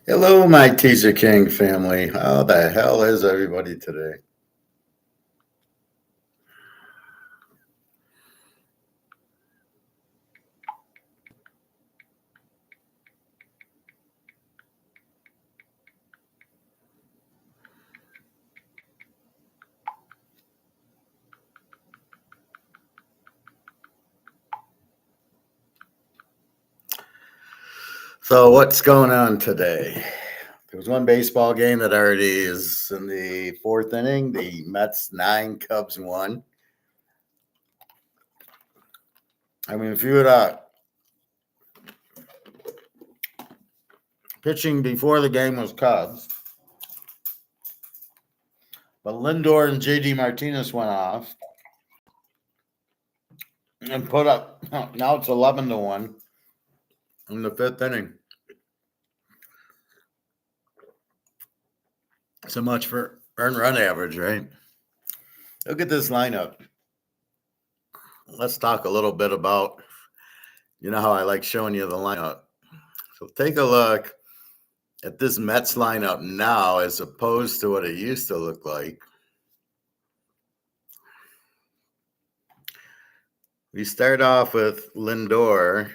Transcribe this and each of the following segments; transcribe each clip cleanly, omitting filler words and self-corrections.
Hello, my Teaserking family. How the hell is everybody today? So, what's going on today? There was one baseball game that already is in the fourth inning. The Mets 9, Cubs 1. I mean, if you would pitching before the game was Cubs, but Lindor and JD Martinez went off and put up. Now it's 11-1 in the fifth inning. So much for earned run average, right? Look at this lineup. Let's talk a little bit about, how I like showing you the lineup. So take a look at this Mets lineup now as opposed to what it used to look like. We start off with Lindor.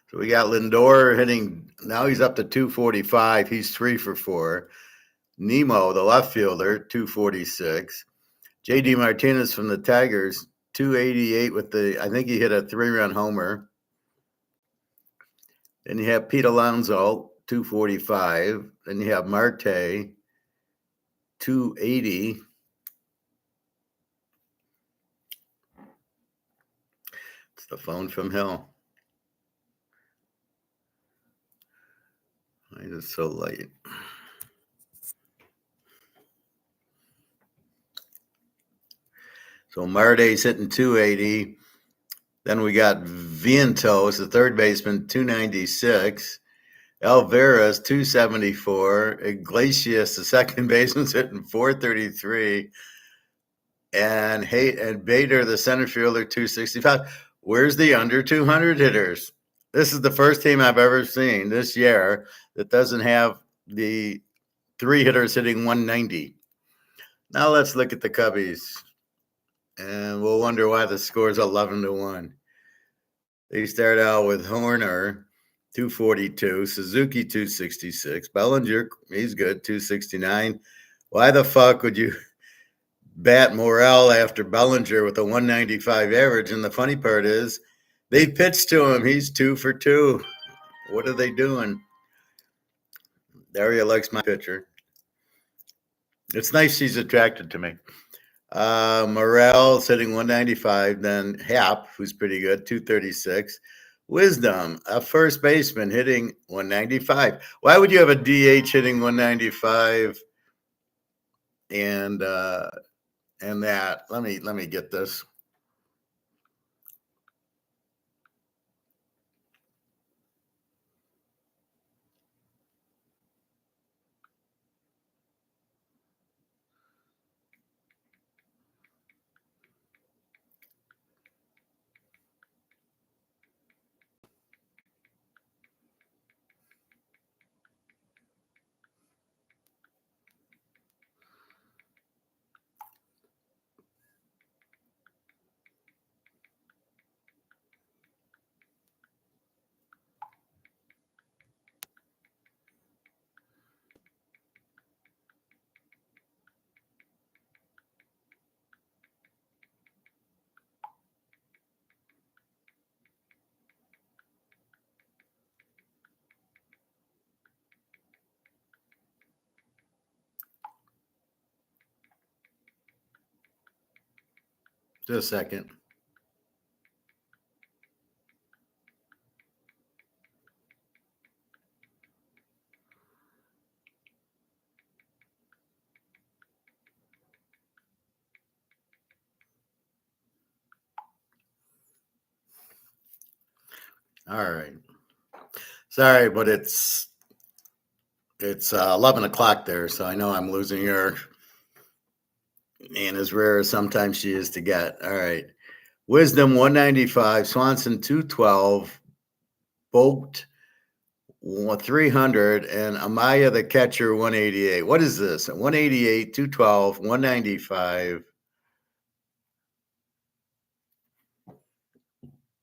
So we got Lindor hitting, now he's up to 245. He's 3 for 4. Nemo, the left fielder, 246. JD Martinez from the Tigers, 288 with I think he hit a 3-run homer. Then you have Pete Alonso, 245. Then you have Marte, 280. It's the phone from hell. Why is it so light? So Marte's hitting 280. Then we got Vientos, the third baseman, 296. Alvarez, 274. Iglesias, the second baseman's hitting 433. And Bader, the center fielder, 265. Where's the under 200 hitters? This is the first team I've ever seen this year that doesn't have the 3 hitters hitting 190. Now let's look at the Cubbies, and we'll wonder why the score is 11-1. They start out with Horner, 242, Suzuki, 266, Bellinger, he's good, 269. Why the fuck would you bat Morel after Bellinger with a 195 average? And the funny part is they pitched to him. He's 2 for 2. What are they doing? Daria likes my pitcher. It's nice he's attracted to me. Morel's hitting 195. Then Happ, who's pretty good, 236. Wisdom, a first baseman, hitting 195. Why would you have a DH hitting 195? And that, let me get this. Just a second. All right. Sorry, but it's 11 o'clock there, so I know I'm losing your and as rare as sometimes she is to get. All right. Wisdom 195, Swanson 212, Boat 300, and Amaya the catcher 188. What is this? 188, 212, 195,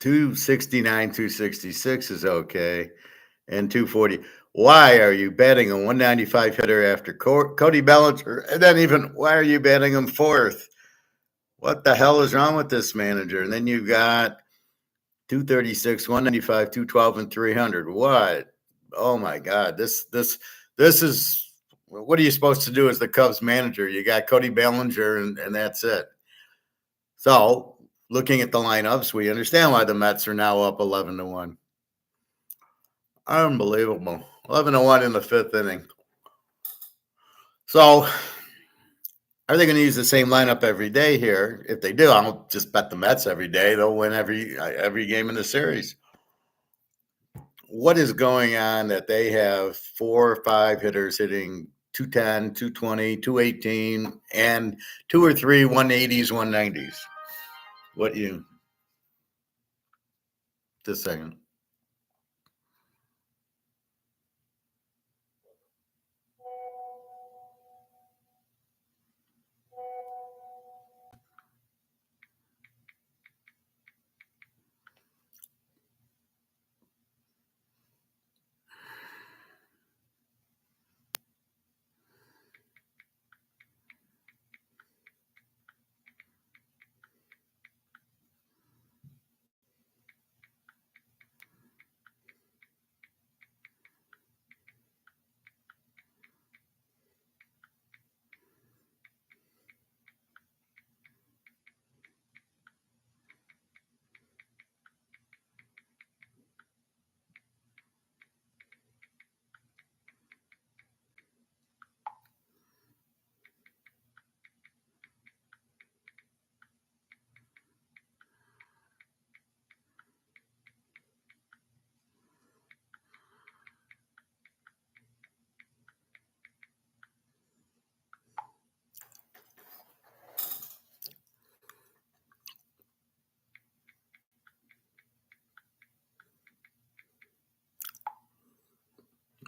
269, 266 is okay, and 240. Why are you betting a 195 hitter after Cody Bellinger? And then even, why are you betting him fourth? What the hell is wrong with this manager? And then you got 236, 195, 212, and 300. What? Oh my God. This is, what are you supposed to do as the Cubs manager? You got Cody Bellinger, and that's it. So, looking at the lineups, we understand why the Mets are now up 11-1. Unbelievable. 11-1 in the fifth inning. So, are they going to use the same lineup every day here? If they do, I'll just bet the Mets every day. They'll win every game in the series. What is going on that they have 4 or 5 hitters hitting 210, 220, 218, and 2 or 3 180s, 190s? What you? Just a second.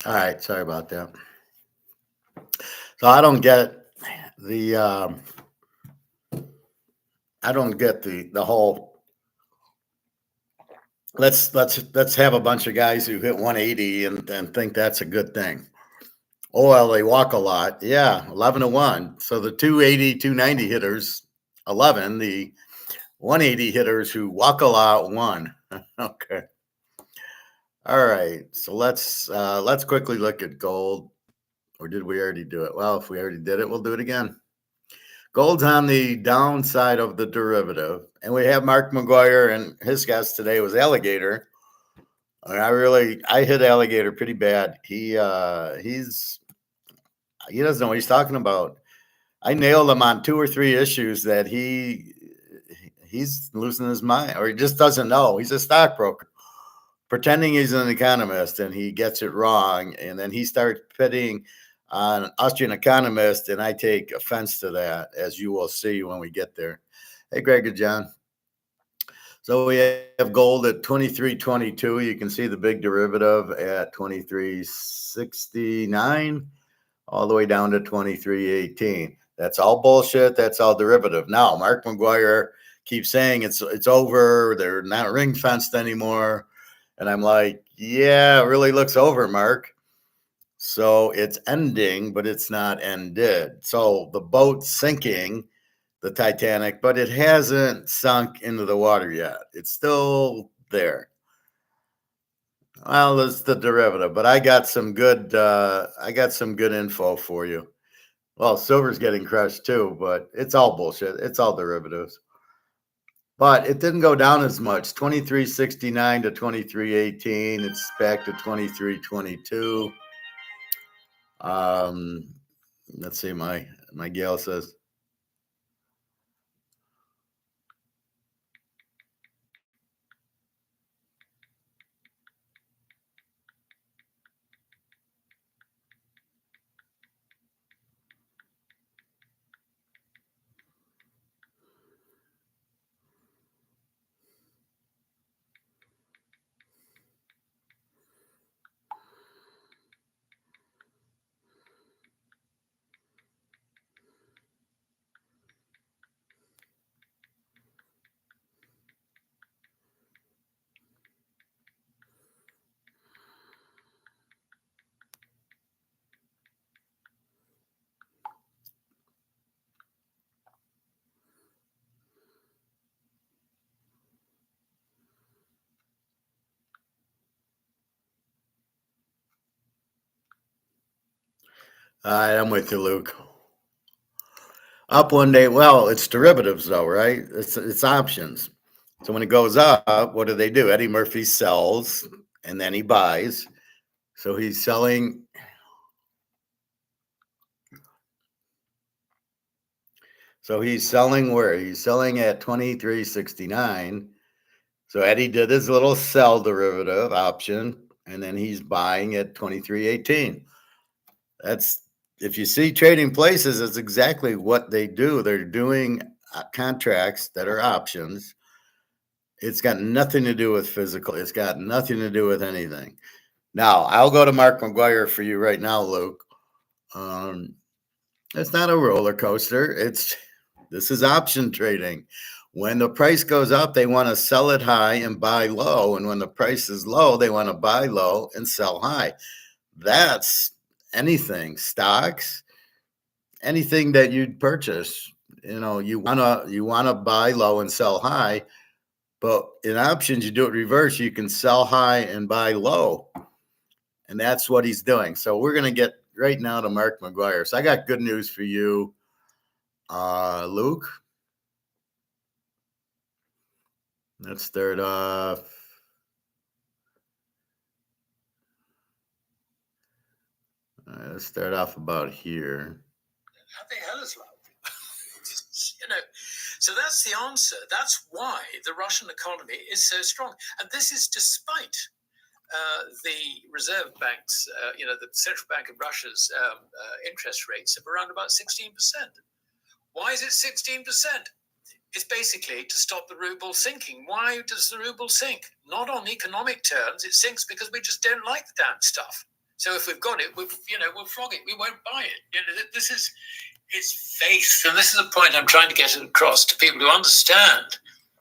All right, sorry about that. So I don't get the the whole let's have a bunch of guys who hit 180 and think that's a good thing. Oh, well, they walk a lot. Yeah, 11-1. So the 280, 290 hitters, 11. The 180 hitters who walk a lot, 1. Okay. All right. So let's quickly look at gold. Or did we already do it? Well, if we already did it, we'll do it again. Gold's on the downside of the derivative. And we have Mark McGwire, and his guest today was alligator. And I hit alligator pretty bad. He doesn't know what he's talking about. I nailed him on 2 or 3 issues that he's losing his mind, or he just doesn't know. He's a stockbroker pretending he's an economist, and he gets it wrong. And then he starts pitting on Austrian economist, and I take offense to that, as you will see when we get there. Hey, Greg and John. So we have gold at 23.22. You can see the big derivative at 23.69, all the way down to 23.18. That's all bullshit. That's all derivative. Now, Mark McGwire keeps saying it's over. They're not ring fenced anymore. And I'm like, yeah, it really looks over, Mark. So it's ending, but it's not ended. So the boat's sinking, the Titanic, but it hasn't sunk into the water yet. It's still there. Well, it's the derivative, but I got some good info for you. Well, silver's getting crushed too, but it's all bullshit. It's all derivatives. But it didn't go down as much. 23.69 to 23.18. It's back to 23.22. Let's see. My gal says. All right, I'm with you, Luke. Up one day. Well, it's derivatives though, right? It's options. So when it goes up, what do? Eddie Murphy sells and then he buys. So he's selling. So he's selling where? He's selling at 23.69. So Eddie did his little sell derivative option, and then he's buying at 23.18. That's if you see trading places, that's exactly what they do. They're doing contracts that are options. It's got nothing to do with physical. It's got nothing to do with anything. Now, I'll go to Mark McGwire for you right now, Luke. It's not a roller coaster. This is option trading. When the price goes up, they want to sell it high and buy low. And when the price is low, they want to buy low and sell high. That's anything, stocks, anything that you'd purchase. You wanna buy low and sell high, but in options, you do it reverse. You can sell high and buy low. And that's what he's doing. So we're gonna get right now to Mark McGwire. So I got good news for you, Luke. Let's start off. Let's start off about here. How the hell is love? So that's the answer. That's why the Russian economy is so strong. And this is despite the Reserve Bank's, the Central Bank of Russia's interest rates of around about 16%. Why is it 16%? It's basically to stop the ruble sinking. Why does the ruble sink? Not on economic terms. It sinks because we just don't like the damn stuff. So if we've got it, we'll flog it. We won't buy it. It's faith. And this is a point I'm trying to get across to people who understand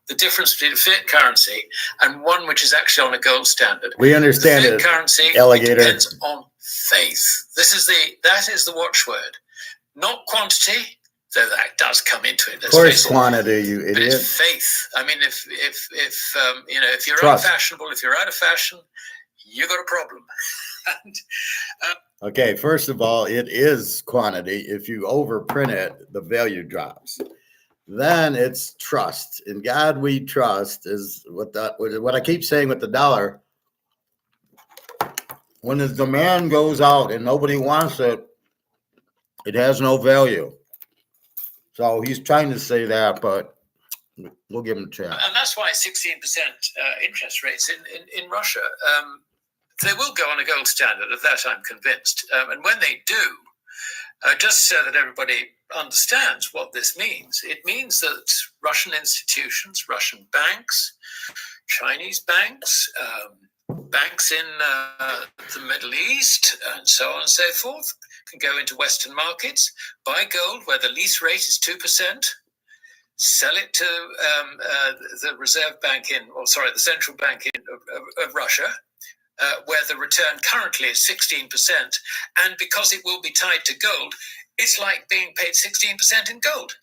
the difference between a fiat currency and one which is actually on a gold standard. We understand the fiat currency alligator. Depends on faith. That is the watchword, not quantity. So that does come into it. Of course, quantity, you idiot. But it's faith. I mean, if you're unfashionable, if you're out of fashion, you got a problem. Okay, first of all, it is quantity. If you overprint it, the value drops. Then it's trust. In God we trust is what I keep saying with the dollar. When the demand goes out and nobody wants it, it has no value. So he's trying to say that, but we'll give him a chance. And that's why 16% interest rates in Russia. They will go on a gold standard, of that I'm convinced. And when they do, just so that everybody understands what this means, it means that Russian institutions, Russian banks, Chinese banks, banks in the Middle East, and so on and so forth, can go into Western markets, buy gold where the lease rate is 2%, sell it to the Reserve Bank the Central Bank of Russia, where the return currently is 16%. And because it will be tied to gold, it's like being paid 16% in gold.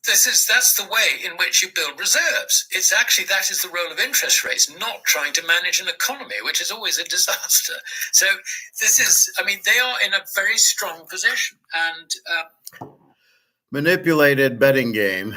That's the way in which you build reserves. That is the role of interest rates, not trying to manage an economy, which is always a disaster. So they are in a very strong position. And manipulated betting game.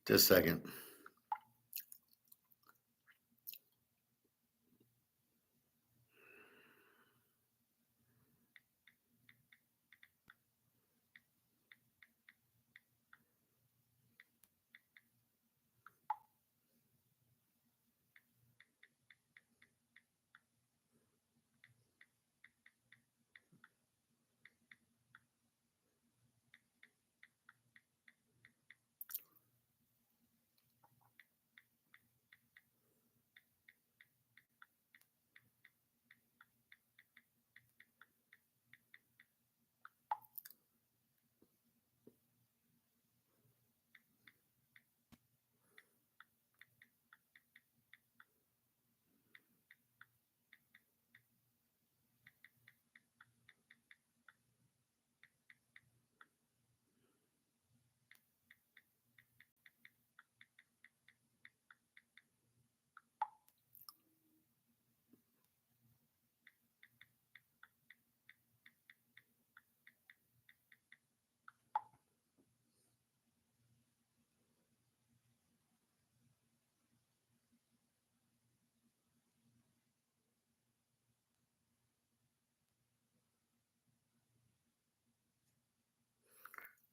Just a second.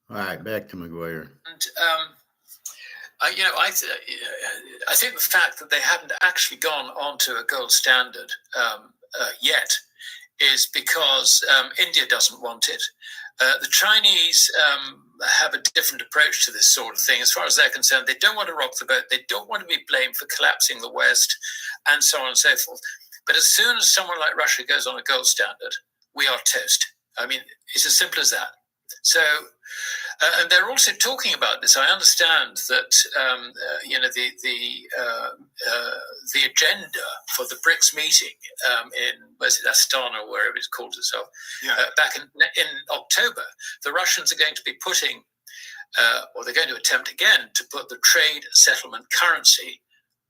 All right, back to McGwire. And I think the fact that they haven't actually gone onto a gold standard yet is because India doesn't want it. The Chinese have a different approach to this sort of thing. As far as they're concerned, they don't want to rock the boat. They don't want to be blamed for collapsing the West, and so on and so forth. But as soon as someone like Russia goes on a gold standard, we are toast. I mean, it's as simple as that. So, and they're also talking about this. I understand that the agenda for the BRICS meeting in Astana or wherever it calls itself back in October, the Russians are going to be putting, or they're going to attempt again to put the trade settlement currency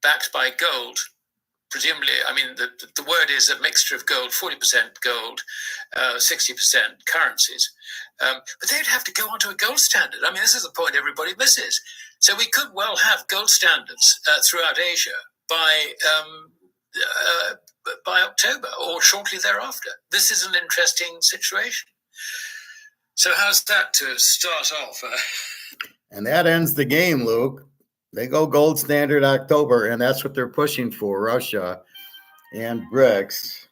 backed by gold. Presumably, I mean, the word is a mixture of gold, 40% gold, 60% currencies. But they'd have to go onto a gold standard. I mean, this is the point everybody misses. So we could well have gold standards throughout Asia by October or shortly thereafter. This is an interesting situation. So how's that to start off? And that ends the game, Luke. They go gold standard October, and that's what they're pushing for, Russia and BRICS.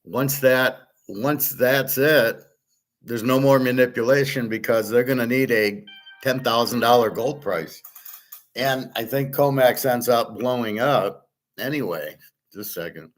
Once that's it, there's no more manipulation because they're going to need a $10,000 gold price. And I think COMEX ends up blowing up anyway. Just a second.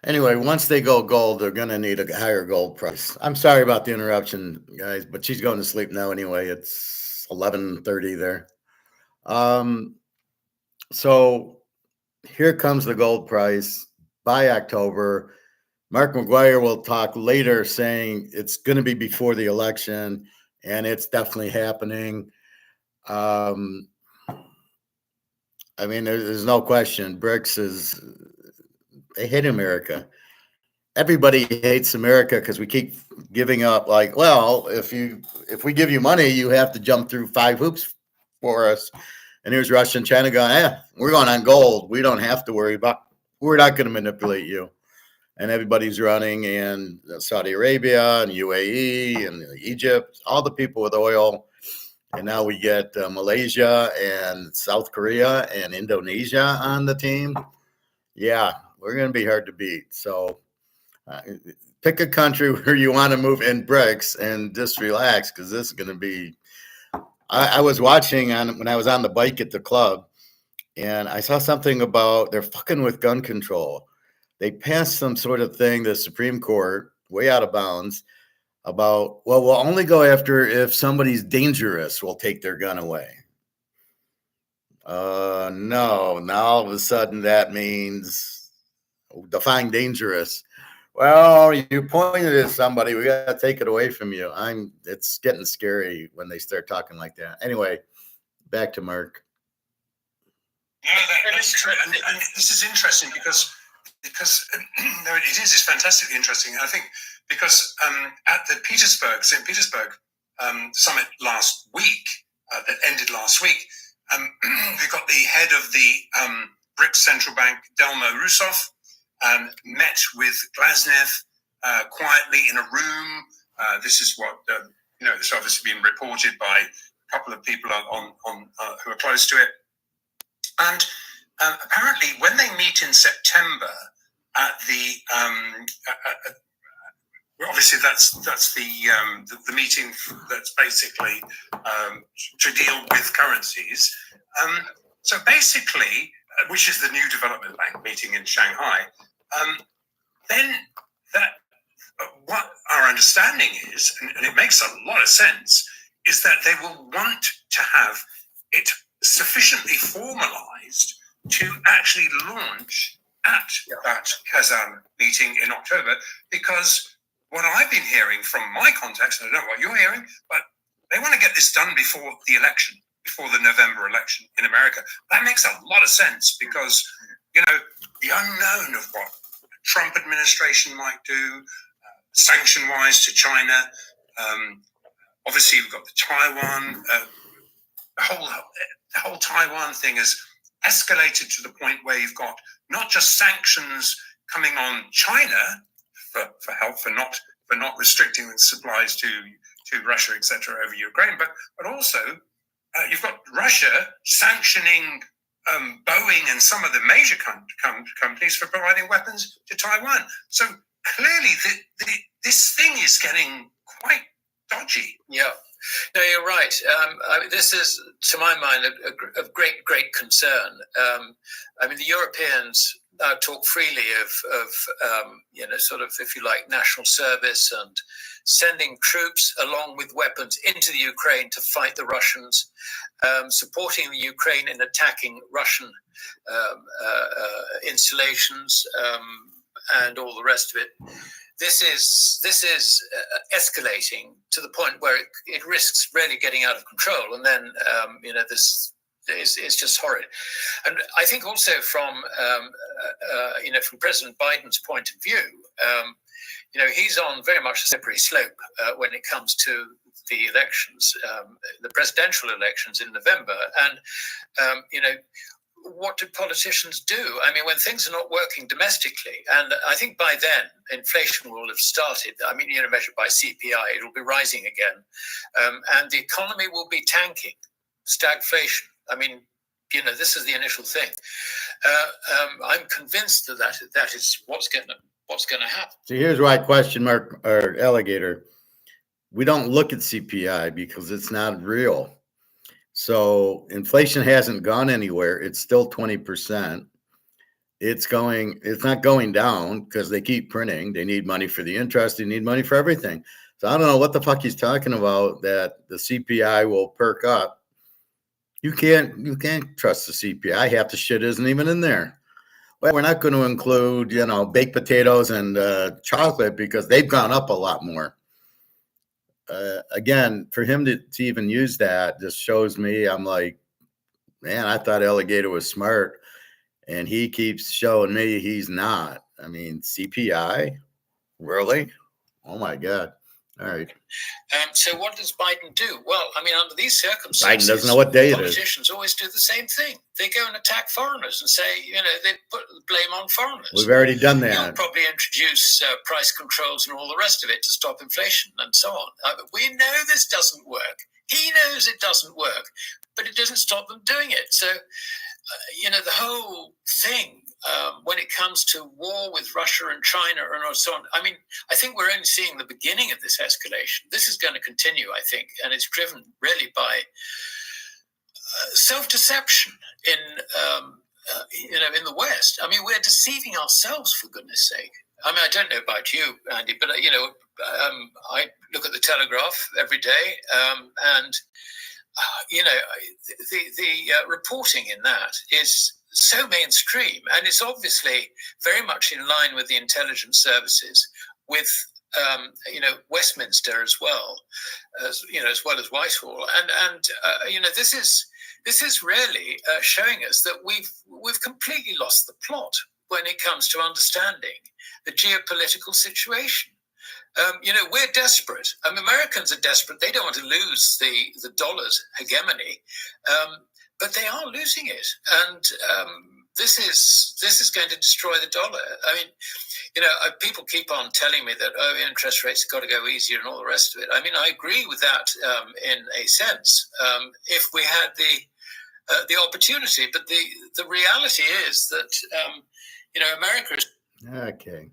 Anyway, once they go gold, they're going to need a higher gold price. I'm sorry about the interruption, guys, but she's going to sleep now anyway. It's 11:30 there. So here comes the gold price by October. Mark McGwire will talk later saying it's going to be before the election, and it's definitely happening. I mean, there's no question. BRICS they hate America. Everybody hates America because we keep giving up. Like, well, if we give you money, you have to jump through 5 hoops for us. And here's Russia and China going, we're going on gold. We don't have to worry about. We're not going to manipulate you. And everybody's running, and Saudi Arabia and UAE and Egypt, all the people with oil. And now we get Malaysia and South Korea and Indonesia on the team. Yeah, we're going to be hard to beat. So pick a country where you want to move in BRICS and just relax, because this is going to be. I was watching when I was on the bike at the club, and I saw something about they're fucking with gun control. They passed some sort of thing, the Supreme Court, way out of bounds, about, well, we'll only go after if somebody's dangerous, we'll take their gun away. No, now all of a sudden that means define dangerous. Well, you pointed at somebody, we got to take it away from you. It's getting scary when they start talking like that. Anyway, back to Mark. Yeah, that's true. And this is interesting because no, it is. It's fantastically interesting. I think because at the St. Petersburg summit last week, that ended last week, we got the head of the BRICS Central Bank, Delmo Rousseff, met with Glasnev quietly in a room. This is what this obviously been reported by a couple of people on who are close to it. And apparently, when they meet in September at the well, obviously that's the meeting that's basically to deal with currencies. So basically, which is the new development bank meeting in Shanghai. Then that what our understanding is, and it makes a lot of sense, is that they will want to have it sufficiently formalized to actually launch at that Kazan meeting in October, because what I've been hearing from my contacts, and I don't know what you're hearing, but they want to get this done before the election, before the November election in America. That makes a lot of sense because, you know, the unknown of what the Trump administration might do, sanction-wise to China. Obviously, we've got the Taiwan. The whole Taiwan thing has escalated to the point where you've got not just sanctions coming on China for help for not restricting the supplies to Russia, etc., over Ukraine, but also you've got Russia sanctioning Boeing and some of the major companies for providing weapons to Taiwan. So clearly, this thing is getting quite dodgy. Yeah. No, you're right. This is, to my mind, of great concern. I mean, the Europeans now talk freely of sort of, if you like, national service and sending troops along with weapons into the Ukraine to fight the Russians, supporting the Ukraine in attacking Russian installations, and all the rest of it. This is escalating to the point where it risks really getting out of control, and then this is just horrid. And I think also from from President Biden's point of view, he's on very much a slippery slope when it comes to the elections, the presidential elections in November, and what do politicians do? I mean, when things are not working domestically, and I think by then inflation will have started. I mean, measured by CPI, it'll be rising again, and the economy will be tanking, stagflation. I mean, this is the initial thing. I'm convinced that is what's going to happen. So here's why question mark or alligator. We don't look at CPI because it's not real. So inflation hasn't gone anywhere. It's still 20%. It's not going down because they keep printing. They need money for the interest. They need money for everything. So I don't know what the fuck he's talking about that the CPI will perk up. You can't trust the CPI. Half the shit isn't even in there. Well, we're not going to include, baked potatoes and chocolate because they've gone up a lot more. Again, for him to even use that just shows me, I'm like, man, I thought Alligator was smart, and he keeps showing me he's not. I mean, CPI, really? Oh my God. All right. So what does Biden do? Well, I mean, under these circumstances, Biden doesn't know what day it is. Politicians always do the same thing. They go and attack foreigners and say, they put the blame on foreigners. We've already done that. He'll probably introduce price controls and all the rest of it to stop inflation and so on. We know this doesn't work. He knows it doesn't work, but it doesn't stop them doing it. So, the whole thing, when it comes to war with Russia and China and so on, I mean, I think we're only seeing the beginning of this escalation. This is going to continue, I think, and it's driven really by self-deception in the West. I mean, we're deceiving ourselves, for goodness sake. I mean, I don't know about you, Andy, but I look at the Telegraph every day, and the reporting in that is so mainstream, and it's obviously very much in line with the intelligence services, with Westminster as well as Whitehall, and this is really showing us that we've completely lost the plot when it comes to understanding the geopolitical situation. We're desperate. Americans are desperate. They don't want to lose the dollar's hegemony, but they are losing it, and this is going to destroy the dollar. I mean, people keep on telling me that interest rates have got to go easier and all the rest of it. I mean, I agree with that in a sense, if we had the opportunity. But the reality is that America is okay.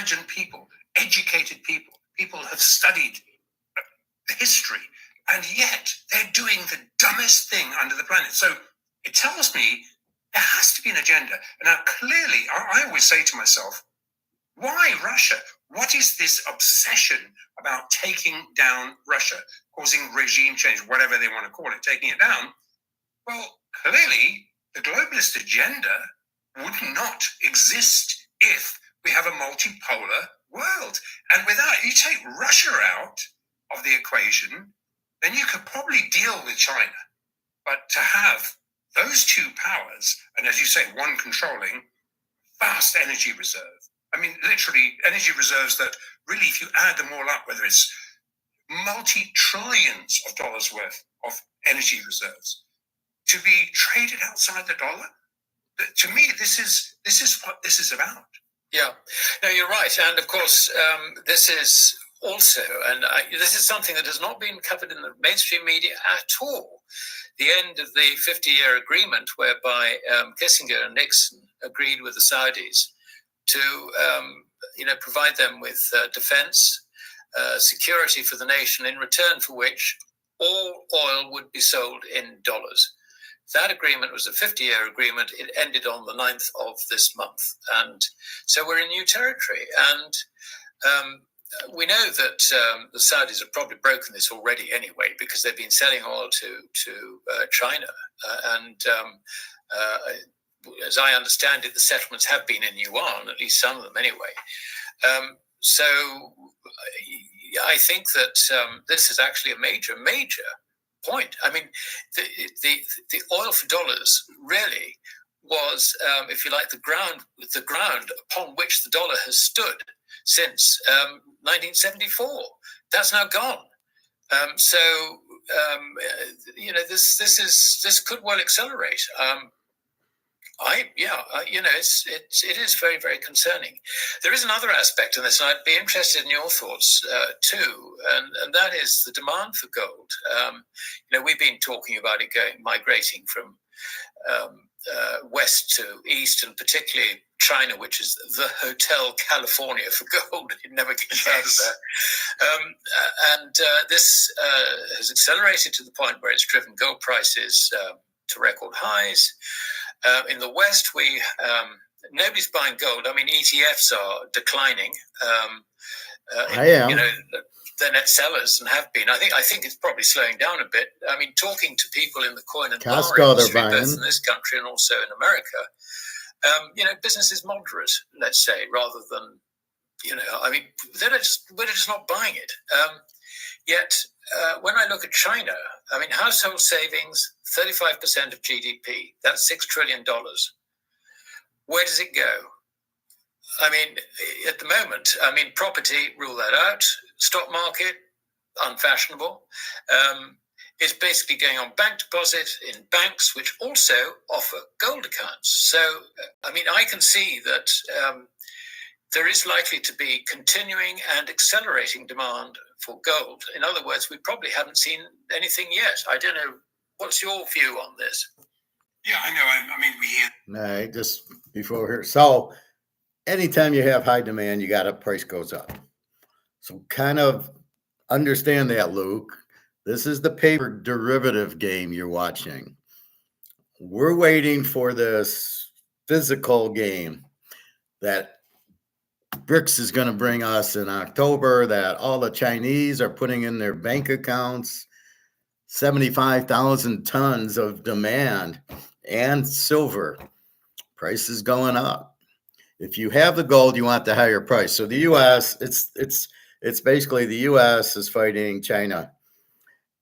intelligent people, educated people, people have studied history, and yet they're doing the dumbest thing under the planet. So it tells me there has to be an agenda. And now, clearly, I always say to myself, why Russia? What is this obsession about taking down Russia, causing regime change, whatever they want to call it, taking it down? Well, clearly, the globalist agenda would not exist if we have a multipolar world. And without, you take Russia out of the equation, then you could probably deal with China. But to have those two powers, and as you say, one controlling vast energy reserve. I mean, literally energy reserves that really, if you add them all up, whether it's multi-trillions of dollars worth of energy reserves to be traded outside the dollar, to me, this is what this is about. Yeah, no, you're right. And of course, this is also, and this is something that has not been covered in the mainstream media at all. The end of the 50-year agreement whereby Kissinger and Nixon agreed with the Saudis to provide them with defense, security for the nation, in return for which all oil would be sold in dollars. That agreement was a 50-year agreement. It ended on the 9th of this month. And so we're in new territory. And we know that the Saudis have probably broken this already anyway, because they've been selling oil to China. As I understand it, the settlements have been in yuan, at least some of them anyway. So I think that this is actually a major point. I mean, the oil for dollars really was, if you like, the ground upon which the dollar has stood since 1974. That's now gone. This could well accelerate. It is very, very concerning. There is another aspect in this, and I'd be interested in your thoughts too, and that is the demand for gold. We've been talking about it migrating from west to east, and particularly China, which is the Hotel California for gold. It never gets out of there. This has accelerated to the point where it's driven gold prices to record highs. In the West, nobody's buying gold. I mean, ETFs are declining. I am. They're net sellers and have been. I think it's probably slowing down a bit. I mean, talking to people in the coin and bar industry, both in this country and also in America, business is moderate, let's say, rather than, we're just not buying it. Yet, when I look at China, I mean, household savings, 35% of GDP, that's $6 trillion. Where does it go? I mean, at the moment, property, rule that out. Stock market, unfashionable. It's basically going on bank deposit in banks, which also offer gold accounts. So, I can see that there is likely to be continuing and accelerating demand for gold. In other words, we probably haven't seen anything yet. I don't know. What's your view on this? Yeah, I know. We hear. No, just before here. So anytime you have high demand, price goes up. So kind of understand that, Luke. This is the paper derivative game you're watching. We're waiting for this physical game that BRICS is going to bring us in October, that all the Chinese are putting in their bank accounts, 75,000 tons of demand, and silver. Price is going up. If you have the gold, you want the higher price. So the U.S., it's basically the U.S. is fighting China.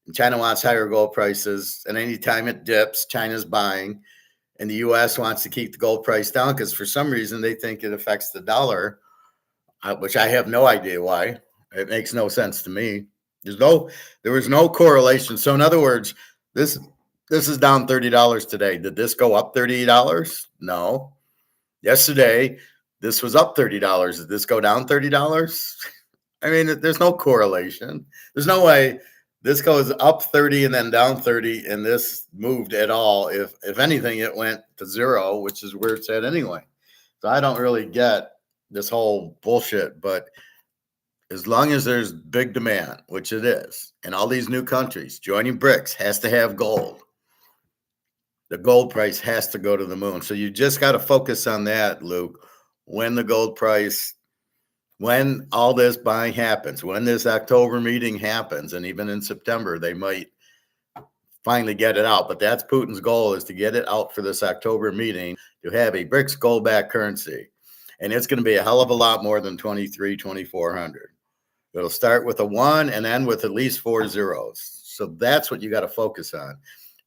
And China wants higher gold prices, and anytime it dips, China's buying. And the U.S. wants to keep the gold price down because for some reason they think it affects the dollar, which I have no idea why. It makes no sense to me. There was no correlation. So in other words, this is down $30 today. Did this go up $30? No. Yesterday, this was up $30. Did this go down $30? There's no correlation. There's no way this goes up 30 and then down 30 and this moved at all. If anything, it went to zero, which is where it's at anyway. So I don't really get this whole bullshit, but as long as there's big demand, which it is, and all these new countries joining BRICS has to have gold, the gold price has to go to the moon. So you just got to focus on that, Luke. When the gold price, when all this buying happens, when this October meeting happens, and even in September, they might finally get it out. But that's Putin's goal, is to get it out for this October meeting to have a BRICS gold-backed currency. And it's going to be a hell of a lot more than 2400. It'll start with a 1 and end with at least 4 zeros. So that's what you got to focus on.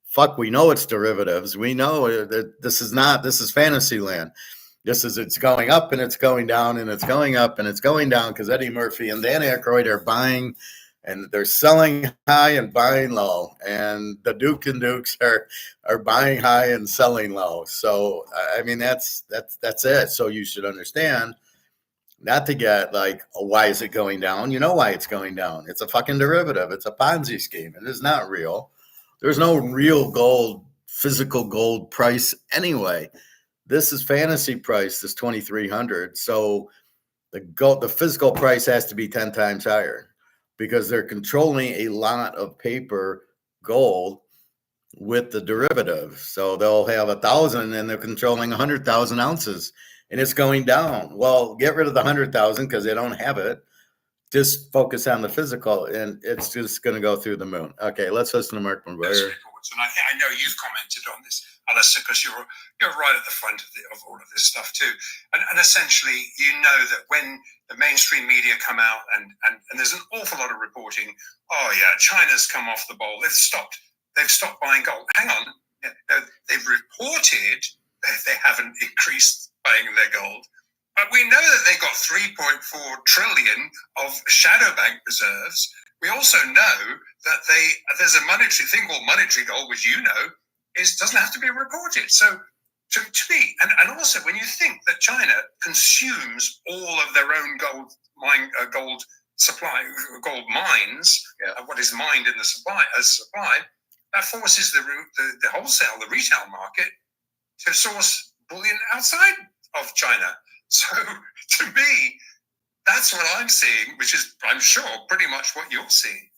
Fuck, we know it's derivatives. We know that this is fantasy land. It's going up and it's going down and it's going up and it's going down because Eddie Murphy and Dan Aykroyd are buying and they're selling high and buying low. And the Duke and Dukes are buying high and selling low. So, I mean, that's it. So you should understand, not to get like, oh, why is it going down? You know why it's going down. It's a fucking derivative. It's a Ponzi scheme. It is not real. There's no real gold, physical gold price anyway. This is fantasy price, this 2300. So the physical price has to be 10 times higher because they're controlling a lot of paper gold with the derivative. So they'll have 1,000 and they're controlling 100,000 ounces. And it's going down. Well, get rid of the 100,000 because they don't have it. Just focus on the physical, and it's just going to go through the moon. Okay, let's listen to Mark McGwire. And I know you've commented on this, Alistair, because you're right at the front of all of this stuff too. And essentially, you know that when the mainstream media come out and there's an awful lot of reporting, oh yeah, China's come off the bowl. They've stopped buying gold. Hang on, they've reported they haven't increased buying their gold. But we know that they got 3.4 trillion of shadow bank reserves. We also know that there's a monetary thing called monetary gold, which doesn't have to be reported. So to me, and also when you think that China consumes all of their own gold supply, gold mines, what is mined in the supply, that forces the wholesale, the retail market to source bullion outside of China. So to me, that's what I'm seeing, which is, I'm sure, pretty much what you're seeing.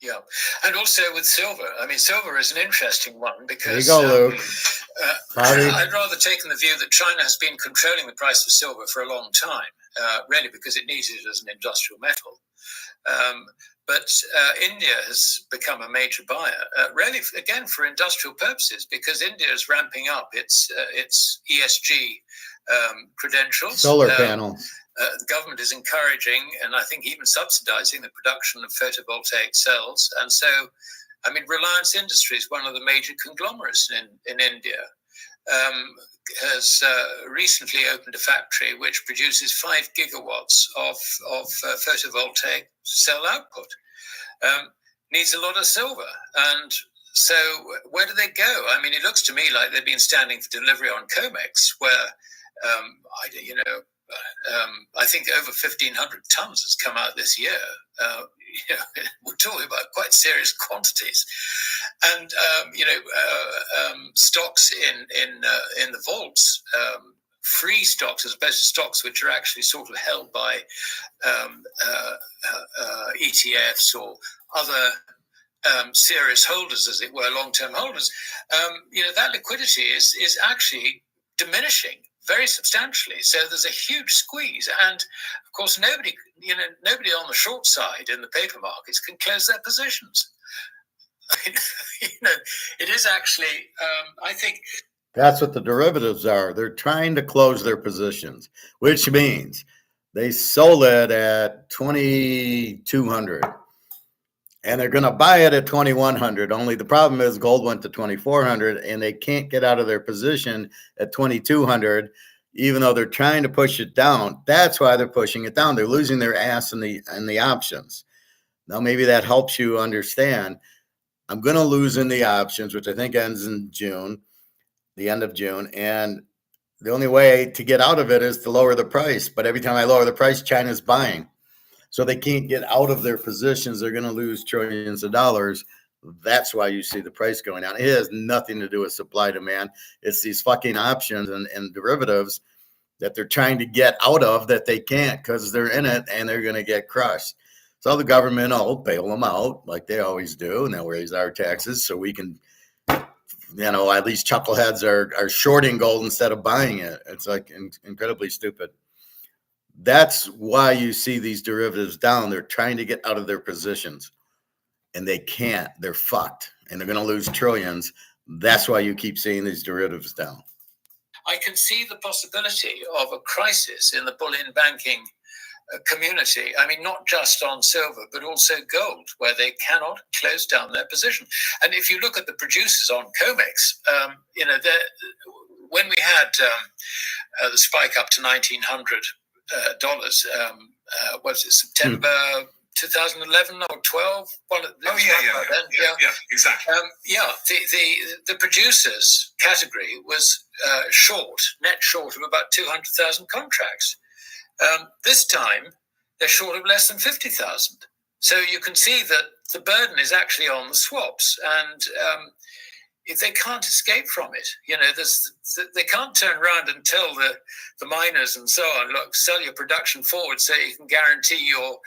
Yeah, and also with silver. I mean, silver is an interesting one because there you go, Luke. I'd rather take the view that China has been controlling the price of silver for a long time, really because it needs it as an industrial metal. But India has become a major buyer, really, again, for industrial purposes, because India is ramping up its ESG credentials. Solar panels. The government is encouraging and I think even subsidizing the production of photovoltaic cells. And so, I mean, Reliance Industries, one of the major conglomerates in India, has recently opened a factory which produces 5 gigawatts of photovoltaic cell output. Needs a lot of silver. And so where do they go? I mean, it looks to me like they've been standing for delivery on comex, where, I think over 1,500 tons has come out this year. We're talking about quite serious quantities, and stocks in the vaults, free stocks as opposed to stocks which are actually sort of held by ETFs or other serious holders, as it were, long-term holders. That liquidity is actually diminishing very substantially. So there's a huge squeeze, and of course nobody on the short side in the paper markets can close their positions. It is actually, I think, that's what the derivatives are. They're trying to close their positions, which means they sold it at 2,200 and they're going to buy it at 2,100. Only the problem is gold went to 2,400 and they can't get out of their position at 2,200, even though they're trying to push it down. That's why they're pushing it down. They're losing their ass in the options. Now, maybe that helps you understand. I'm going to lose in the options, which I think ends in June, the end of June. And the only way to get out of it is to lower the price. But every time I lower the price, China's buying. So they can't get out of their positions. They're going to lose trillions of dollars. That's why you see the price going down. It has nothing to do with supply demand. It's these fucking options and derivatives that they're trying to get out of that they can't because they're in it and they're going to get crushed. So the government will bail them out like they always do, and they'll raise our taxes so we can, at least chuckleheads are shorting gold instead of buying it. It's like incredibly stupid. That's why you see these derivatives down. They're trying to get out of their positions, and they can't. They're fucked, and they're going to lose trillions. That's why you keep seeing these derivatives down. I can see the possibility of a crisis in the bullion banking community. I mean, not just on silver, but also gold, where they cannot close down their position. And if you look at the producers on COMEX, when we had the spike up to $1,900, was it September 2011 or 12? Yeah, exactly. The producers category was net short of about 200,000 contracts. This time, they're short of less than 50,000. So you can see that the burden is actually on the swaps, and they can't escape from it. They can't turn around and tell the miners and so on, look, sell your production forward so you can guarantee your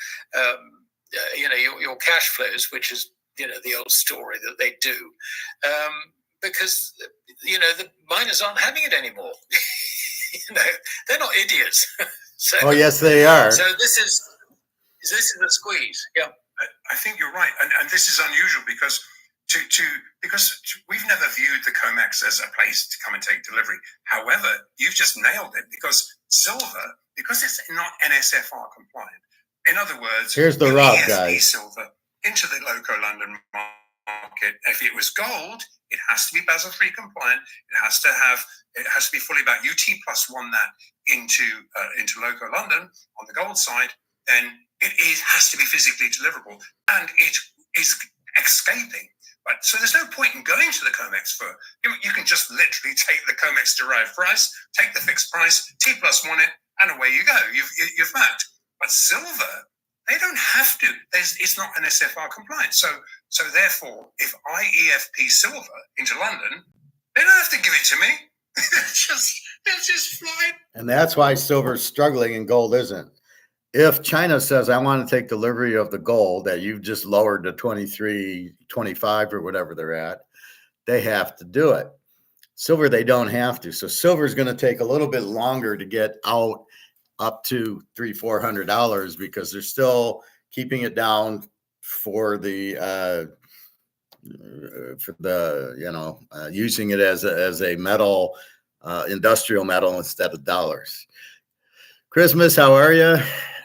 cash flows, which is the old story that they do, because the miners aren't having it anymore. They're not idiots. So, oh yes, they are. So this is a squeeze. Yeah, I think you're right, and this is unusual because we've never viewed the COMEX as a place to come and take delivery. However, you've just nailed it, because silver, because it's not NSFR compliant. In other words, here's the rub, guys. Silver into the local London market. If it was gold, it has to be Basel III compliant. It has to be fully backed. UT+1 that into local London on the gold side. Then it has to be physically deliverable, and it is escaping. But so there's no point in going to the COMEX for you can just literally take the COMEX derived price, take the fixed price, T+1 it, and away you go. You've backed. But silver, they don't have to. It's not NSFR compliant. So therefore, if I EFP silver into London, they don't have to give it to me. They'll just fly. And that's why silver's struggling and gold isn't. If China says, I want to take delivery of the gold that you've just lowered to 23, 25 or whatever they're at, they have to do it. Silver, they don't have to. So silver is going to take a little bit longer to get out up to $300-400 because they're still keeping it down for the using it as a metal, industrial metal instead of dollars. Christmas, how are you?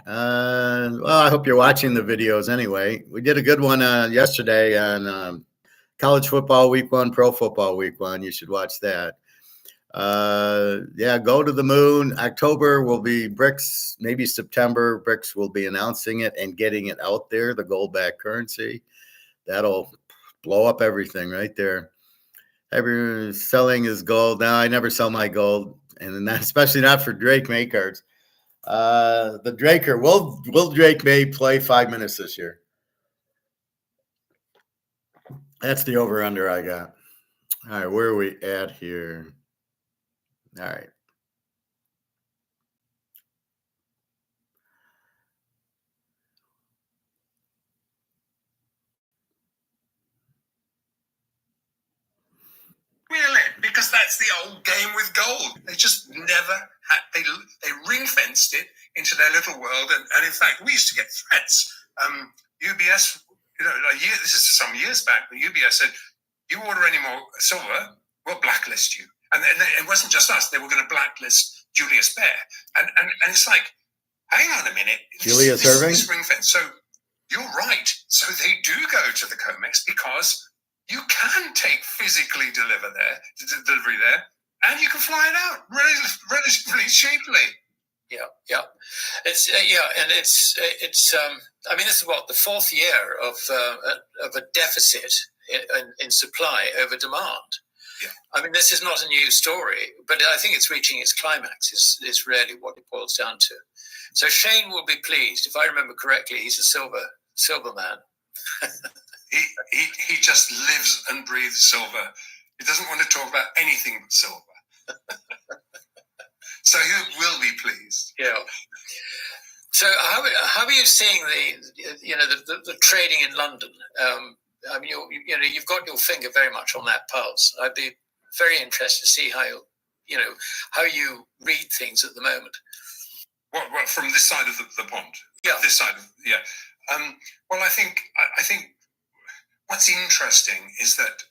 Well, I hope you're watching the videos anyway. We did a good one yesterday on college football week 1, pro football week 1. You should watch that. Go to the moon. October will be BRICS, maybe September. BRICS will be announcing it and getting it out there, the gold-backed currency. That'll blow up everything right there. Everyone's selling his gold. Now, I never sell my gold, and especially not for Drake May cards. The Draker, will Drake May play 5 minutes this year? That's the over-under I got. All right, where are we at here? All right. Really? Because that's the old game with gold. They just never had, they ring fenced it into their little world. And in fact, we used to get threats. UBS, this is some years back, but UBS said, you order any more silver, we'll blacklist you. And it wasn't just us, they were going to blacklist Julius Baer. And it's like, hang on a minute. Julius Irving? This ring fence. So you're right. So they do go to the COMEX because you can physically delivery there, and you can fly it out relatively cheaply. Yeah. It's and it's. I mean, this is what the 4th year of a deficit in supply over demand. Yeah. I mean, this is not a new story, but I think it's reaching its climax. Is really what it boils down to. So Shane will be pleased. If I remember correctly, he's a silver man. He just lives and breathes silver. He doesn't want to talk about anything but silver. So you will be pleased. Yeah. So how are you seeing the trading in London? I mean, you've got your finger very much on that pulse. I'd be very interested to see how you read things at the moment. What from this side of the pond? Yeah, this side. Well, I think what's interesting is that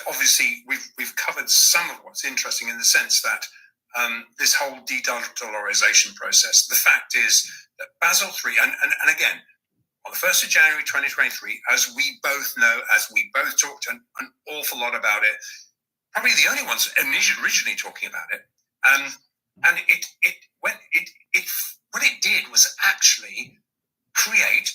obviously we've covered some of what's interesting in the sense that this whole de-dollarization process. The fact is that Basel III, and again, on the 1st of January 2023, as we both know, as we both talked an awful lot about it, probably the only ones originally talking about it, and what it did was actually create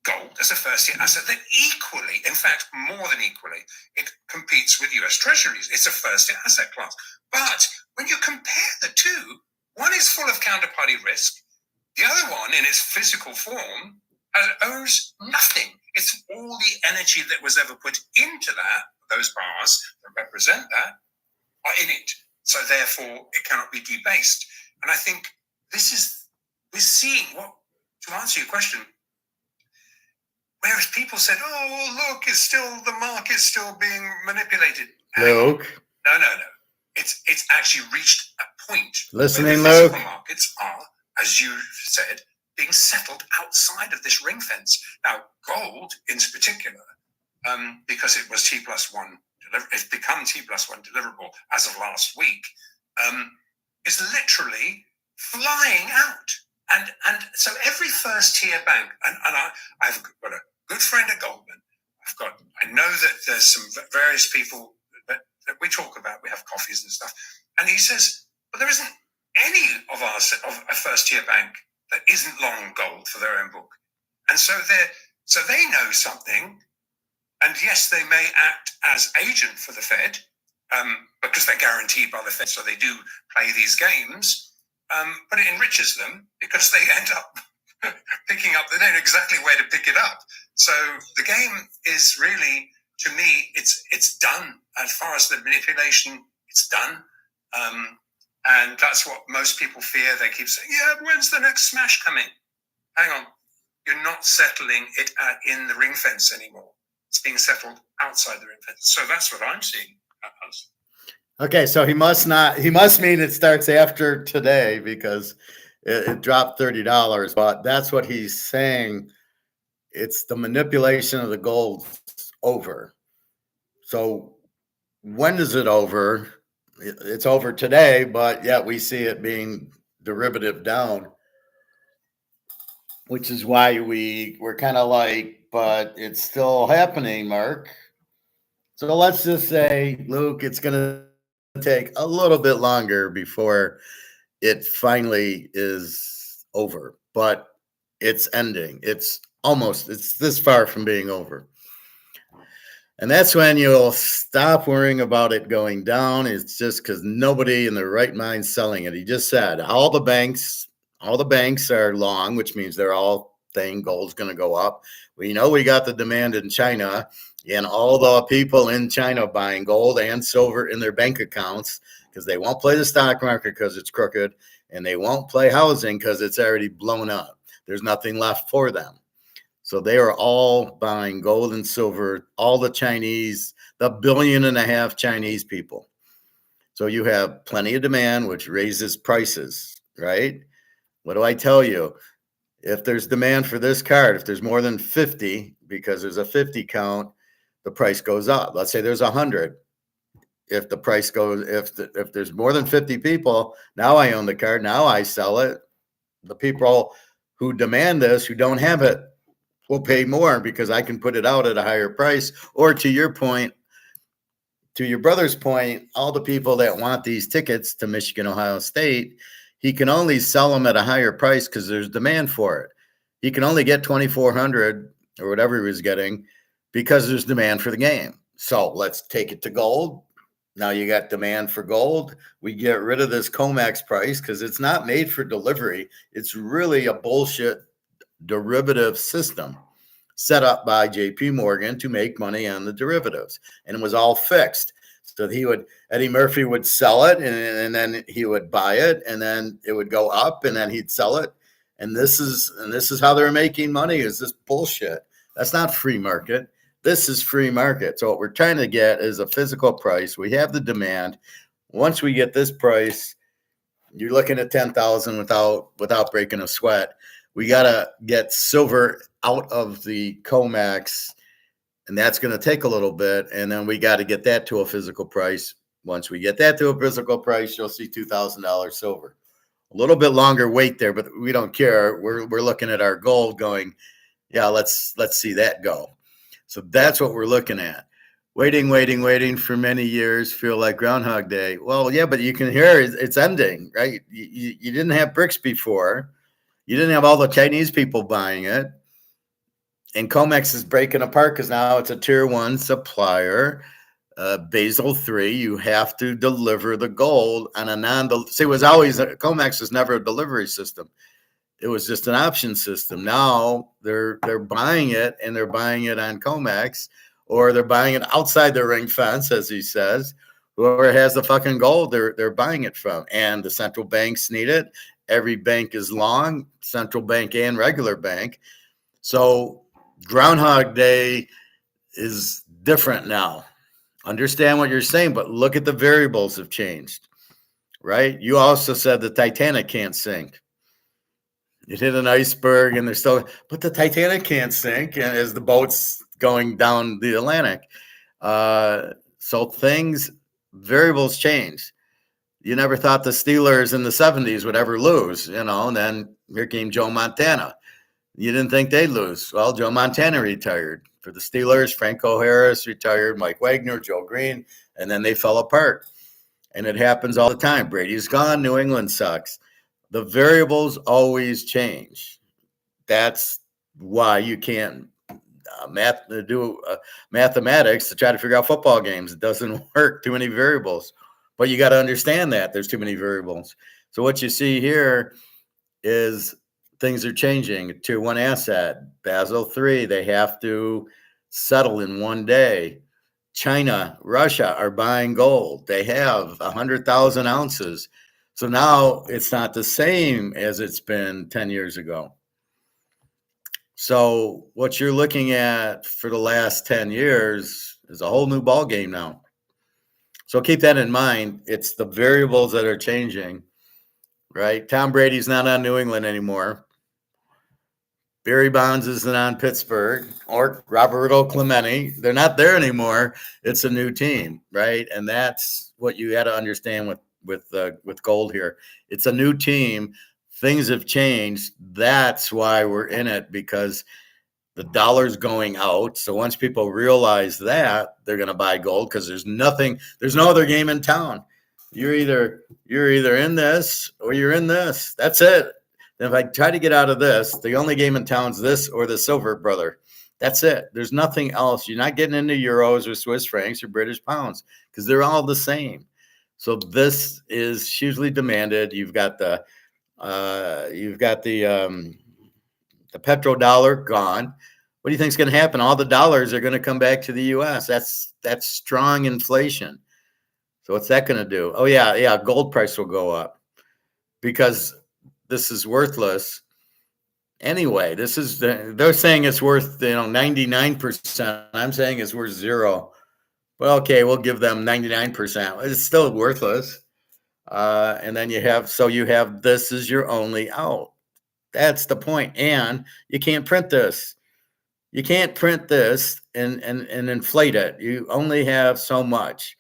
gold as a first-tier asset that equally, in fact, more than equally, it competes with US Treasuries. It's a first-tier asset class. But when you compare the two, one is full of counterparty risk. The other one, in its physical form, owes nothing. It's all the energy that was ever put into those bars that represent that, are in it. So therefore, it cannot be debased. And I think we're seeing to answer your question, whereas people said, "Oh, well, look, the market's still being manipulated." Luke. No. It's actually reached a point Listening, where the physical Luke. markets are, as you said, being settled outside of this ring fence. Now, gold in particular, because it was T+1, it's become T+1 deliverable as of last week, is literally flying out. And so every first-tier bank, and I've got a good friend at Goldman. I know that there's some various people that we talk about. We have coffees and stuff, and he says, "Well, there isn't any of a first-tier bank that isn't long gold for their own book," and so they know something. And yes, they may act as agent for the Fed because they're guaranteed by the Fed, so they do play these games. But it enriches them because they end up picking up. They know exactly where to pick it up. So the game is really, to me, it's done. As far as the manipulation, it's done. And that's what most people fear. They keep saying, "Yeah, when's the next smash coming?" Hang on, you're not settling it in the ring fence anymore. It's being settled outside the ring fence. So that's what I'm seeing. Okay, so he must mean it starts after today because it dropped $30, but that's what he's saying. It's the manipulation of the gold over. So when is it over? It's over today, but yet we see it being derivative down, which is why we're kind of like, but it's still happening, Mark. So let's just say, Luke, it's going to take a little bit longer before it finally is over, but it's ending. It's this far from being over. And that's when you'll stop worrying about it going down. It's just because nobody in their right mind selling it. He just said all the banks are long, which means they're all saying gold's going to go up. We know we got the demand in China and all the people in China buying gold and silver in their bank accounts because they won't play the stock market because it's crooked, and they won't play housing because it's already blown up. There's nothing left for them. So they are all buying gold and silver, all the Chinese, the 1.5 billion Chinese people. So you have plenty of demand, which raises prices, right? What do I tell you? If there's demand for this card, if there's more than 50, because there's a 50 count, the price goes up. Let's say there's 100. If the price goes, if there's more than 50 people, now I own the card, now I sell it. The people who demand this, who don't have it, will pay more because I can put it out at a higher price. Or to your point, to your brother's point, all the people that want these tickets to Michigan, Ohio State, he can only sell them at a higher price because there's demand for it. He can only get 2,400 or whatever he was getting because there's demand for the game. So let's take it to gold. Now you got demand for gold. We get rid of this comex price because it's not made for delivery. It's really a bullshit derivative system set up by JP Morgan to make money on the derivatives. And it was all fixed. So Eddie Murphy would sell it, and then he would buy it, and then it would go up, and then he'd sell it. And this is how they're making money, is this bullshit. That's not free market. This is free market. So what we're trying to get is a physical price. We have the demand. Once we get this price, you're looking at 10,000 without breaking a sweat. We got to get silver out of the comex, and that's going to take a little bit. And then we got to get that to a physical price. Once we get that to a physical price, you'll see $2,000 silver. A little bit longer wait there, but we don't care. We're looking at our gold going, yeah, let's see that go. So that's what we're looking at. Waiting for many years, feel like Groundhog Day. Well, yeah, but you can hear it's ending, right? You didn't have bricks before. You didn't have all the Chinese people buying it. And COMEX is breaking apart because now it's a tier 1 supplier. Basel 3, you have to deliver the gold on a see, it was always, COMEX was never a delivery system. It was just an option system. Now they're buying it, and they're buying it on COMEX, or they're buying it outside the ring fence, as he says. Whoever has the fucking gold, they're buying it from. And the central banks need it. Every bank is long, central bank and regular bank. So Groundhog Day is different now. Understand what you're saying, but look at the variables have changed, right? You also said the Titanic can't sink. It hit an iceberg, and but the Titanic can't sink as the boat's going down the Atlantic. So variables change. You never thought the Steelers in the 70s would ever lose, and then here came Joe Montana. You didn't think they'd lose. Well, Joe Montana retired. For the Steelers, Franco Harris retired, Mike Wagner, Joe Green, and then they fell apart. And it happens all the time. Brady's gone. New England sucks. The variables always change. That's why you can't do mathematics to try to figure out football games. It doesn't work. Too many variables. But you got to understand that there's too many variables. So what you see here is things are changing. Tier 1 asset, Basel 3, they have to settle in one day. China, Russia are buying gold. They have 100,000 ounces. So now it's not the same as it's been 10 years ago. So what you're looking at for the last 10 years is a whole new ball game now. So keep that in mind. It's the variables that are changing, right? Tom Brady's not on New England anymore. Barry Bonds isn't on Pittsburgh, or Roberto Clemente. They're not there anymore. It's a new team, right? And that's what you got to understand with gold here. It's a new team. Things have changed. That's why we're in it, because the dollar's going out. So once people realize that, they're going to buy gold, because there's no other game in town. You're either in this or you're in this. That's it. And if I try to get out of this, the only game in town is this or the silver, brother. That's it. There's nothing else. You're not getting into euros or Swiss francs or British pounds, because they're all the same. So this is hugely demanded. You've got the petrodollar gone. What do you think is going to happen? All the dollars are going to come back to the U.S. That's strong inflation. So what's that going to do? Oh yeah, gold price will go up, because this is worthless anyway. They're saying it's worth 99%. I'm saying it's worth 0. Well, okay, we'll give them 99%. It's still worthless. And then you have this is your only out. That's the point. And you can't print this. You can't print this and inflate it. You only have so much,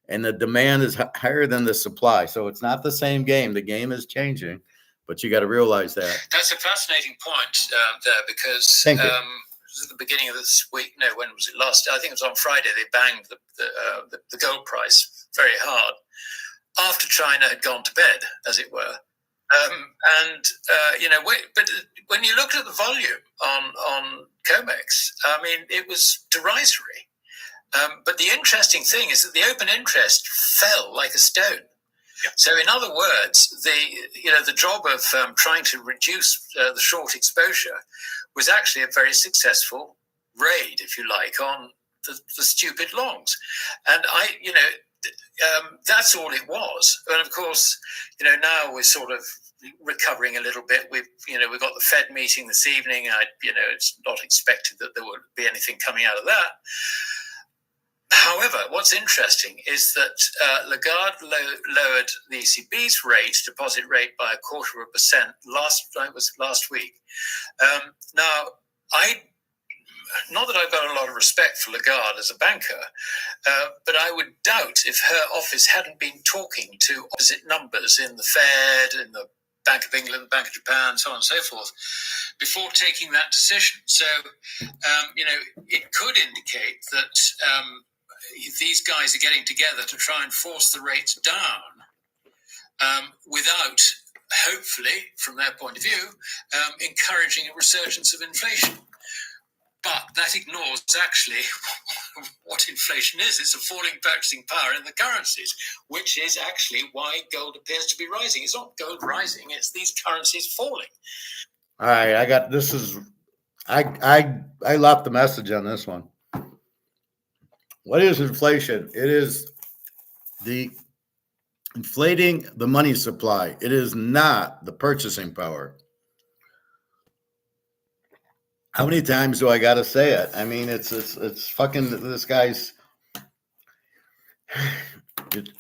and the demand is higher than the supply. So it's not the same game. The game is changing, but you got to realize that. That's a fascinating point there, because Thank you. it was at the beginning of this week. No, when was it last? I think it was on Friday. They banged the gold price very hard after China had gone to bed, as it were. But when you looked at the volume on COMEX, I mean, it was derisory. But the interesting thing is that the open interest fell like a stone. Yeah. So, in other words, the job of trying to reduce the short exposure was actually a very successful raid, if you like, on the stupid longs. And that's all it was. And of course, now we're sort of recovering a little bit. We've got the Fed meeting this evening. It's not expected that there would be anything coming out of that. However, what's interesting is that Lagarde lowered the ECB's deposit rate by 0.25% last week. Now, not that I've got a lot of respect for Lagarde as a banker, but I would doubt if her office hadn't been talking to opposite numbers in the Fed, in the Bank of England, Bank of Japan, so on and so forth, before taking that decision. So, it could indicate that these guys are getting together to try and force the rates down without, hopefully, from their point of view, encouraging a resurgence of inflation. But that ignores actually what inflation is. It's a falling purchasing power in the currencies, which is actually why gold appears to be rising. It's not gold rising, it's these currencies falling. All right, I left the message on this one. What is inflation? It is the inflating the money supply. It is not the purchasing power. How many times do I got to say it? I mean, it's fucking this guy's.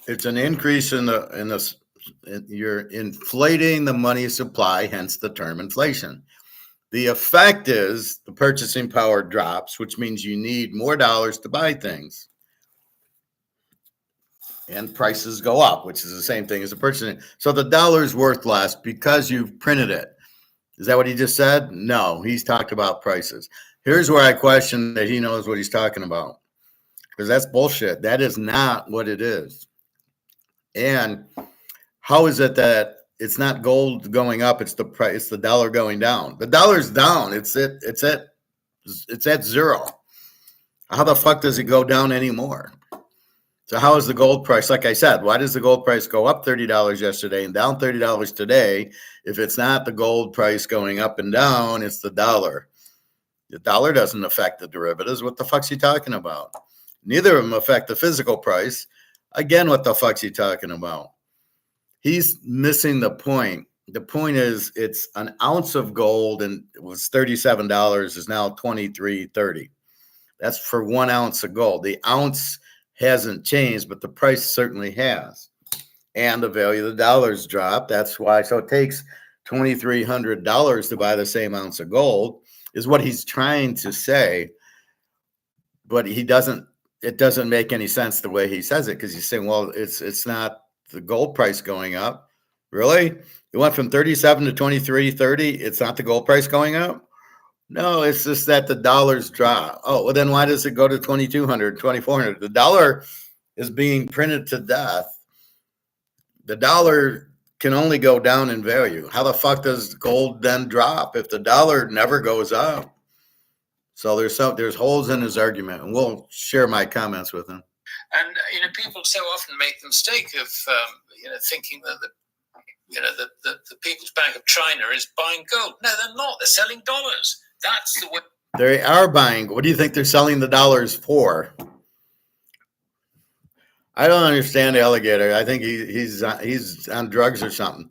It's an increase you're inflating the money supply, hence the term inflation. The effect is the purchasing power drops, which means you need more dollars to buy things. And prices go up, which is the same thing as the purchasing. So the dollar's worth less because you've printed it. Is that what he just said? No, he's talked about prices. Here's where I question that he knows what he's talking about, because that's bullshit. That is not what it is. And how is it that it's not gold going up? It's the price. It's the dollar going down. The dollar's down. It's at zero. How the fuck does it go down anymore? So how is the gold price? Like I said, why does the gold price go up $30 yesterday and down $30 today? If it's not the gold price going up and down, it's the dollar. The dollar doesn't affect the derivatives. What the fuck's he talking about? Neither of them affect the physical price. Again, what the fuck's he talking about? He's missing the point. The point is, it's an ounce of gold, and it was $37, is now $23.30. That's for 1 ounce of gold. The ounce hasn't changed, but the price certainly has. And the value of the dollar's dropped. That's why. So it takes $2,300 to buy the same ounce of gold, is what he's trying to say. But it doesn't make any sense the way he says it, because he's saying, well, it's not the gold price going up. Really? It went from 37 to 23.30. It's not the gold price going up? No, it's just that the dollars drop. Oh, well, then why does it go to 2,200, 2,400? The dollar is being printed to death. The dollar can only go down in value. How the fuck does gold then drop if the dollar never goes up? So there's holes in his argument, and we'll share my comments with him. And people so often make the mistake of thinking that the People's Bank of China is buying gold. No, they're not. They're selling dollars. That's the way. They are buying. What do you think they're selling the dollars for? I don't understand the alligator. I think he's on drugs or something.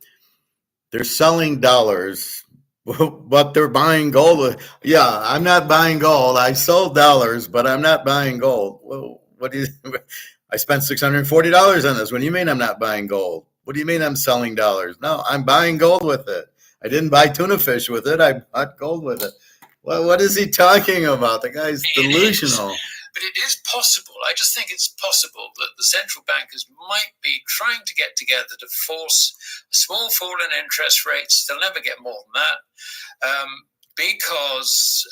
They're selling dollars, but they're buying gold. Yeah, I'm not buying gold. I sold dollars, but I'm not buying gold. Well, what do you? I spent $640 on this. What do you mean I'm not buying gold? What do you mean I'm selling dollars? No, I'm buying gold with it. I didn't buy tuna fish with it. I bought gold with it. Well, what is he talking about? The guy's delusional. But it is possible. I just think it's possible that the central bankers might be trying to get together to force a small fall in interest rates. They'll never get more than that because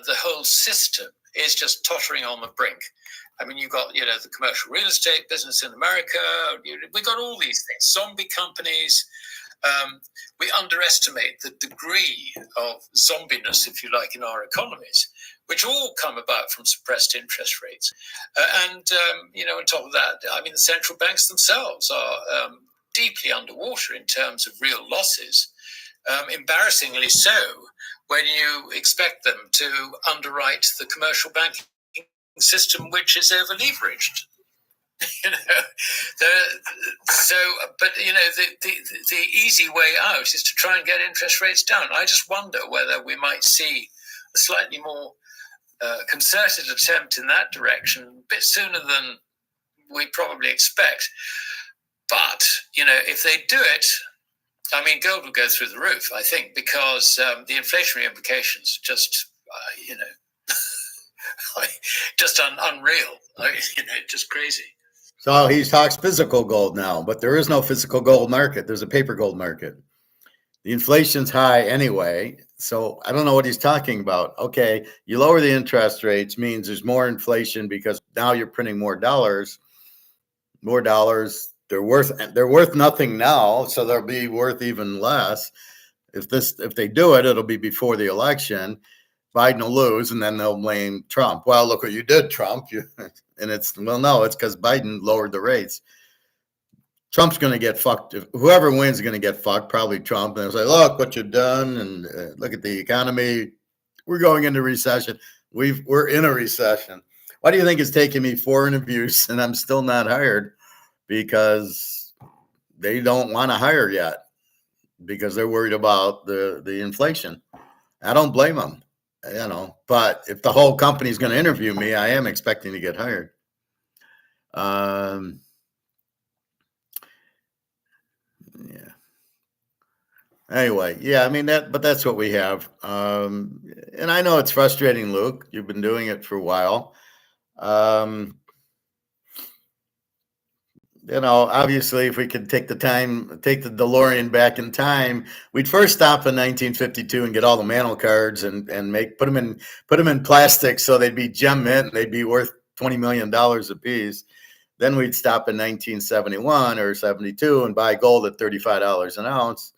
the whole system is just tottering on the brink. I mean, you've got, the commercial real estate business in America. We've got all these things, zombie companies. We underestimate the degree of zombiness, if you like, in our economies, which all come about from suppressed interest rates. On top of that, I mean, the central banks themselves are deeply underwater in terms of real losses, embarrassingly so, when you expect them to underwrite the commercial banking system, which is over-leveraged. You know, but the easy way out is to try and get interest rates down. I just wonder whether we might see a slightly more concerted attempt in that direction a bit sooner than we probably expect. But if they do it, I mean, gold will go through the roof, I think, because the inflationary implications just just unreal. Just crazy. So he talks physical gold now, but there is no physical gold market. There's a paper gold market. The inflation's high anyway, so I don't know what he's talking about. Okay, you lower the interest rates means there's more inflation because now you're printing more dollars. More dollars. They're worth nothing now, so they'll be worth even less. If they do it, it'll be before the election. Biden will lose, and then they'll blame Trump. Well, look what you did, Trump. And no, it's because Biden lowered the rates. Trump's going to get fucked. Whoever wins is going to get fucked, probably Trump. And it's like, look what you've done, and look at the economy. We're going into recession. We're in a recession. Why do you think it's taking me 4 interviews and I'm still not hired? Because they don't want to hire yet because they're worried about the inflation. I don't blame them. But if the whole company's going to interview me, I am expecting to get hired. Yeah. Anyway, yeah, I mean but that's what we have. And I know it's frustrating, Luke. You've been doing it for a while. Obviously, if we could take the DeLorean back in time, we'd first stop in 1952 and get all the mantle cards and put them in plastic so they'd be gem mint and they'd be worth $20 million a piece. Then we'd stop in 1971 or 72 and buy gold at $35 an ounce,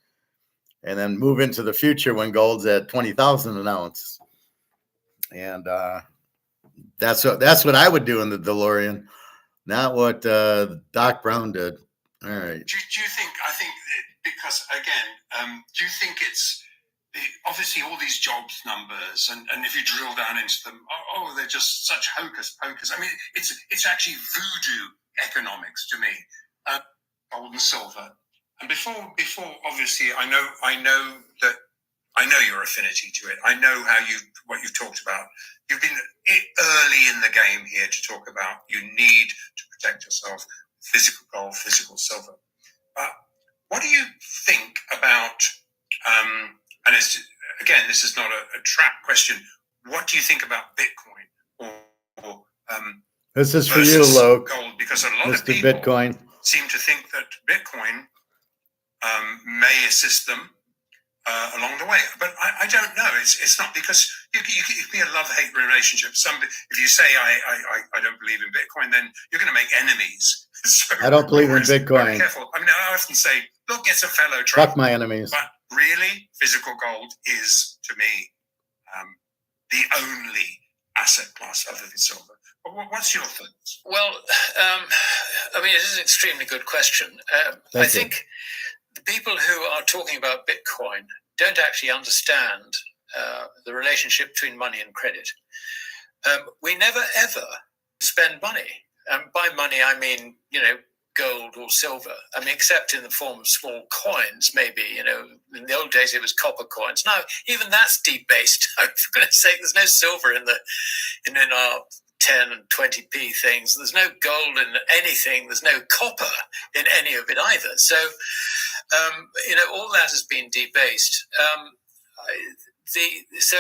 and then move into the future when gold's at $20,000 an ounce. And that's what I would do in the DeLorean. Not what Doc Brown did. All right. Do you think? I think because again, do you think it's obviously all these jobs numbers, and if you drill down into them, they're just such hocus pocus. I mean, it's actually voodoo economics to me. Gold and silver, and before obviously, I know your affinity to it. I know what you've talked about. You've been early in the game here to talk about you need to protect yourself, physical gold, physical silver. What do you think about, and it's, again, this is not a trap question, what do you think about Bitcoin or this is for you, Luke. Gold? Because a lot Mr. of people Bitcoin seem to think that Bitcoin may assist them along the way, but I don't know. It's not, because you could be a love-hate relationship. If you say I don't believe in Bitcoin, then you're going to make enemies. So I don't believe in Bitcoin. Be careful. I mean, I often say, look, it's a fellow trade. Fuck my enemies. But really, physical gold is, to me, the only asset class other than silver. What's your thoughts? Well, I mean, it is an extremely good question. I think the people who are talking about Bitcoin don't actually understand the relationship between money and credit. We never, ever spend money. By money, I mean, gold or silver. I mean, except in the form of small coins, maybe, in the old days it was copper coins. Now, even that's debased. I'm going to say there's no silver in our 10 and 20p things. There's no gold in anything. There's no copper in any of it either. So, all that has been debased. So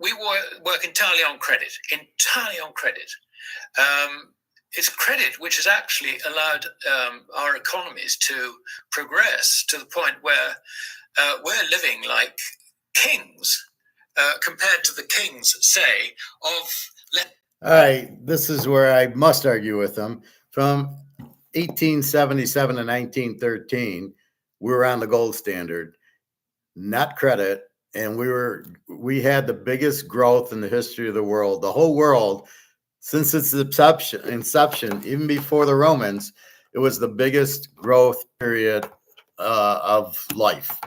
we work entirely on credit. It's credit which has actually allowed our economies to progress to the point where we're living like kings compared to the kings, say, of... All right, this is where I must argue with them. From 1877 to 1913, we were on the gold standard, not credit, and we had the biggest growth in the history of the world. The whole world, since its inception, even before the Romans, it was the biggest growth period of life.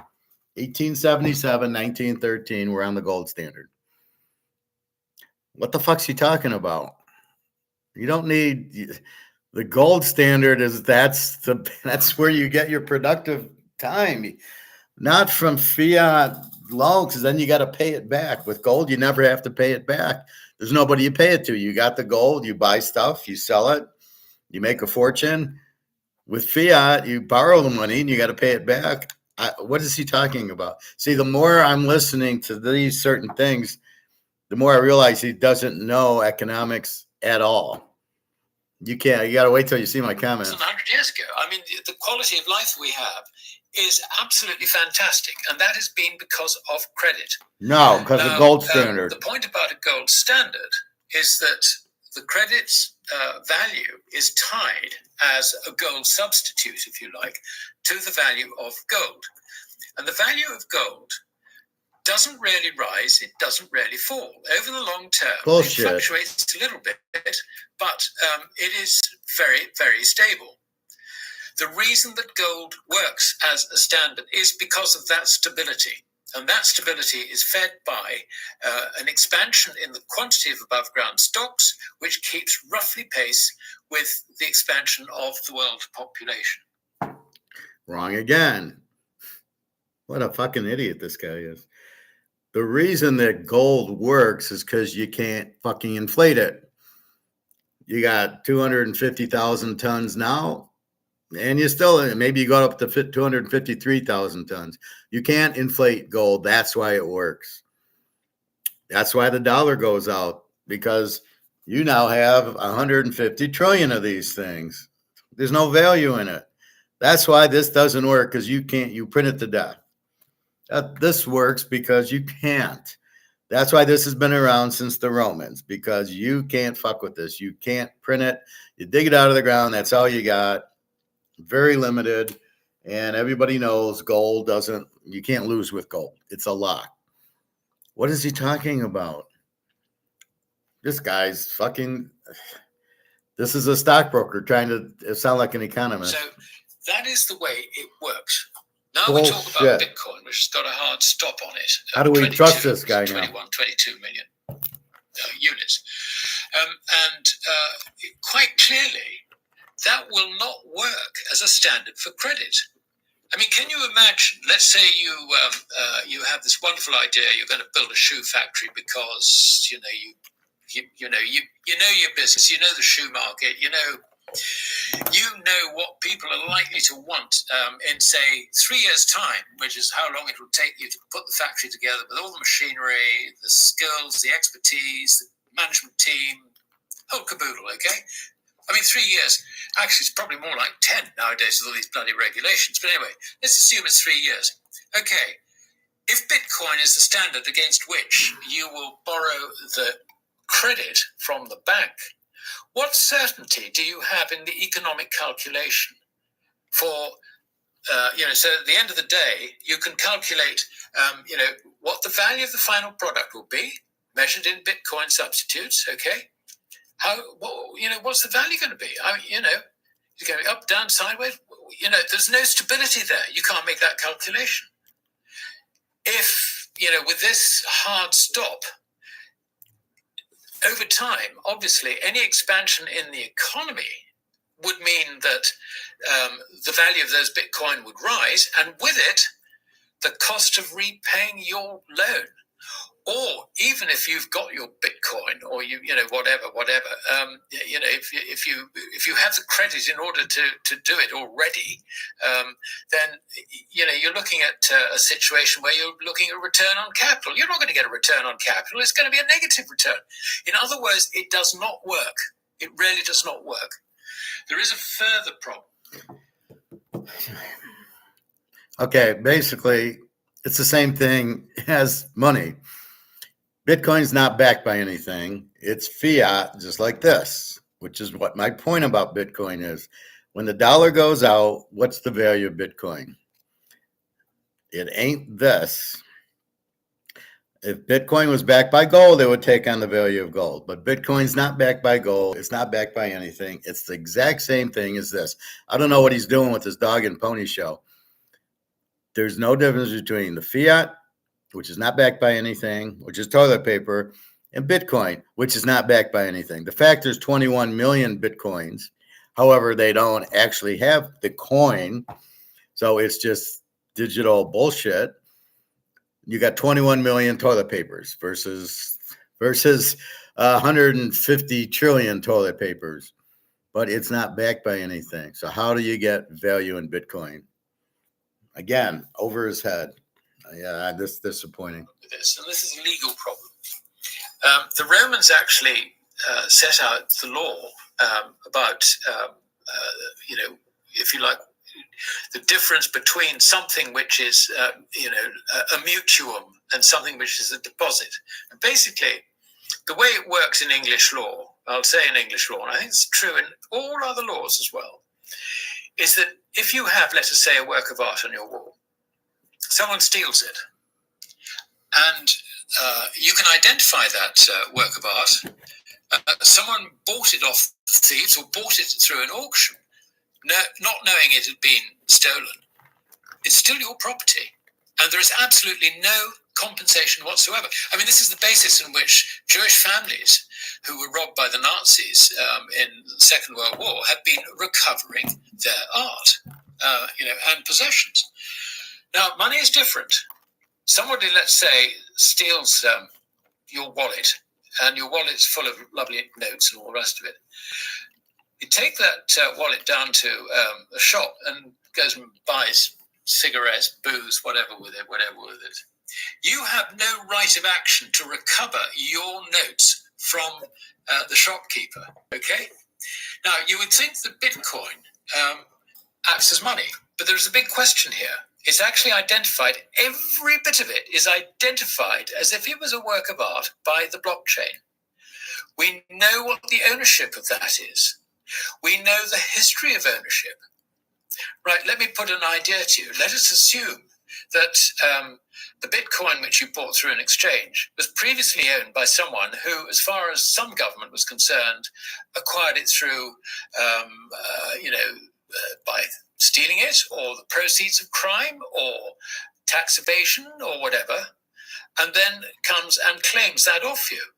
1877, 1913, we're on the gold standard. What the fuck's he talking about? You don't need The gold standard is that's where you get your productive time, not from fiat loan, because then you got to pay it back. With gold, you never have to pay it back. There's nobody you pay it to. You got the gold, you buy stuff, you sell it, you make a fortune. With fiat, you borrow the money and you got to pay it back. What is he talking about? See, the more I'm listening to these certain things, the more I realize he doesn't know economics at all. You got to wait till you see my comments. 100 years ago. I mean, the quality of life we have is absolutely fantastic. And that has been because of credit. No, because of gold standard. The point about a gold standard is that the credit's value is tied as a gold substitute, if you like, to the value of gold. And the value of gold doesn't really rise, it doesn't really fall. Over the long term, Bullshit. It fluctuates a little bit, but it is very, very stable. The reason that gold works as a standard is because of that stability. And that stability is fed by an expansion in the quantity of above ground stocks, which keeps roughly pace with the expansion of the world population. Wrong again. What a fucking idiot this guy is. The reason that gold works is because you can't fucking inflate it. You got 250,000 tons now, and you still, maybe you got up to 253,000 tons. You can't inflate gold. That's why it works. That's why the dollar goes out, because you now have 150 trillion of these things. There's no value in it. That's why this doesn't work, because you print it to death. This works because you can't. That's why this has been around since the Romans, because you can't fuck with this. You can't print it. You dig it out of the ground. That's all you got. Very limited. And everybody knows gold you can't lose with gold. It's a lock. What is he talking about? This guy's fucking, this is a stockbroker trying to sound like an economist. So that is the way it works. Now we talk about Bitcoin, which has got a hard stop on it. How do we trust this guy 21, now? 22 million units. And quite clearly, that will not work as a standard for credit. I mean, can you imagine, let's say you have this wonderful idea, you're going to build a shoe factory because, you know your business, you know the shoe market, you know what people are likely to want in, say, 3 years' time, which is how long it will take you to put the factory together with all the machinery, the skills, the expertise, the management team, whole caboodle, okay? I mean, 3 years. Actually, it's probably more like 10 nowadays with all these bloody regulations. But anyway, let's assume it's 3 years. Okay, if Bitcoin is the standard against which you will borrow the credit from the bank, what certainty do you have in the economic calculation for, so at the end of the day, you can calculate, what the value of the final product will be, measured in Bitcoin substitutes, okay? What's the value going to be? It's going to be up, down, sideways. There's no stability there. You can't make that calculation. If, with this hard stop, over time, obviously, any expansion in the economy would mean that the value of those Bitcoin would rise, and with it, the cost of repaying your loan. Or even if you've got your Bitcoin, or whatever, if you have the credit in order to do it already, then you're looking at a situation where you're looking at return on capital. You're not going to get a return on capital. It's going to be a negative return. In other words, it does not work. It really does not work. There is a further problem. Okay, basically, it's the same thing as money. Bitcoin's not backed by anything. It's fiat, just like this, which is what my point about Bitcoin is. When the dollar goes out, what's the value of Bitcoin? It ain't this. If Bitcoin was backed by gold, it would take on the value of gold. But Bitcoin's not backed by gold. It's not backed by anything. It's the exact same thing as this. I don't know what he's doing with this dog and pony show. There's no difference between the fiat, which is not backed by anything, which is toilet paper, and Bitcoin, which is not backed by anything. The fact there's 21 million Bitcoins However, they don't actually have the coin, so it's just digital bullshit. You got 21 million toilet papers versus 150 trillion toilet papers, but it's not backed by anything. So how do you get value in Bitcoin? Again, over his head. Yeah, this is disappointing. This, and this is a legal problem. The Romans actually set out the law about, if you like, the difference between something which is, a mutuum and something which is a deposit. And basically, the way it works in English law, I'll say in English law, and I think it's true in all other laws as well, is that if you have, let us say, a work of art on your wall, someone steals it, and you can identify that work of art. Someone bought it off the thieves or bought it through an auction, not knowing it had been stolen. It's still your property, and there is absolutely no compensation whatsoever. I mean, this is the basis in which Jewish families who were robbed by the Nazis in the Second World War have been recovering their art, and possessions. Now, money is different. Somebody, let's say, steals your wallet, and your wallet's full of lovely notes and all the rest of it. You take that wallet down to a shop and goes and buys cigarettes, booze, whatever with it. You have no right of action to recover your notes from the shopkeeper, okay? Now, you would think that Bitcoin acts as money, but there's a big question here. It's actually identified, every bit of it is identified as if it was a work of art by the blockchain. We know what the ownership of that is. We know the history of ownership. Right, let me put an idea to you. Let us assume that the Bitcoin which you bought through an exchange was previously owned by someone who, as far as some government was concerned, acquired it through, by stealing it, or the proceeds of crime, or tax evasion, or whatever, and then comes and claims that off you.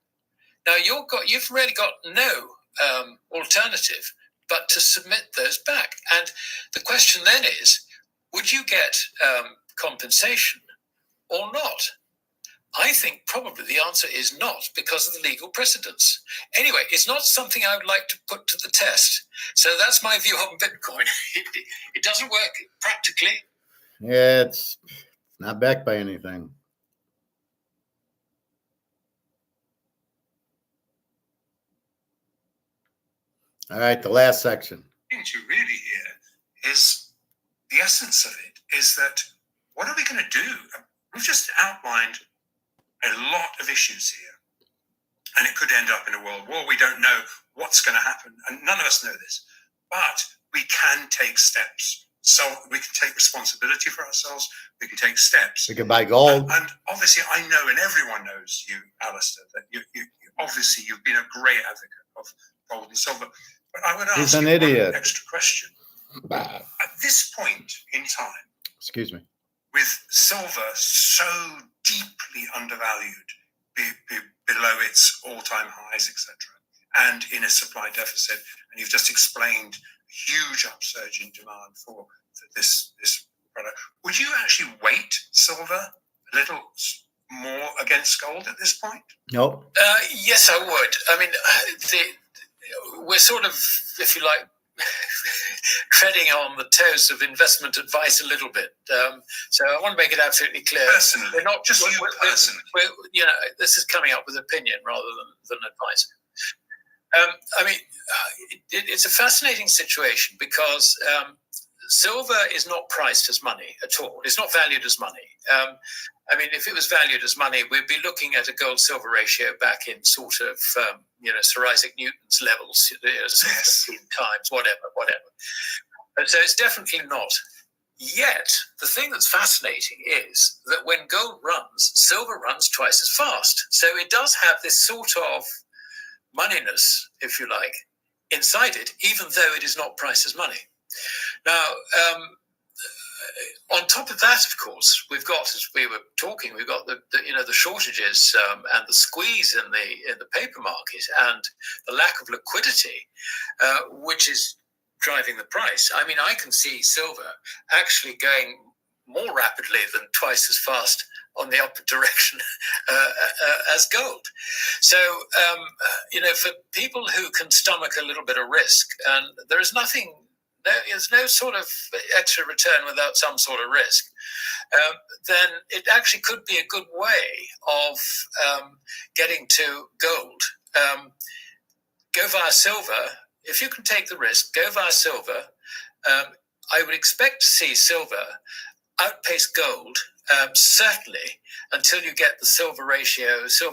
Now you've really got no alternative but to submit those back. And the question then is, would you get compensation or not? I think probably the answer is not, because of the legal precedents. Anyway, it's not something I would like to put to the test. So that's my view on Bitcoin. It doesn't work practically. Yeah, it's not backed by anything. All right, the last section. The thing to really hear is the essence of it is that what are we going to do? We've just outlined a lot of issues here, and it could end up in a world war. We don't know what's going to happen, and none of us know this, but we can take steps. So we can take responsibility for ourselves. We can take steps. We can buy gold. And obviously, I know, and everyone knows you, Alistair, that you obviously you've been a great advocate of gold and silver. But I would ask you one extra question. At this point in time, excuse me, with silver so deeply undervalued, below its all-time highs, etc., and in a supply deficit, and you've just explained a huge upsurge in demand for this product, would you actually weight silver a little more against gold at this point? Nope. Yes, I would. I mean, we're sort of, if you like, treading on the toes of investment advice a little bit. So I want to make it absolutely clear. Personally, we're not just you personally. This is coming up with opinion rather than advice. I mean, it's a fascinating situation because silver is not priced as money at all. It's not valued as money. I mean, if it was valued as money, we'd be looking at a gold-silver ratio back in sort of, Sir Isaac Newton's levels, sort of 15 times, whatever. And so it's definitely not. Yet, the thing that's fascinating is that when gold runs, silver runs twice as fast. So it does have this sort of moneyness, if you like, inside it, even though it is not priced as money. Now, on top of that, of course, we've got, as we were talking, we've got the shortages and the squeeze in the paper market and the lack of liquidity, which is driving the price. I mean, I can see silver actually going more rapidly than twice as fast on the opposite direction as gold. So, for people who can stomach a little bit of risk, and there's no sort of extra return without some sort of risk, then it actually could be a good way of getting to gold. Go via silver. If you can take the risk, go via silver. I would expect to see silver outpace gold, certainly until you get the silver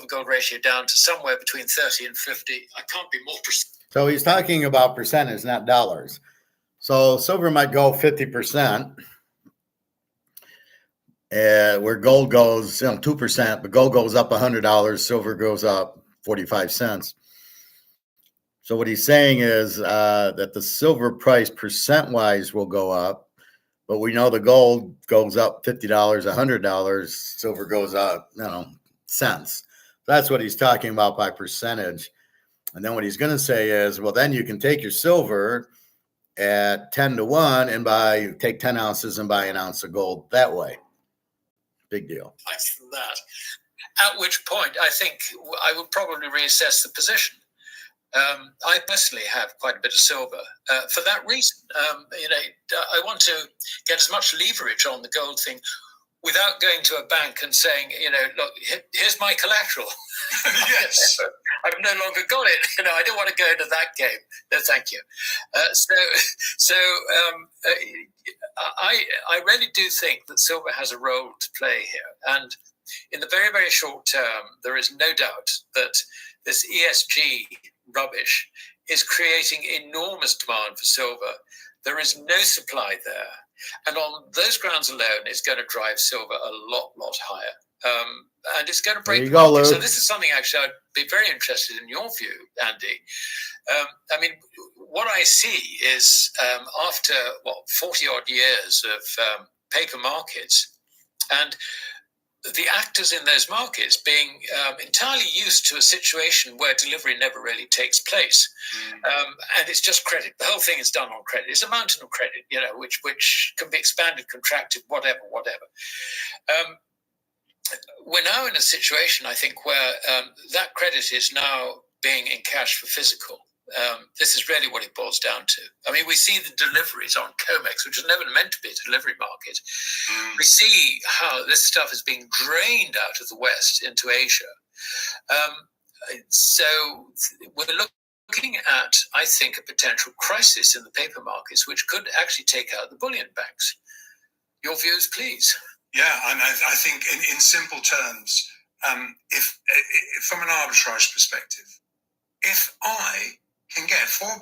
gold ratio down to somewhere between 30 and 50. I can't be more precise. So he's talking about percentage, not dollars. So silver might go 50%, where gold goes 2%, but gold goes up $100, silver goes up 45 cents. So what he's saying is that the silver price percent-wise will go up, but we know the gold goes up $50, $100, silver goes up, cents. That's what he's talking about by percentage. And then what he's going to say is, well, then you can take your silver at 10 to 1 and take 10 ounces and buy an ounce of gold that way. Big deal. Like that. At which point, I think I would probably reassess the position. I personally have quite a bit of silver for that reason. I want to get as much leverage on the gold thing without going to a bank and saying, look, here's my collateral. Yes. I've no longer got it. I don't want to go into that game. No, thank you. I really do think that silver has a role to play here. And in the very, very short term, there is no doubt that this ESG rubbish is creating enormous demand for silver. There is no supply there. And on those grounds alone, it's going to drive silver a lot higher. And it's going to break the market. So this is something actually I'd be very interested in your view, Andy. What I see is after 40 odd years of paper markets, and the actors in those markets being entirely used to a situation where delivery never really takes place. And it's just credit. The whole thing is done on credit. It's a mountain of credit, which can be expanded, contracted, whatever. We're now in a situation, I think, where that credit is now being encashed for physical. This is really what it boils down to. We see the deliveries on comex, which was never meant to be a delivery market. We see how this stuff is being drained out of the West into Asia. So we're looking at, I think, a potential crisis in the paper markets, which could actually take out the bullion banks. Your views, please. Yeah, and I think in simple terms, if from an arbitrage perspective, if I can get $4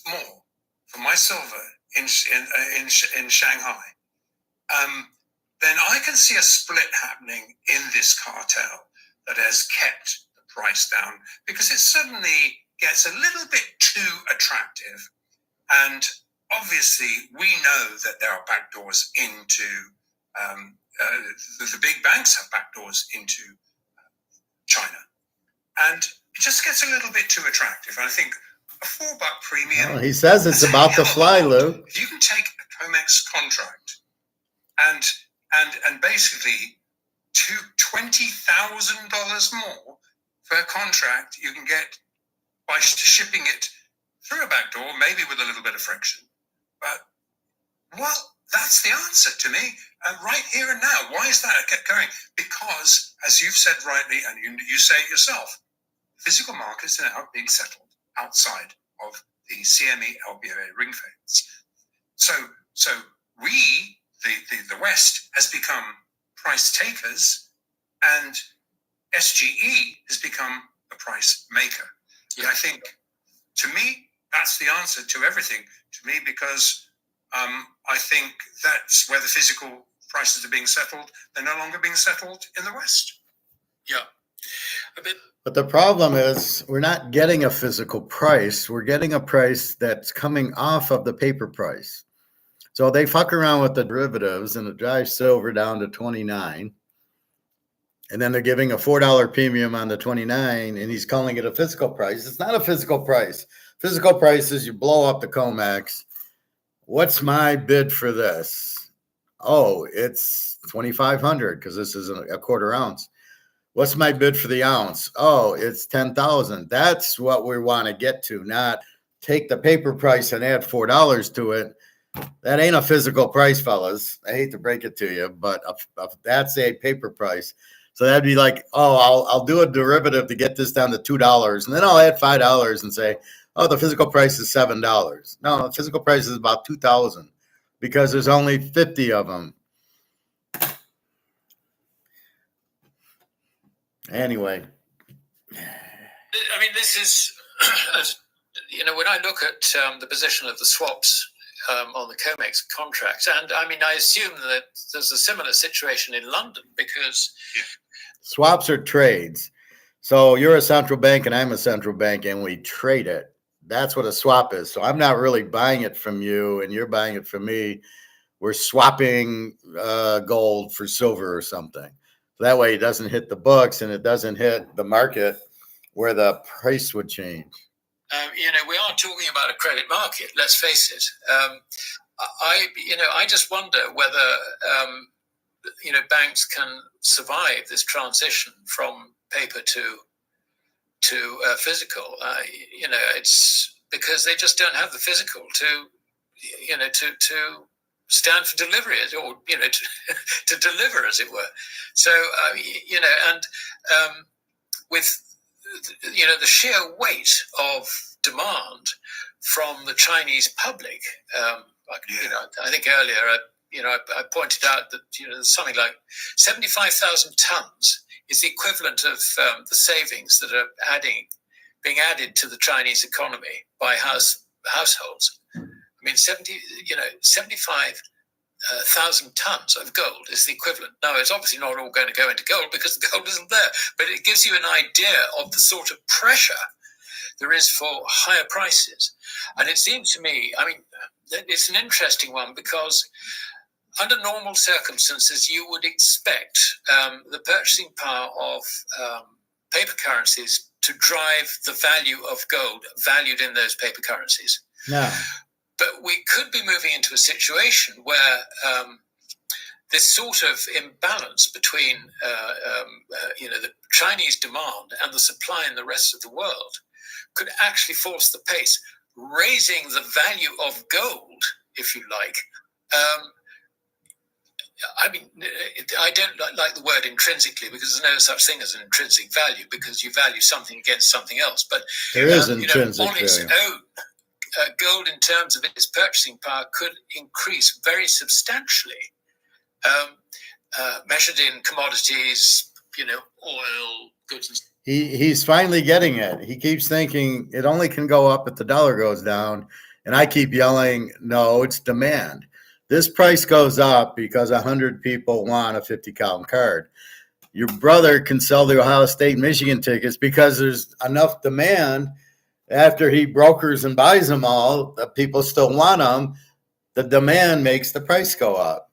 more for my silver in Shanghai, then I can see a split happening in this cartel that has kept the price down, because it suddenly gets a little bit too attractive. And obviously, we know that there are backdoors into the big banks have backdoors into China, and it just gets a little bit too attractive. And I think a $4 premium. Well, he says it's about to fly, Luke. If you can take a COMEX contract and basically $20,000 more per contract, you can get by shipping it through a backdoor, maybe with a little bit of friction. But that's the answer to me, right here and now. Why is that kept going? Because, as you've said rightly, and you say it yourself, physical markets are now being settled outside of the CME LBOA ring fence. So we, the West, has become price takers, and SGE has become a price maker. Yeah. And I think, to me, that's the answer to everything. To me, because I think that's where the physical prices are being settled. They're no longer being settled in the West. Yeah. But the problem is we're not getting a physical price. We're getting a price that's coming off of the paper price. So they fuck around with the derivatives and it drives silver down to 29. And then they're giving a $4 premium on the 29, and he's calling it a physical price. It's not a physical price. Physical price is you blow up the COMEX, what's my bid for this? Oh, it's 2,500 because this is a quarter ounce. What's my bid for the ounce? Oh, it's 10,000. That's what we want to get to, not take the paper price and add $4 to it. That ain't a physical price, fellas. I hate to break it to you, but that's a paper price. So that'd be like, oh, I'll do a derivative to get this down to $2, and then I'll add $5 and say, oh, the physical price is $7. No, the physical price is about 2,000 because there's only 50 of them. Anyway, I mean, this is, when I look at the position of the swaps on the COMEX contracts, and I mean, I assume that there's a similar situation in London because swaps are trades. So you're a central bank and I'm a central bank and we trade it. That's what a swap is. So I'm not really buying it from you and you're buying it from me. We're swapping gold for silver or something. That way it doesn't hit the books and it doesn't hit the market where the price would change. We are talking about a credit market, let's face it. I just wonder whether, banks can survive this transition from paper to physical. It's because they just don't have the physical to stand for delivery, or to deliver, as it were. So with the sheer weight of demand from the Chinese public, I think earlier I pointed out that there's something like 75,000 tons is the equivalent of the savings that are being added to the Chinese economy by households. I mean, 75,000 tons of gold is the equivalent. Now, it's obviously not all going to go into gold because the gold isn't there, but it gives you an idea of the sort of pressure there is for higher prices. And it seems to me, I mean, it's an interesting one because under normal circumstances, you would expect the purchasing power of paper currencies to drive the value of gold valued in those paper currencies. No. But we could be moving into a situation where this sort of imbalance between the Chinese demand and the supply in the rest of the world could actually force the pace, raising the value of gold, if you like. I mean, I don't like the word intrinsically because there's no such thing as an intrinsic value because you value something against something else. But there is intrinsic on its value. own, gold, in terms of its purchasing power, could increase very substantially, measured in commodities, oil, goods. And He's finally getting it. He keeps thinking it only can go up if the dollar goes down, and I keep yelling, "No, it's demand." This price goes up because 100 people want a 50-column card. Your brother can sell the Ohio State, Michigan tickets because there's enough demand. After he brokers and buys them all, the people still want them. The demand makes the price go up,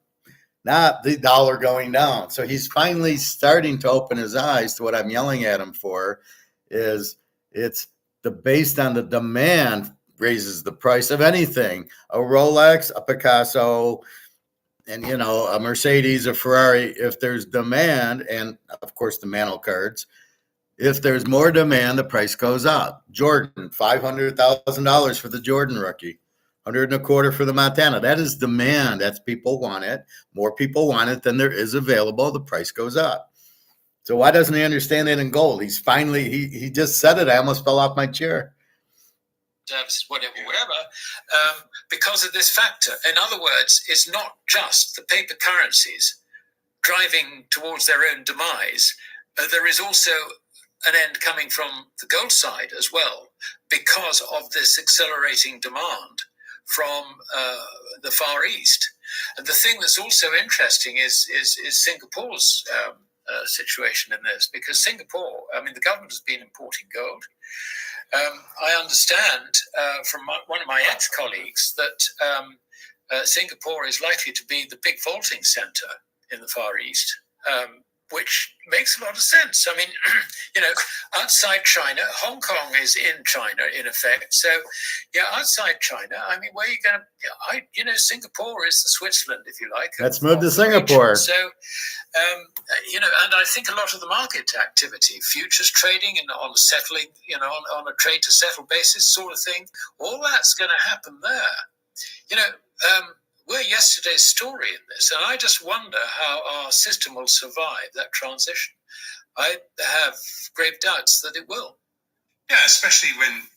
not the dollar going down. So he's finally starting to open his eyes to what I'm yelling at him for is it's based on the demand raises the price of anything. A Rolex, a Picasso, and a Mercedes, a Ferrari. If there's demand, and of course the mantle cards, if there's more demand, the price goes up. Jordan, $500,000 for the Jordan rookie, 125 for the Montana. That is demand. That's people want it. More people want it than there is available. The price goes up. So why doesn't he understand that in gold? He's finally, he just said it. I almost fell off my chair. Services, whatever, because of this factor. In other words, it's not just the paper currencies driving towards their own demise. There is also an end coming from the gold side as well, because of this accelerating demand from the Far East. And the thing that's also interesting is Singapore's situation in this, because Singapore, I mean, the government has been importing gold. I understand from one of my ex-colleagues that Singapore is likely to be the big vaulting center in the Far East. which makes a lot of sense. I mean, outside China, Hong Kong is in China in effect. So, outside China, I mean, where are you going to? Singapore is the Switzerland, if you like. Let's move to Singapore. So, and I think a lot of the market activity, futures trading and on settling, on a trade to settle basis sort of thing, all that's going to happen there. We're yesterday's story in this, and I just wonder how our system will survive that transition. I have grave doubts that it will. Yeah, especially when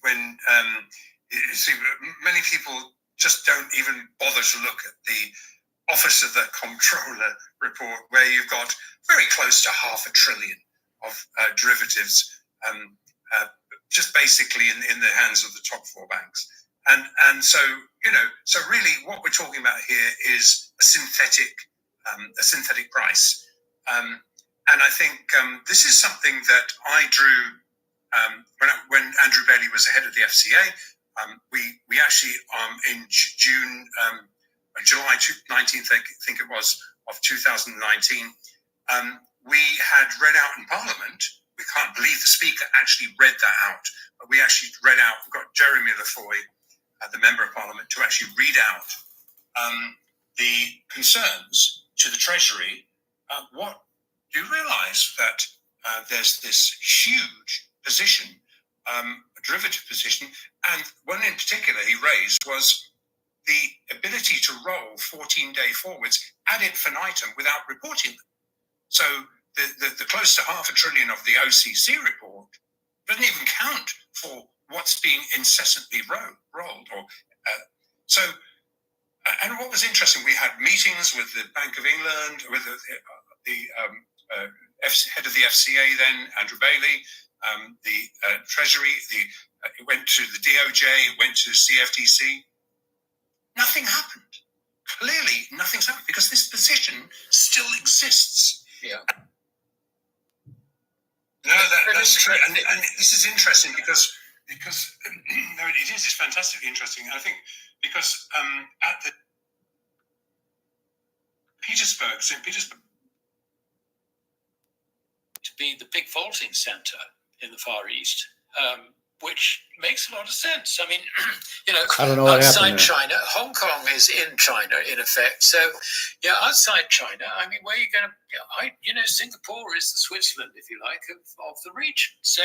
you see, many people just don't even bother to look at the Office of the Comptroller report, where you've got very close to $500 billion of derivatives, just basically in the hands of the top four banks. And so, so really what we're talking about here is a synthetic price. And I think this is something that I drew when Andrew Bailey was the head of the FCA. We actually in July 19th, I think it was, of 2019, we had read out in Parliament. We can't believe the Speaker actually read that out. But we actually read out, we got Jeremy Lafoy, the Member of Parliament, to actually read out the concerns to the Treasury. What do you realise that there's this huge position, a derivative position, and one in particular he raised was the ability to roll 14-day forwards ad infinitum without reporting them. So the close to $500 billion of the OCC report doesn't even count for what's being incessantly rolled. And what was interesting, we had meetings with the Bank of England, with the head of the FCA then, Andrew Bailey, the Treasury, it went to the DOJ, it went to CFTC. Nothing happened. Clearly, nothing's happened because this position still exists. Yeah. No, that's true. And this is interesting because no, it is. It's fantastically interesting. I think because at the St. Petersburg, to be the big vaulting centre in the Far East, which makes a lot of sense. I mean, I don't know what outside happened China, Hong Kong is in China in effect. So, outside China, I mean, where are you going to? Singapore is the Switzerland, if you like, of the region. So,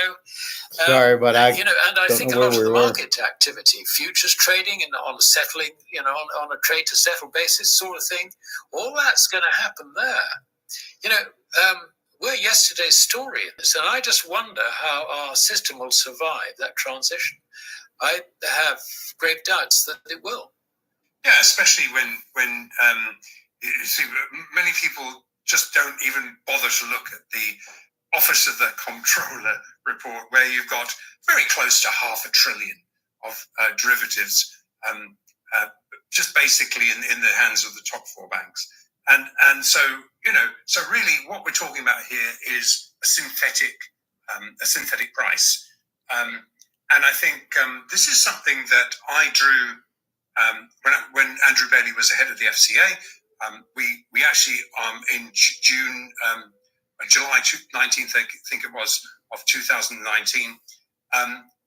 sorry, but I and I think a lot of the market activity, futures trading and on settling, on a trade to settle basis sort of thing, all that's going to happen there. We're yesterday's story in this, and I just wonder how our system will survive that transition. I have grave doubts that it will. Yeah, especially when you see, many people just don't even bother to look at the Office of the Comptroller report, where you've got very close to $500 billion of derivatives, just basically in the hands of the top four banks. And so, so really what we're talking about here is a synthetic price. And I think this is something that I drew when Andrew Bailey was the head of the FCA. We actually in July 19th, I think it was, of 2019,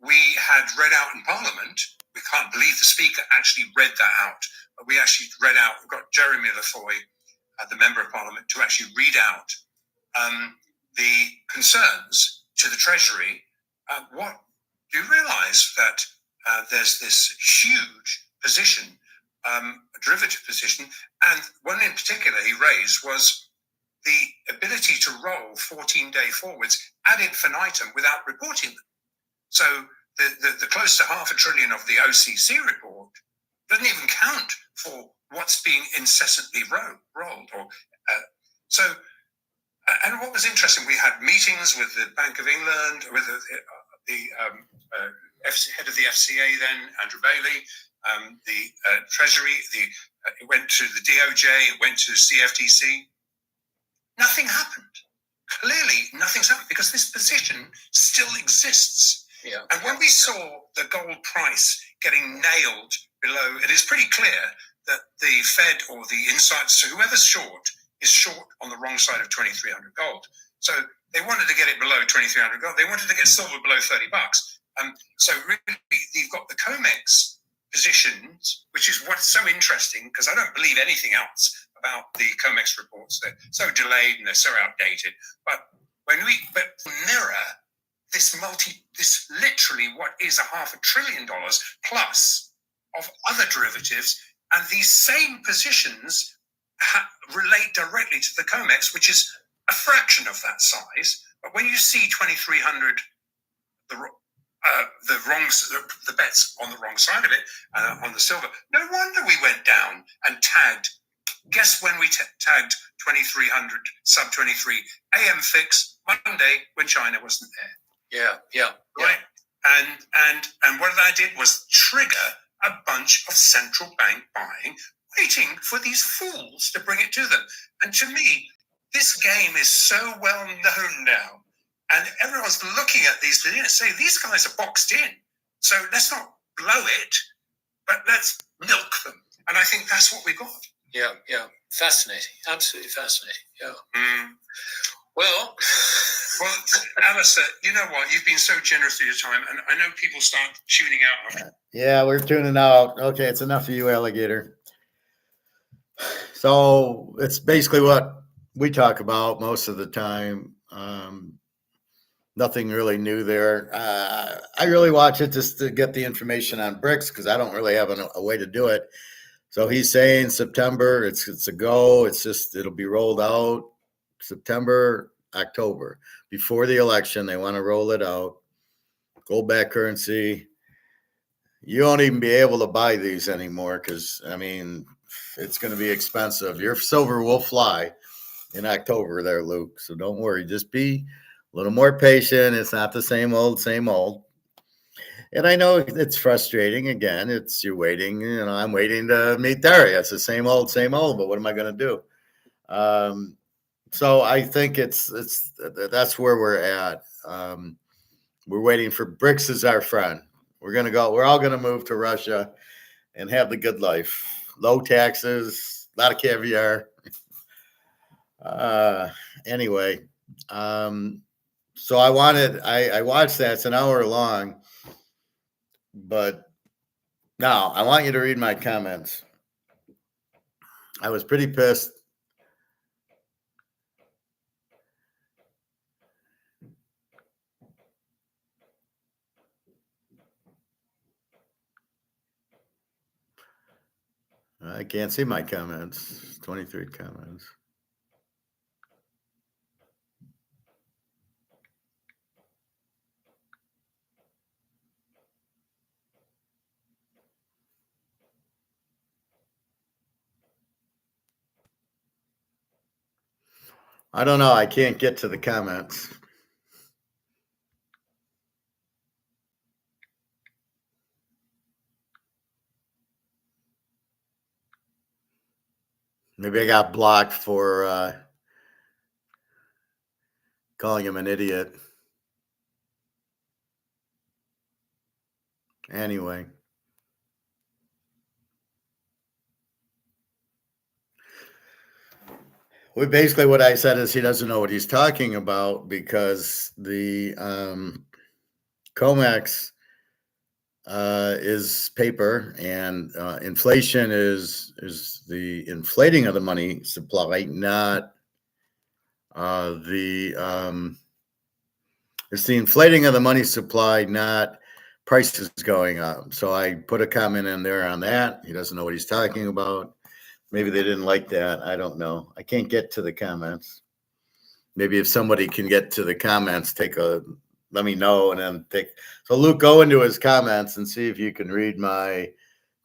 we had read out in Parliament. We can't believe the Speaker actually read that out. But we actually read out, we got Jeremy Lafoy, the Member of Parliament, to actually read out the concerns to the Treasury. What do you realise that there's this huge position, a derivative position, and one in particular he raised was the ability to roll 14-day forwards ad infinitum without reporting them. So the close to $500 billion of the OCC report doesn't even count for what's being incessantly rolled. And what was interesting, we had meetings with the Bank of England, with the head of the FCA then, Andrew Bailey, the Treasury, it went to the DOJ, it went to CFTC. Nothing happened. Clearly, nothing's happened because this position still exists. Yeah. And when we saw the gold price getting nailed below, it is pretty clear that the Fed or the insiders, so whoever's short, is short on the wrong side of 2,300 gold. So they wanted to get it below 2,300 gold. They wanted to get silver below $30. So really, you've got the comex positions, which is what's so interesting, because I don't believe anything else about the comex reports. They're so delayed and they're so outdated. But when we mirror this literally what is $500 billion plus of other derivatives, and these same positions relate directly to the comex, which is a fraction of that size. But when you see 2,300, the bets on the wrong side of it, on the silver, no wonder we went down and tagged. Guess when we tagged 2,300 sub 23 AM fix Monday when China wasn't there. Yeah. Right. And what I did was trigger a bunch of central bank buying, waiting for these fools to bring it to them. And to me, this game is so well known now. And everyone's looking at these and say, these guys are boxed in. So let's not blow it, but let's milk them. And I think that's what we got. Yeah. Fascinating. Absolutely fascinating. Yeah. Well, Alistair, you know what? You've been so generous with your time, and I know people start tuning out. Yeah, we're tuning out. Okay, it's enough of you, alligator. So it's basically what we talk about most of the time. Nothing really new there. I really watch it just to get the information on BRICS because I don't really have a way to do it. So he's saying September, it's a go. It'll be rolled out September, October, before the election. They want to roll it out. Gold-backed currency. You won't even be able to buy these anymore because, it's going to be expensive. Your silver will fly in October there, Luke. So don't worry. Just be a little more patient. It's not the same old. And I know it's frustrating. Again, you're waiting. I'm waiting to meet Daria. It's the same old. But what am I going to do? So I think that's where we're at. We're waiting for BRICS as our friend. We're all going to move to Russia and have the good life. Low taxes, a lot of caviar. Anyway, so I watched that. It's an hour long. But now I want you to read my comments. I was pretty pissed. I can't see my comments. 23 comments. I don't know. I can't get to the comments. Maybe I got blocked for calling him an idiot. Anyway. Well, basically what I said is he doesn't know what he's talking about because the comex is paper and inflation is the inflating of the money supply, not it's the inflating of the money supply, not prices going up. So I put a comment in there on that. He doesn't know what he's talking about. Maybe they didn't like that. I don't know. I can't get to the comments. Maybe if somebody can get to the comments, let me know and then so Luke, go into his comments and see if you can read my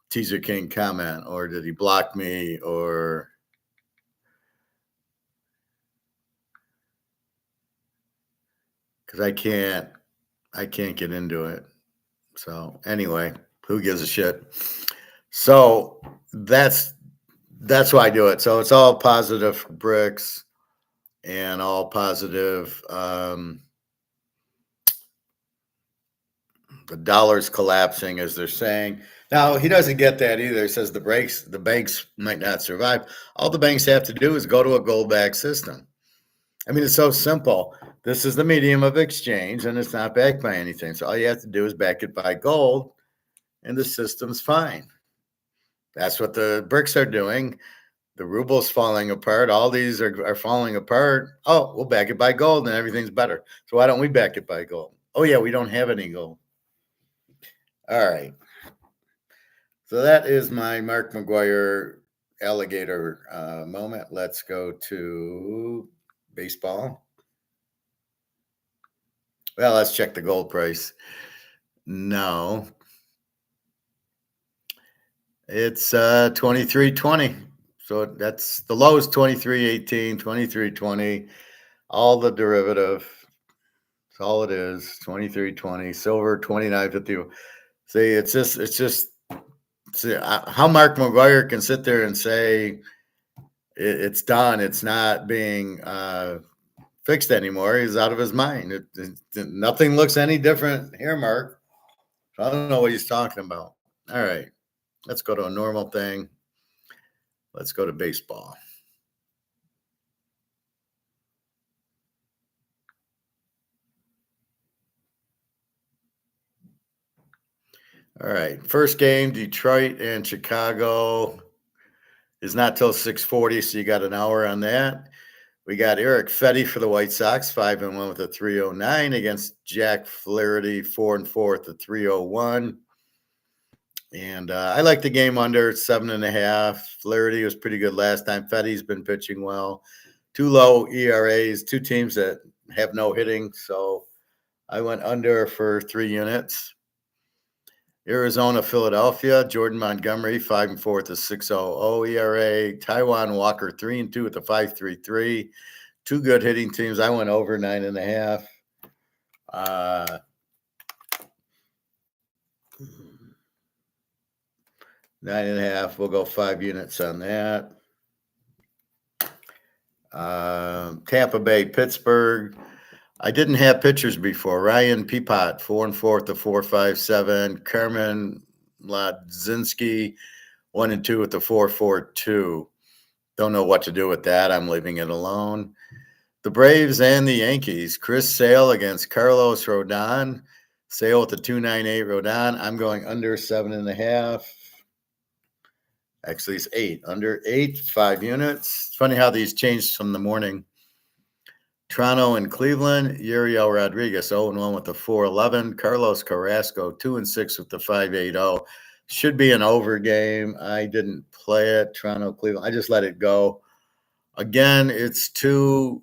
Teaser King comment, or did he block me, or because I can't get into it. So anyway, who gives a shit? So that's why I do it. So it's all positive for BRICS and all positive The dollar's collapsing, as they're saying. Now, he doesn't get that either. He says the banks might not survive. All the banks have to do is go to a gold-backed system. I mean, it's so simple. This is the medium of exchange, and it's not backed by anything. So all you have to do is back it by gold, and the system's fine. That's what the BRICS are doing. The ruble's falling apart. All these are falling apart. Oh, we'll back it by gold, and everything's better. So why don't we back it by gold? Oh, yeah, we don't have any gold. All right. So that is my Mark McGwire alligator moment. Let's go to baseball. Well, let's check the gold price. No. It's 23.20. So that's the low is 23.18, 23.20. All the derivative. That's all it is. 23.20. Silver 29.50. See, it's just see, how Mark McGwire can sit there and say it's done. It's not being fixed anymore. He's out of his mind. Nothing looks any different here, Mark. I don't know what he's talking about. All right, let's go to a normal thing. Let's go to baseball. All right, first game, Detroit and Chicago is not till 6:40, so you got an hour on that. We got Eric Fetty for the White Sox, 5-1 with a 3.09 against Jack Flaherty, 4-4 with a 3.01. And I like the game under 7.5. Flaherty was pretty good last time. Fetty's been pitching well. Two low ERAs, two teams that have no hitting. So I went under for 3 units. Arizona, Philadelphia, Jordan Montgomery, 5-4 with a 6.00 ERA. Taiwan Walker, 3-2 with a 5.33. Two good hitting teams. I went over 9.5. 9.5. We'll go 5 units on that. Tampa Bay, Pittsburgh. I didn't have pitchers before. Ryan Peapot, 4-4 with the 4.57. Carmen Ladzinski, 1-2 with the 4.42. Don't know what to do with that. I'm leaving it alone. The Braves and the Yankees. Chris Sale against Carlos Rodon. Sale with the 2.98 Rodon. I'm going under 7.5. Actually, it's 8. Under 8, 5 units. It's funny how these changed from the morning. Toronto and Cleveland, Uriel Rodriguez, 0-1 with the 4.11. Carlos Carrasco, 2-6 with the 5.80. Should be an over game. I didn't play it. Toronto, Cleveland. I just let it go. Again, it's too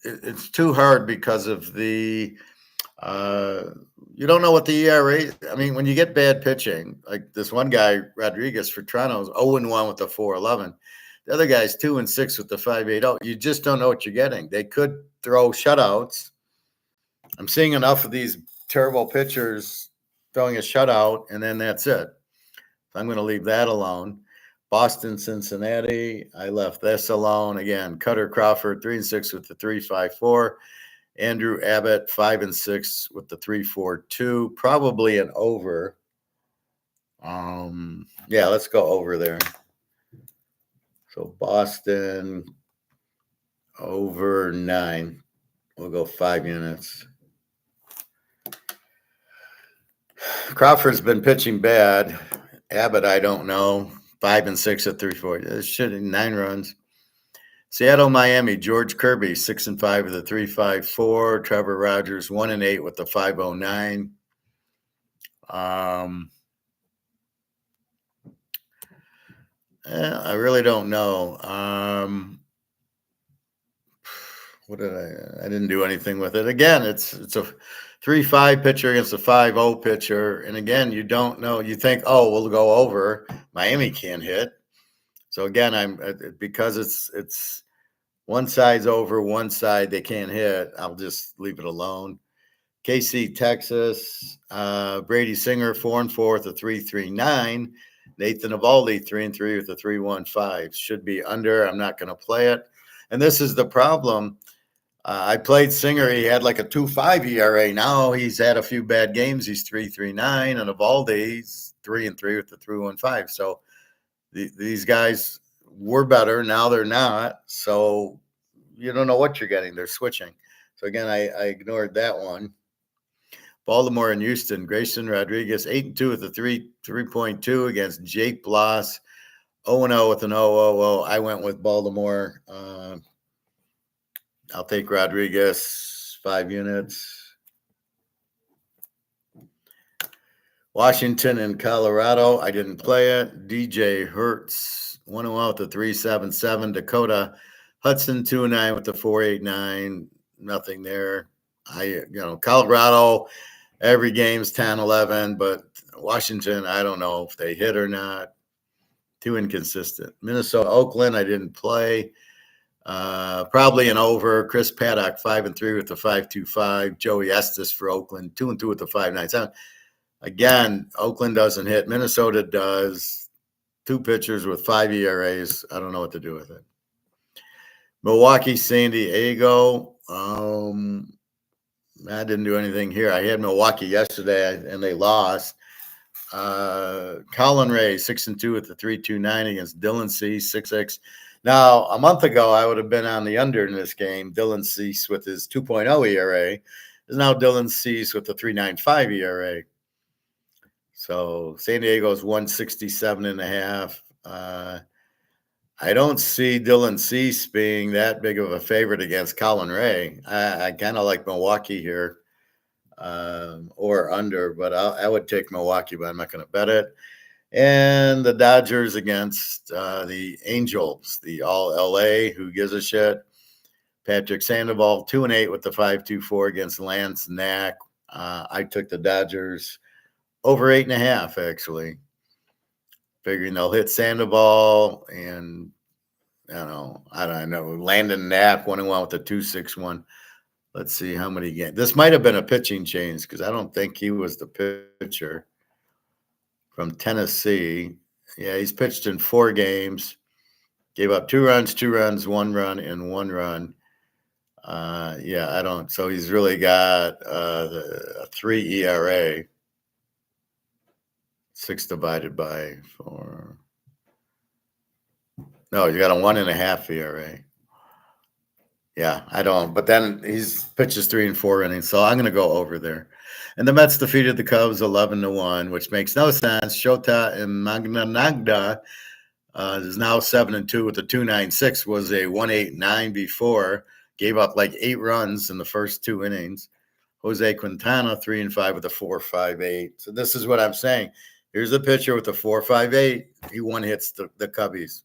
hard because of the you don't know what the ERA. I mean, when you get bad pitching, like this one guy, Rodriguez for Toronto, is 0-1 with the 4.11. The other guy's 2-6 with the 5.80. You just don't know what you're getting. They could throw shutouts. I'm seeing enough of these terrible pitchers throwing a shutout, and then that's it. So I'm going to leave that alone. Boston, Cincinnati. I left this alone. Again, Cutter Crawford, 3-6 with the 3.54. Andrew Abbott, 5-6 with the 3.42. Probably an over. Yeah, let's go over there. So Boston over 9. We'll go 5 units. Crawford's been pitching bad. Abbott, I don't know. 5-6 at 3.40. This should 9 runs. Seattle, Miami, George Kirby, 6-5 with a 3.54. Trevor Rogers, 1-8 with the 5.09. I really don't know. What did I didn't do anything with it. Again, it's a 3.5 pitcher against a 5.0 pitcher. And again, you don't know. You think, oh, we'll go over. Miami can't hit. So again, because it's one side's over, one side they can't hit. I'll just leave it alone. KC, Texas, Brady Singer, 4-4 with a 3.39. Nathan Eovaldi, 3-3 with a 3.15. Should be under. I'm not going to play it. And this is the problem. I played Singer. He had like a 2.5 ERA. Now he's had a few bad games. He's 3.39, and Evaldi, he's 3-3 with the 3.15. So these guys were better. Now they're not. So you don't know what you're getting. They're switching. So again, I ignored that one. Baltimore and Houston. Grayson Rodriguez 8-2 with a 3.2 against Jake Bloss. 0-0 with an 0-0-0. I went with Baltimore. I'll take Rodriguez 5 units. Washington and Colorado. I didn't play it. DJ Hertz 1-0 with the 3.77. Dakota Hudson 2-9 with the 4.89. Nothing there. Colorado, every game's 10-11, but Washington, I don't know if they hit or not. Too inconsistent. Minnesota, Oakland, I didn't play. Probably an over. Chris Paddock 5-3 with the 5.25. Joey Estes for Oakland 2-2 with the 5.97. Again, Oakland doesn't hit. Minnesota does. 2 pitchers with 5 ERAs. I don't know what to do with it. Milwaukee, San Diego. I didn't do anything here. I had Milwaukee yesterday, and they lost. Colin Ray 6-2 with the 3.29 against Dylan Cease 6-6. Now, a month ago, I would have been on the under in this game. Dylan Cease with his 2.0 ERA is now Dylan Cease with the 3.95 ERA. So San Diego's 167.5. I don't see Dylan Cease being that big of a favorite against Colin Ray. I kind of like Milwaukee here. Or under, but I would take Milwaukee, but I'm not going to bet it. And the Dodgers against the Angels, the all LA, who gives a shit. Patrick Sandoval, 2-8 with the 5.24 against Lance Knack. I took the Dodgers over 8.5, actually. Figuring they'll hit Sandoval and, I don't know. Landon Knack 1-1 with the 2.61. Let's see how many games. This might have been a pitching change because I don't think he was the pitcher from Tennessee. Yeah, he's pitched in 4 games. Gave up 2 runs, 1 run, and 1 run. I don't. So he's really got a 3 ERA. 6 divided by 4. No, he's got a 1.5 ERA. Yeah, I don't. But then he's pitches 3 and 4 innings, so I'm going to go over there. And the Mets defeated the Cubs 11-1, which makes no sense. Shota and Magnanagda is now 7-2 with a 2.96. Was a 1.89 before. Gave up like 8 runs in the first 2 innings. Jose Quintana 3-5 with a 4.58. So this is what I'm saying. Here's a pitcher with a 4.58. He one hits the Cubbies.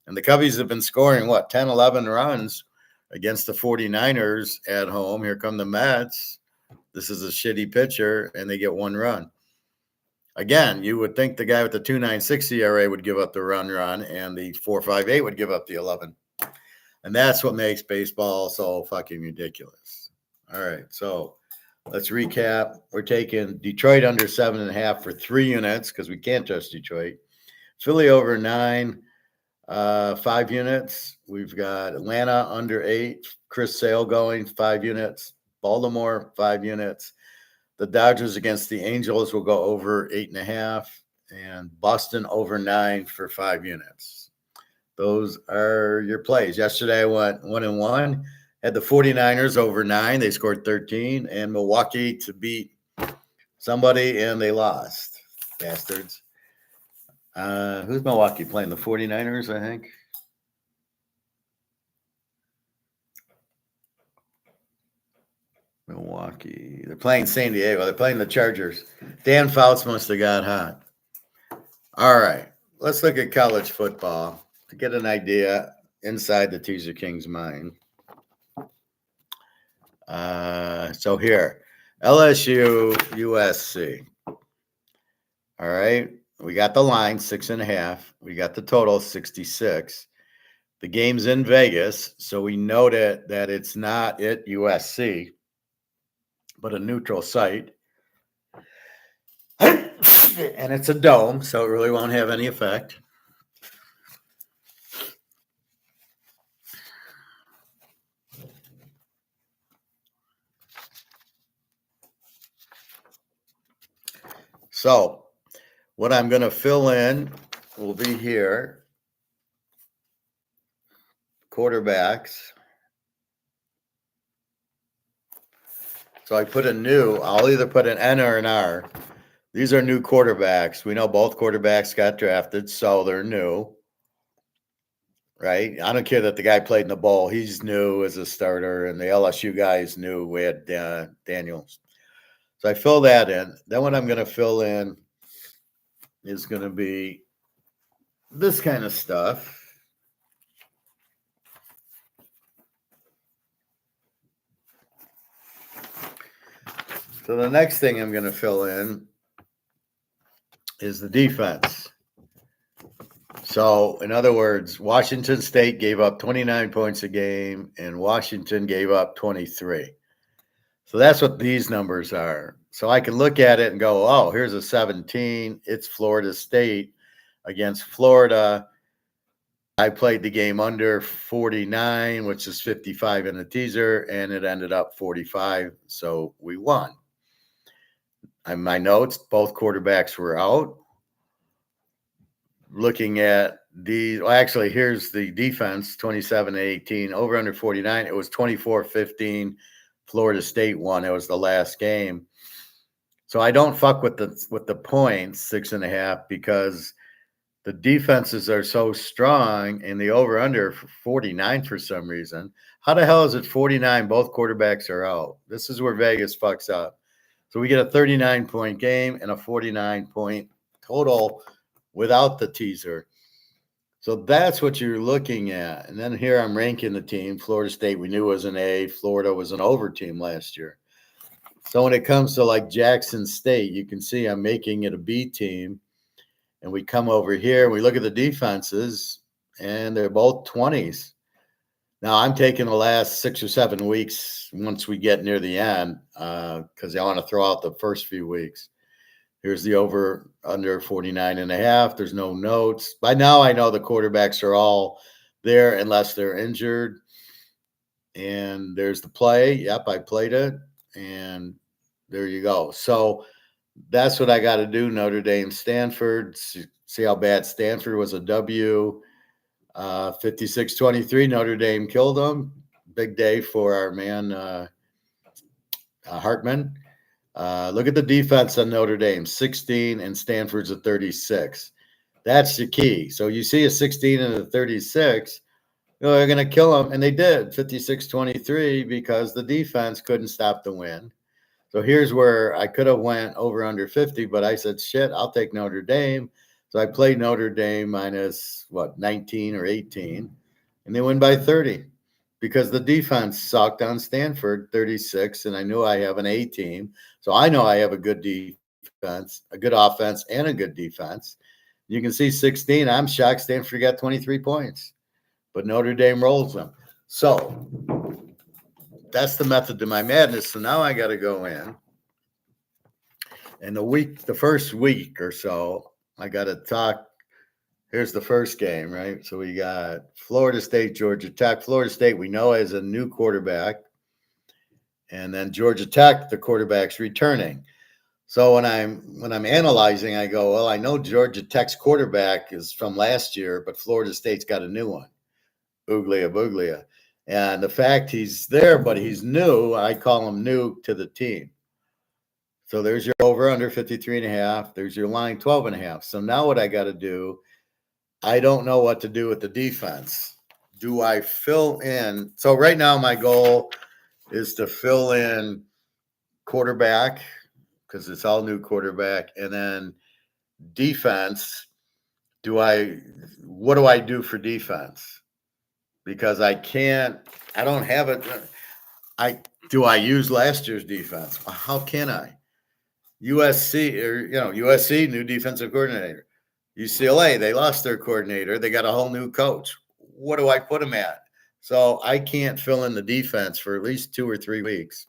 And the Cubbies have been scoring, 10, 11 runs against the 49ers at home. Here come the Mets. This is a shitty pitcher, and they get 1 run. Again, you would think the guy with the 2.96 ERA would give up the run, and the 4.58 would give up the 11. And that's what makes baseball so fucking ridiculous. All right, so let's recap. We're taking Detroit under 7.5 for 3 units because we can't trust Detroit. Philly over 9, 5 units. We've got Atlanta under 8. Chris Sale going 5 units. Baltimore 5 units. The Dodgers against the Angels will go over 8.5, and Boston over 9 for 5 units. Those are your plays. Yesterday I went 1-1. Had the 49ers over 9. They scored 13, and Milwaukee to beat somebody, and they lost. Bastards. Who's Milwaukee playing? The 49ers, I think. Milwaukee. They're playing San Diego. They're playing the Chargers. Dan Fouts must have got hot. All right. Let's look at college football to get an idea inside the Teaser King's mind. So here, LSU, USC. All right. We got the line, 6.5. We got the total, 66. The game's in Vegas, so we noted that it's not at USC, but a neutral site. And it's a dome, so it really won't have any effect. So what I'm going to fill in will be here. Quarterbacks. So I put a new, I'll either put an N or an R. These are new quarterbacks. We know both quarterbacks got drafted, so they're new. Right? I don't care that the guy played in the bowl. He's new as a starter, and the LSU guys knew. We had Daniels. So I fill that in. Then what I'm going to fill in is going to be this kind of stuff. So the next thing I'm going to fill in is the defense. So, in other words, Washington State gave up 29 points a game, and Washington gave up 23. So that's what these numbers are. So I can look at it and go, oh, here's a 17. It's Florida State against Florida. I played the game under 49, which is 55 in a teaser, and it ended up 45. So we won. On my notes, both quarterbacks were out. Looking at these, well, actually, here's the defense, 27-18, over under 49. It was 24-15. Florida State won. It was the last game. So I don't fuck with the points, 6.5, because the defenses are so strong, and the over under 49 for some reason. How the hell is it 49? Both quarterbacks are out. This is where Vegas fucks up. So we get a 39-point game and a 49-point total without the teaser. So that's what you're looking at. And then here I'm ranking the team. Florida State, we knew was an A. Florida was an over team last year. So when it comes to like Jackson State, you can see I'm making it a B team. And we come over here and we look at the defenses, and they're both 20s. Now I'm taking the last 6 or 7 weeks once we get near the end because I want to throw out the first few weeks. Here's the over under 49.5. There's no notes. By now I know the quarterbacks are all there unless they're injured. And there's the play. Yep, I played it. And there you go. So that's what I got to do. Notre Dame, Stanford. See how bad Stanford was a W. 56-23. Notre Dame killed them. Big day for our man Hartman. Look at the defense on Notre Dame, 16, and Stanford's a 36. That's the key. So you see a 16 and a 36, they're going to kill them, and they did, 56-23, because the defense couldn't stop the win. So here's where I could have went over under 50, but I said, shit, I'll take Notre Dame. So I played Notre Dame minus, 19 or 18, and they win by 30 because the defense sucked on Stanford, 36, and I knew I have an A team. So I know I have a good defense, a good offense, and a good defense. You can see 16. I'm shocked Stanford got 23 points, but Notre Dame rolls them. So that's the method to my madness. So now I got to go in. And the first week or so, I got to talk. Here's the first game, right? So we got Florida State, Georgia Tech. Florida State, we know, has a new quarterback. And then Georgia Tech, the quarterback's returning. So when I'm analyzing, I go, well, I know Georgia Tech's quarterback is from last year, but Florida State's got a new one, Booglia. And the fact he's there, but he's new, I call him new to the team. So there's your over under 53.5. There's your line 12.5. So now what I got to do, I don't know what to do with the defense. Do I fill in? So right now my goal is to fill in quarterback because it's all new quarterback, and then defense. What do I do for defense? Because I don't have it. Do I use last year's defense? How can I? USC, new defensive coordinator. UCLA, they lost their coordinator. They got a whole new coach. What do I put them at? So I can't fill in the defense for at least 2 or 3 weeks.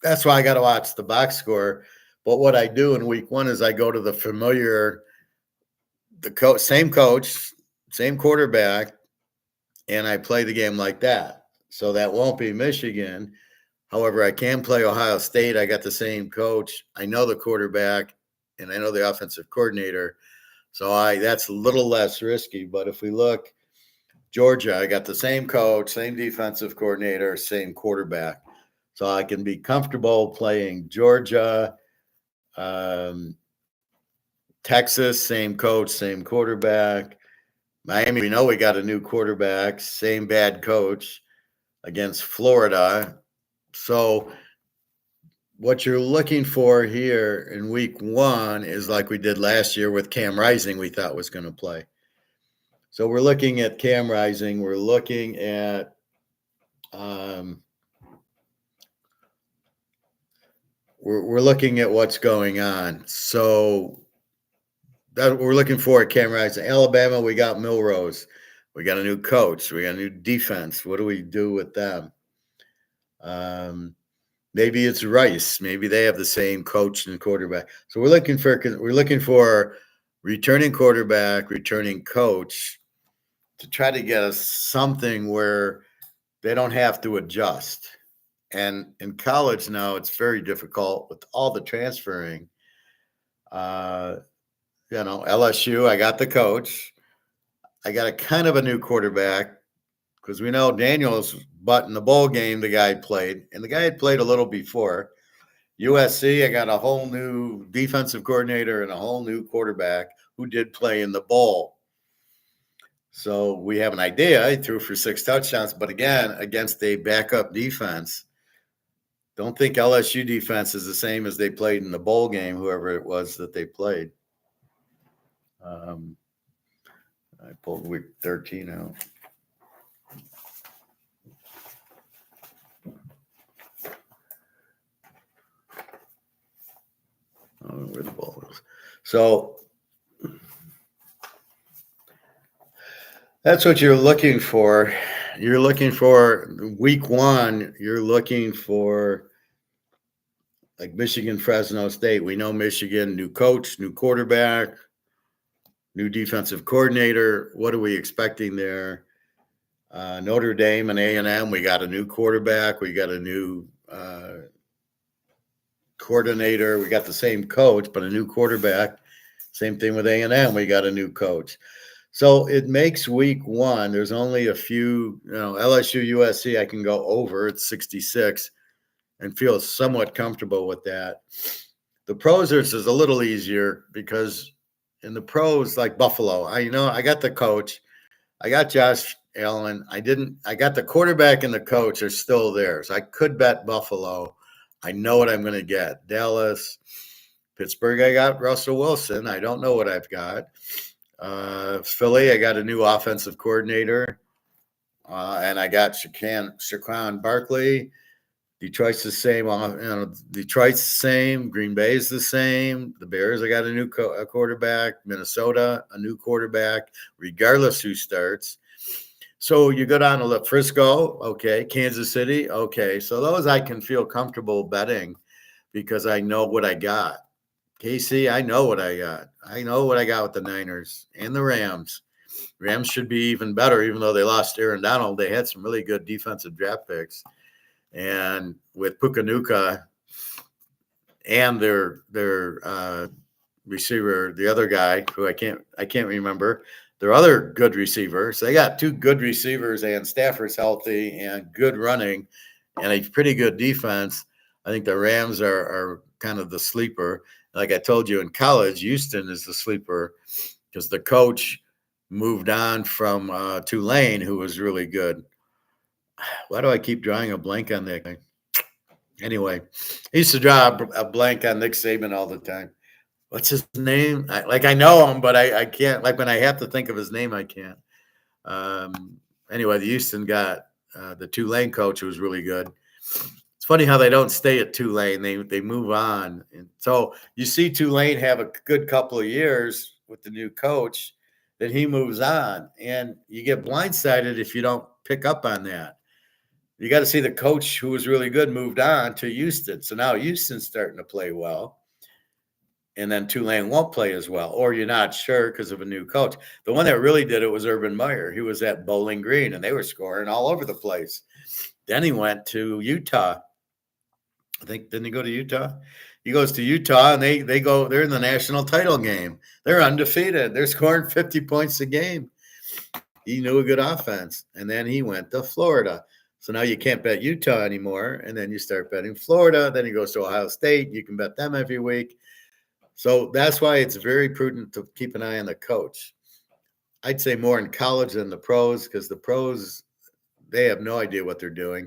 That's why I got to watch the box score. But what I do in week 1 is I go to the familiar, same coach, same quarterback, and I play the game like that. So that won't be Michigan. However, I can play Ohio State. I got the same coach. I know the quarterback. and I know the offensive coordinator. So that's a little less risky. But if we look, Georgia, I got the same coach, same defensive coordinator, same quarterback. So I can be comfortable playing Georgia, Texas, same coach, same quarterback. Miami, we know we got a new quarterback, same bad coach against Florida. So what you're looking for here in week 1 is like we did last year with Cam Rising, we thought was going to play. So we're looking at Cam Rising. We're looking at we're looking at what's going on. So that we're looking for at Cam Rising. Alabama, we got Milrose. We got a new coach. We got a new defense. What do we do with them? Maybe it's Rice. Maybe they have the same coach and quarterback. So we're looking for returning quarterback, returning coach to try to get us something where they don't have to adjust. And in college now, it's very difficult with all the transferring. LSU, I got the coach. I got a kind of a new quarterback because we know Daniels, but in the bowl game, the guy played, and the guy had played a little before. USC, I got a whole new defensive coordinator and a whole new quarterback who did play in the bowl. So we have an idea. He threw for 6 touchdowns, but again, against a backup defense. Don't think LSU defense is the same as they played in the bowl game, whoever it was that they played. I pulled week 13 out. I don't know where the ball is. So that's what you're looking for. You're looking for week 1. You're looking for like Michigan, Fresno State. We know Michigan, new coach, new quarterback, new defensive coordinator. What are we expecting there? Notre Dame and A&M, we got a new quarterback. We got a new coordinator. We got the same coach, but a new quarterback. Same thing with A&M. We got a new coach. So it makes week 1. There's only a few, LSU, USC, I can go over. It's 66 and feel somewhat comfortable with that. The pros is a little easier because in the pros, like Buffalo, I got the coach. I got Josh Allen. I got the quarterback and the coach are still there. So I could bet Buffalo. I know what I'm going to get. Dallas, Pittsburgh, I got Russell Wilson. I don't know what I've got. Philly, I got a new offensive coordinator. And I got Saquon Barkley. Detroit's the same. Detroit's the same. Green Bay's the same. The Bears, I got a new quarterback. Minnesota, a new quarterback, regardless who starts. So you go down to Frisco, okay. Kansas City, okay. So those I can feel comfortable betting because I know what I got. KC, I know what I got. I know what I got with the Niners and the Rams. Rams should be even better, even though they lost Aaron Donald. They had some really good defensive draft picks. And with Pukanuka and their receiver, the other guy who I can't remember, their other good receiver. So they got 2 good receivers and Stafford's healthy and good running and a pretty good defense. I think the Rams are kind of the sleeper. Like I told you in college, Houston is the sleeper because the coach moved on from Tulane, who was really good. Why do I keep drawing a blank on that guy? Anyway, I used to draw a blank on Nick Saban all the time. What's his name? I know him, but I can't. Like when I have to think of his name, I can't. Anyway, the Houston got the Tulane coach who was really good. It's funny how they don't stay at Tulane. They move on. And so you see Tulane have a good couple of years with the new coach, then he moves on. And you get blindsided if you don't pick up on that. You got to see the coach who was really good moved on to Houston. So now Houston's starting to play well. And then Tulane won't play as well, or you're not sure because of a new coach. The one that really did it was Urban Meyer. He was at Bowling Green, and they were scoring all over the place. Then he went to Utah. I think, didn't he go to Utah? He goes to Utah and they're in the national title game. They're undefeated. They're scoring 50 points a game. He knew a good offense. And then he went to Florida. So now you can't bet Utah anymore. And then you start betting Florida. Then he goes to Ohio State. You can bet them every week. So that's why it's very prudent to keep an eye on the coach. I'd say more in college than the pros, because the pros, they have no idea what they're doing.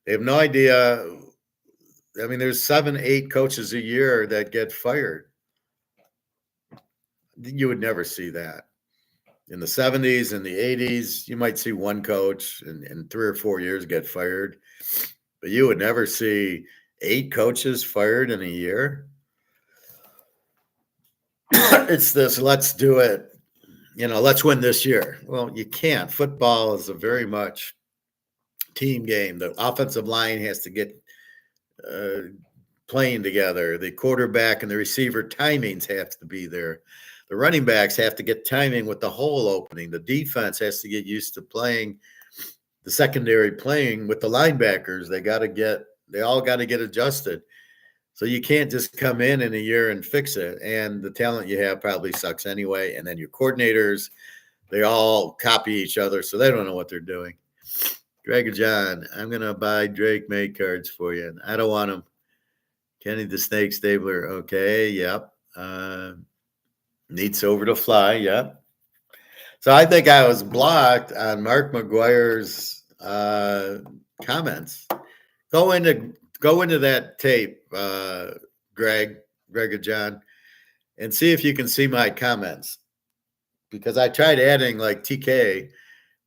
They have no idea. I mean, there's 7-8 coaches a year that get fired. You would never see that. In the 70s and the 80s, you might see one coach in 3 or 4 years get fired, but you would never see 8 coaches fired in a year. It's this, let's do it. Let's win this year. Well, you can't. Football is a very much team game. The offensive line has to get playing together. The quarterback and the receiver timings have to be there. The running backs have to get timing with the hole opening. The defense has to get used to playing the secondary playing with the linebackers. They all got to get adjusted. So you can't just come in a year and fix it. And the talent you have probably sucks anyway. And then your coordinators, they all copy each other. So they don't know what they're doing. Greg John, I'm going to buy Drake May cards for you. I don't want them. Kenny the Snake Stabler. Okay. Yep. Needs over to fly. Yep. So I think I was blocked on Mark McGwire's comments. Go into that tape, Greg John, and see if you can see my comments. Because I tried adding like TK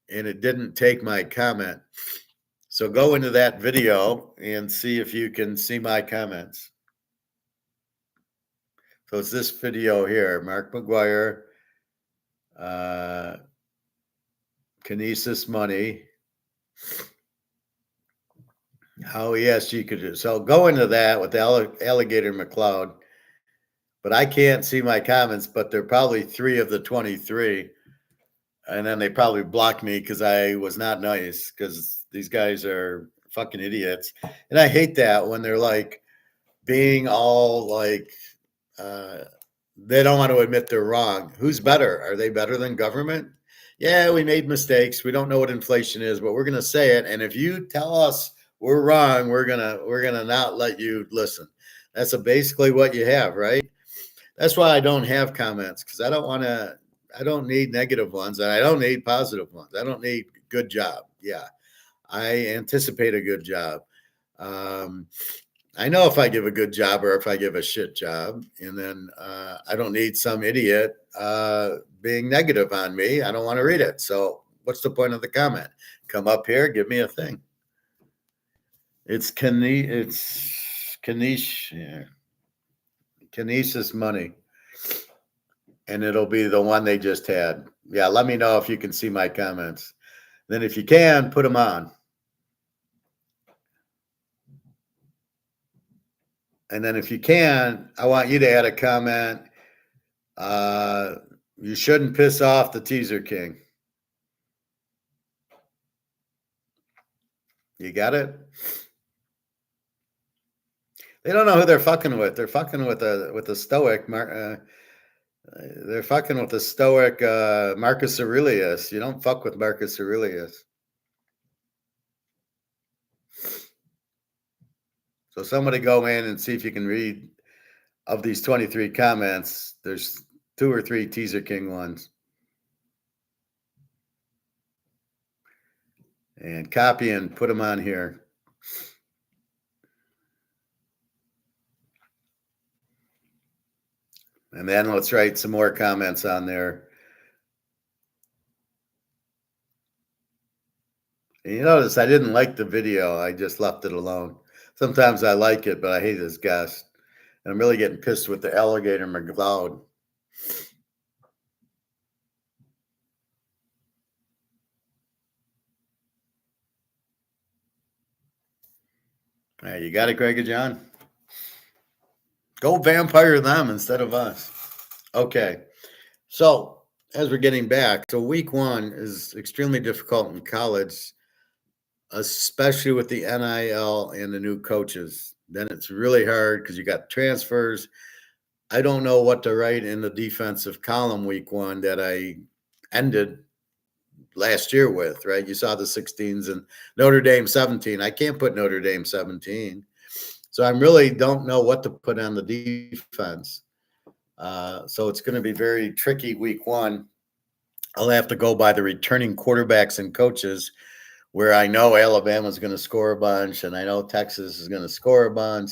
and it didn't take my comment. So go into that video and see if you can see my comments. So it's this video here, Mark McGwire, Kinesis Money, how ESG could do. So go into that with Alligator McLeod. But I can't see my comments, but they're probably 3 of the 23. And then they probably blocked me because I was not nice, because these guys are fucking idiots. And I hate that when they're like being all like, they don't want to admit they're wrong. Who's better? Are they better than government? Yeah, we made mistakes. We don't know what inflation is, but we're going to say it. And if you tell us we're wrong, we're gonna not let you listen. That's basically what you have, right? That's why I don't have comments, because I don't need negative ones, and I don't need positive ones. I don't need good job. Yeah, I anticipate a good job. I know if I give a good job or if I give a shit job, and then I don't need some idiot being negative on me. I don't want to read it. So what's the point of the comment? Come up here, give me a thing. It's Kinesis Money. And it'll be the one they just had. Yeah, let me know if you can see my comments. Then if you can, put them on. And then if you can, I want you to add a comment. You shouldn't piss off the Teaser King. You got it? They don't know who they're fucking with. They're fucking with the stoic. They're fucking with the stoic Marcus Aurelius. You don't fuck with Marcus Aurelius. So somebody go in and see if you can read of these 23 comments. There's 2 or 3 Teaser King ones. And copy and put them on here. And then let's write some more comments on there. And you notice I didn't like the video. I just left it alone. Sometimes I like it, but I hate this guest. And I'm really getting pissed with the Alligator McLeod. All right, you got it, Greg and John? Go vampire them instead of us. Okay. So as we're getting back, so week 1 is extremely difficult in college. especially with the NIL and the new coaches. Then it's really hard because you got transfers. I don't know what to write in the defensive column week 1 that I ended last year with, right? You saw the 16s and Notre Dame 17. I can't put Notre Dame 17. So I really don't know what to put on the defense. So it's going to be very tricky week 1. I'll have to go by the returning quarterbacks and coaches, where I know Alabama's going to score a bunch and I know Texas is going to score a bunch.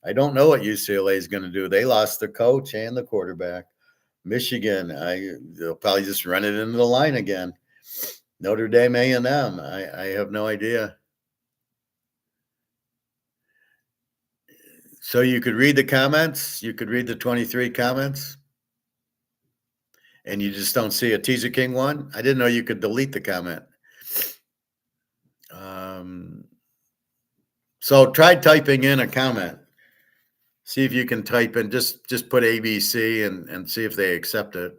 I don't know what UCLA is going to do. They lost the coach and the quarterback. Michigan, they'll probably just run it into the line again. Notre Dame, A&M, I have no idea. So you could read the comments. You could read the 23 comments. And you just don't see a Teaser King one? I didn't know you could delete the comment. So try typing in a comment. See if you can type in, just put ABC and see if they accept it.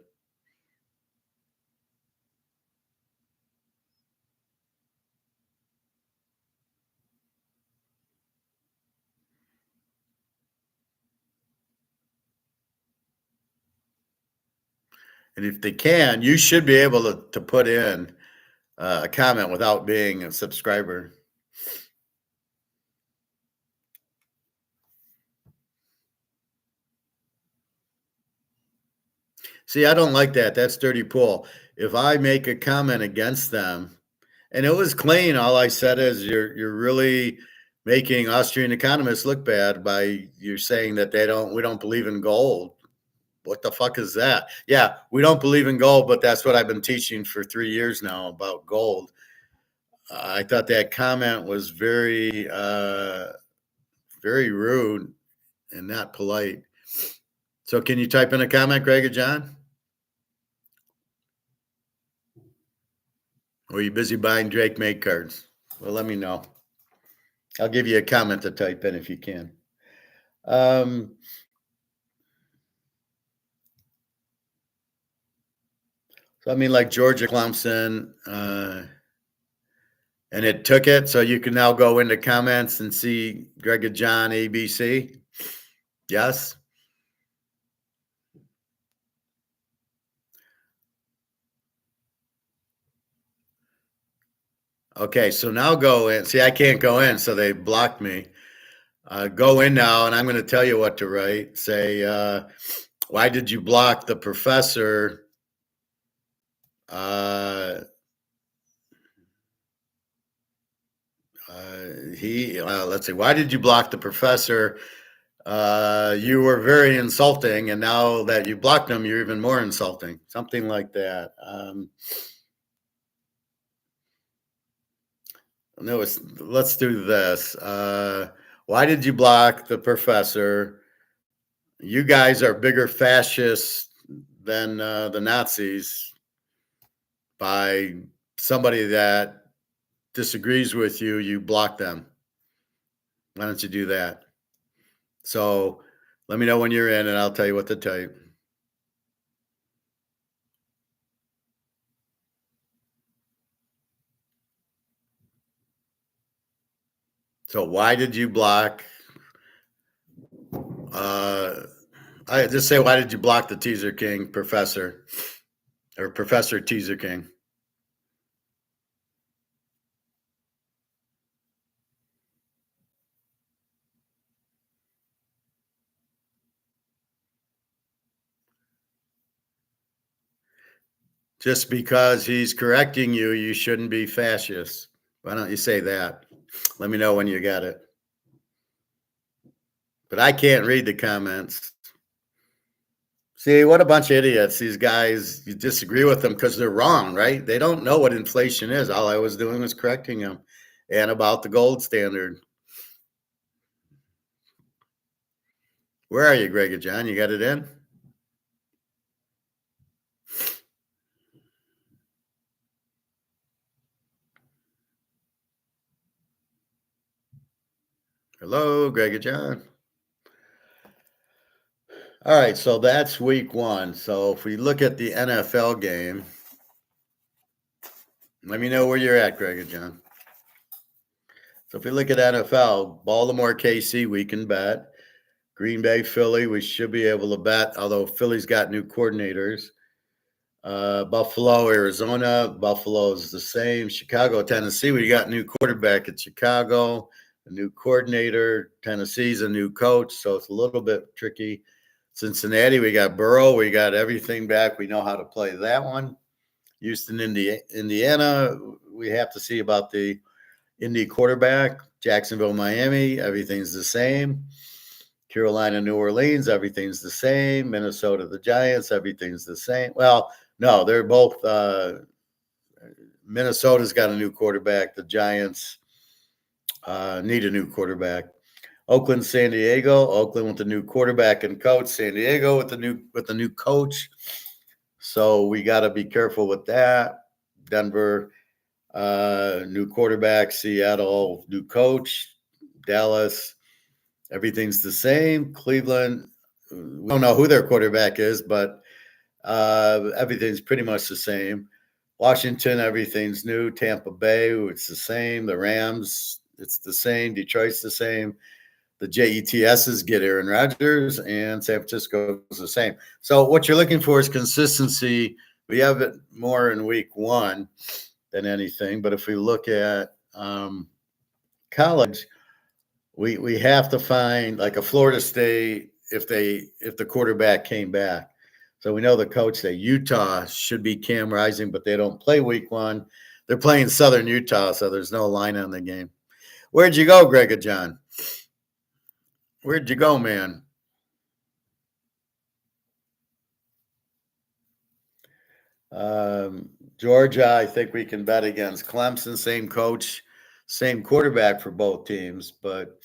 And if they can, you should be able to put in a comment without being a subscriber. See, I don't like that. That's dirty pool. If I make a comment against them, and it was clean, all I said is you're really making Austrian economists look bad by you're saying that we don't believe in gold. What the fuck is that? Yeah, we don't believe in gold, but that's what I've been teaching for 3 years now about gold. I thought that comment was very, very rude and not polite. So can you type in a comment, Greg or John? Or are you busy buying Drake May cards? Well, let me know. I'll give you a comment to type in if you can. So I mean, like Georgia Clemson, and it took it. So you can now go into comments and see Greg and John ABC. Yes. Okay, so now go in. See, I can't go in, so they blocked me. Go in now, and I'm going to tell you what to write. Say, why did you block the professor? Let's see, why did you block the professor? You were very insulting, and now that you blocked him, you're even more insulting. Something like that. No, let's do this. Why did you block the professor? You guys are bigger fascists than the Nazis. By somebody that disagrees with you, you block them. Why don't you do that? So let me know when you're in, and I'll tell you what to type. So why did you block? I just say, why did you block the Teaser King professor, or Professor Teaser King? Just because he's correcting you, you shouldn't be fascist. Why don't you say that? Let me know when you got it. But I can't read the comments. See, what a bunch of idiots. These guys, you disagree with them because they're wrong, right? They don't know what inflation is. All I was doing was correcting them. And about the gold standard. Where are you, Greg and John? You got it in? Hello, Greg and John. All right, so that's week 1. So if we look at the NFL game, let me know where you're at, Greg and John. So if we look at NFL, Baltimore, KC, we can bet. Green Bay, Philly, we should be able to bet, although Philly's got new coordinators. Buffalo, Arizona, Buffalo's the same. Chicago, Tennessee, we got new quarterback at Chicago, a new coordinator. Tennessee's a new coach, so it's a little bit tricky. Cincinnati, we got Burrow, we got everything back. We know how to play that one. Houston, Indiana, we have to see about the Indy quarterback. Jacksonville, Miami, everything's the same. Carolina, New Orleans, everything's the same. Minnesota, the Giants, everything's the same. Well, no, they're both. Minnesota's got a new quarterback. The Giants need a new quarterback. Oakland, San Diego. Oakland with a new quarterback and coach. San Diego with a new coach. So we got to be careful with that. Denver, new quarterback. Seattle, new coach. Dallas, everything's the same. Cleveland, we don't know who their quarterback is, but everything's pretty much the same. Washington, everything's new. Tampa Bay, it's the same. The Rams, it's the same. Detroit's the same. The JETSs get Aaron Rodgers, and San Francisco is the same. So what you're looking for is consistency. We have it more in week one than anything. But if we look at college, we have to find like a Florida State if the quarterback came back. So we know the coach that Utah should be Cam Rising, but they don't play week one. They're playing Southern Utah, so there's no line on the game. Where'd you go, Greg John? Where'd you go, man? Georgia, I think we can bet against Clemson. Same coach, same quarterback for both teams, but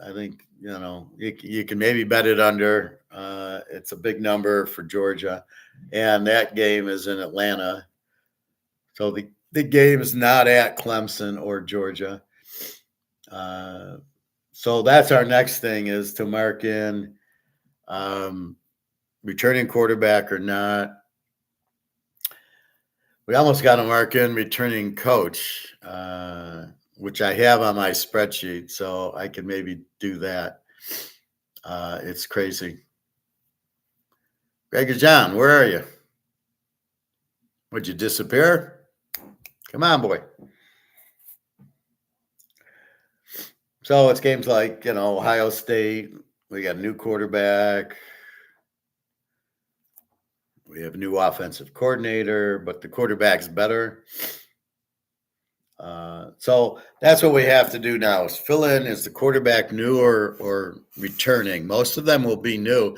I think you can maybe bet it under. It's a big number for Georgia, and that game is in Atlanta. So the game is not at Clemson or Georgia. So that's our next thing is to mark in returning quarterback or not. We almost got to mark in returning coach, which I have on my spreadsheet, so I can maybe do that. It's crazy. Greg John, where are you? Would you disappear? Come on, boy. So it's games like, Ohio State. We got a new quarterback. We have a new offensive coordinator, but the quarterback's better. So that's what we have to do now is fill in, is the quarterback new or returning? Most of them will be new.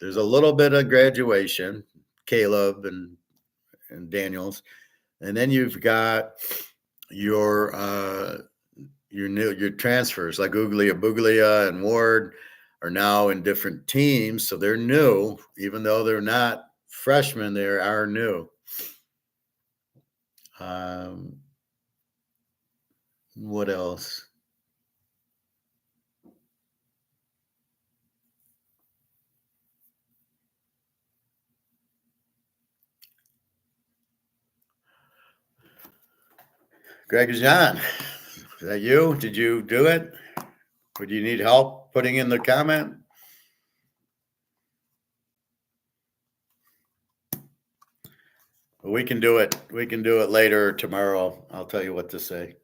There's a little bit of graduation, Caleb and Daniels. And then you've got your transfers like Buglia and Ward are now in different teams. So they're new, even though they're not freshmen, they are new. What else? Greg John, is that you? Did you do it? Or do you need help putting in the comment? We can do it. We can do it later or tomorrow. I'll tell you what to say.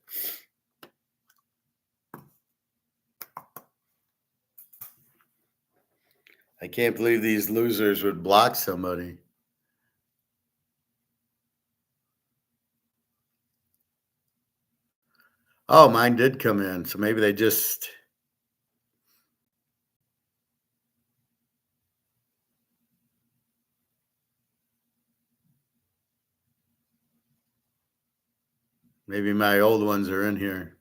I can't believe these losers would block somebody. Oh, mine did come in. So maybe they just. Maybe my old ones are in here.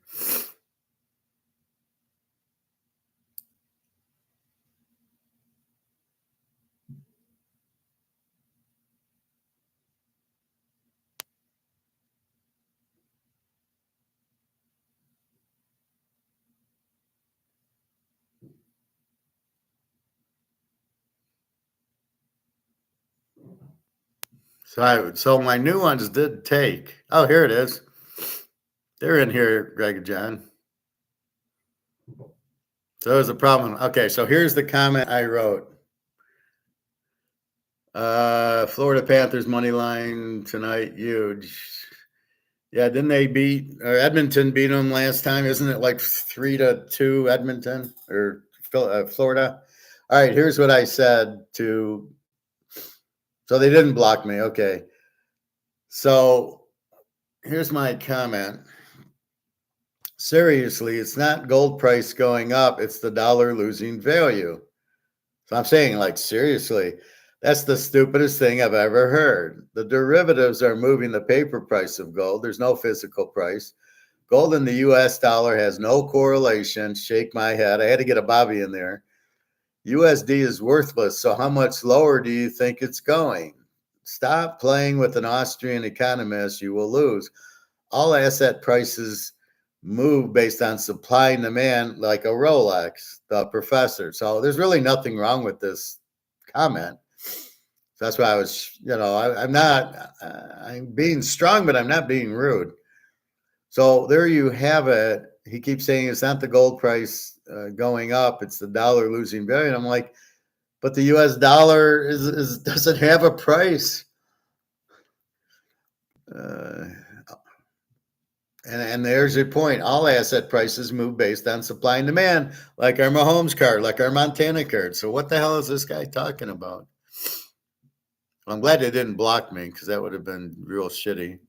So my new ones did take. Oh, here it is. They're in here, Greg and John. So there's a problem. Okay, so here's the comment I wrote. Florida Panthers money line tonight, huge. Yeah, didn't they beat or Edmonton beat them last time? Isn't it like 3-2 Edmonton or Florida? All right, here's what I said to. So they didn't block me. Okay. So here's my comment. Seriously, it's not gold price going up, it's the dollar losing value. So I'm saying, like, seriously, that's the stupidest thing I've ever heard. The derivatives are moving the paper price of gold. There's no physical price. Gold and the US dollar has no correlation. Shake my head. I had to get a Bobby in there. USD is worthless. So how much lower do you think it's going? Stop playing with an Austrian economist. You will lose. All asset prices move based on supply and demand, like a Rolex, the professor. So there's really nothing wrong with this comment. So that's why I was, I'm being strong, but I'm not being rude. So there you have it. He keeps saying it's not the gold price going up, it's the dollar losing value. And I'm like, but the US dollar doesn't have a price. And there's your point. All asset prices move based on supply and demand, like our Mahomes card, like our Montana card. So what the hell is this guy talking about? Well, I'm glad they didn't block me because that would have been real shitty.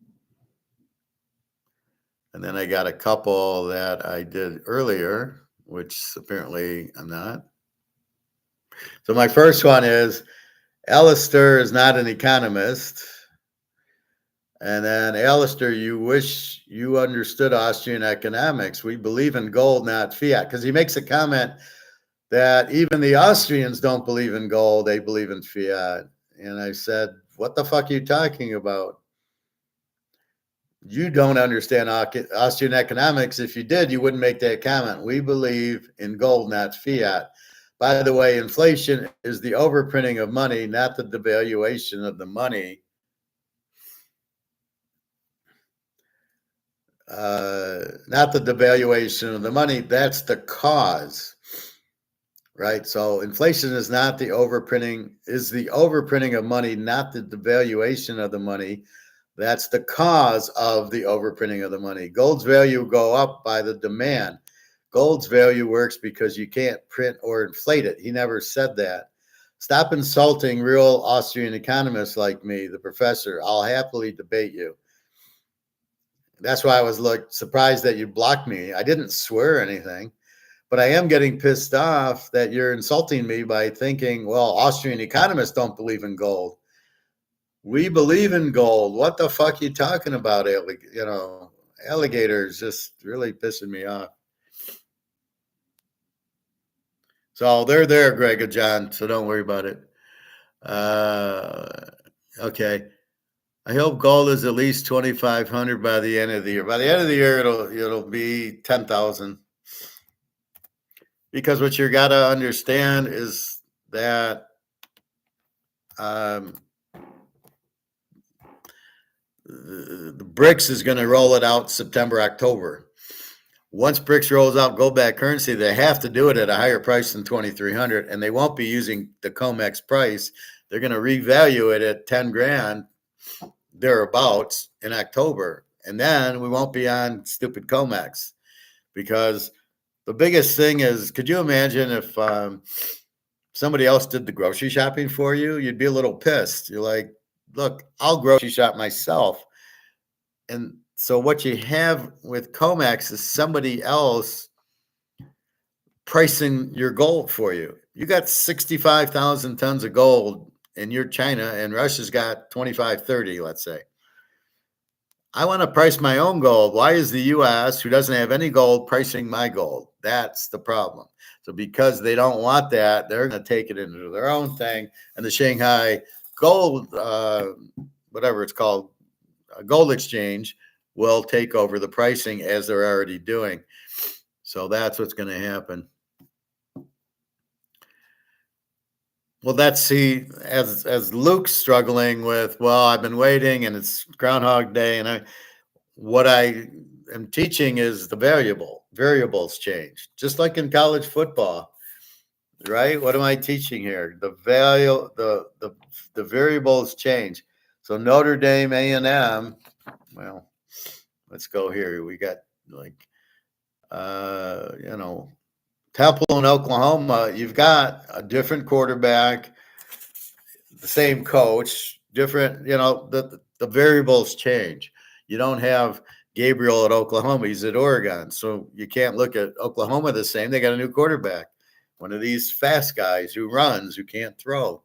And then I got a couple that I did earlier, which apparently I'm not. So my first one is Alistair is not an economist. And then, Alistair, you wish you understood Austrian economics. We believe in gold, not fiat. Because he makes a comment that even the Austrians don't believe in gold, they believe in fiat. And I said, what the fuck are you talking about? You don't understand Austrian economics. If you did, you wouldn't make that comment. We believe in gold, not fiat. By the way, inflation is the overprinting of money, not the devaluation of the money. Not the devaluation of the money. That's the cause, right? So inflation is not the overprinting, is the overprinting of money, not the devaluation of the money. That's the cause of the overprinting of the money. Gold's value go up by the demand. Gold's value works because you can't print or inflate it. He never said that. Stop insulting real Austrian economists like me, the professor. I'll happily debate you. That's why I was surprised that you blocked me. I didn't swear anything, but I am getting pissed off that you're insulting me by thinking, well, Austrian economists don't believe in gold. We believe in gold. What the fuck are you talking about? Alligators just really pissing me off. So they're there, Greg and John, so don't worry about it. Okay. I hope gold is at least 2,500 by the end of the year. By the end of the year, it'll be 10,000. Because what you got to understand is that the BRICS is going to roll it out September, October. Once BRICS rolls out gold backed currency, they have to do it at a higher price than 2,300, and they won't be using the COMEX price. They're going to revalue it at 10 grand. Thereabouts in October, and then we won't be on stupid COMEX, because the biggest thing is, could you imagine if somebody else did the grocery shopping for you? You'd be a little pissed. You're like, look, I'll grocery shop myself. And so what you have with COMEX is somebody else pricing your gold for you. You got 65,000 tons of gold and you're China, and Russia's got 25, 30, let's say. I want to price my own gold. Why is the U.S., who doesn't have any gold, pricing my gold? That's the problem. So because they don't want that, they're going to take it into their own thing. And the Shanghai Gold, whatever it's called, gold exchange, will take over the pricing as they're already doing. So that's what's going to happen. Well, that's as Luke's struggling with, well, I've been waiting and it's Groundhog Day, and am teaching is the variables change, just like in college football, right? What am I teaching here? The variables change. So Notre Dame, A&M, well, let's go here. We got like, Temple in Oklahoma. You've got a different quarterback, the same coach, different. The variables change. You don't have Gabriel at Oklahoma. He's at Oregon, so you can't look at Oklahoma the same. They got a new quarterback, one of these fast guys who runs, who can't throw.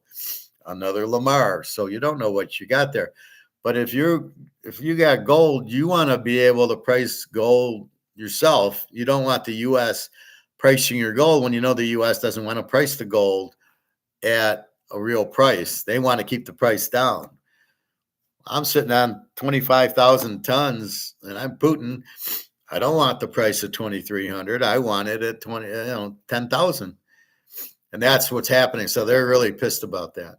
Another Lamar. So you don't know what you got there. But if you got gold, you want to be able to price gold yourself. You don't want the U.S. pricing your gold when you know the U.S. doesn't want to price the gold at a real price. They want to keep the price down. I'm sitting on 25,000 tons, and I'm Putin. I don't want the price at 2,300. I want it at 10,000, and that's what's happening. So they're really pissed about that.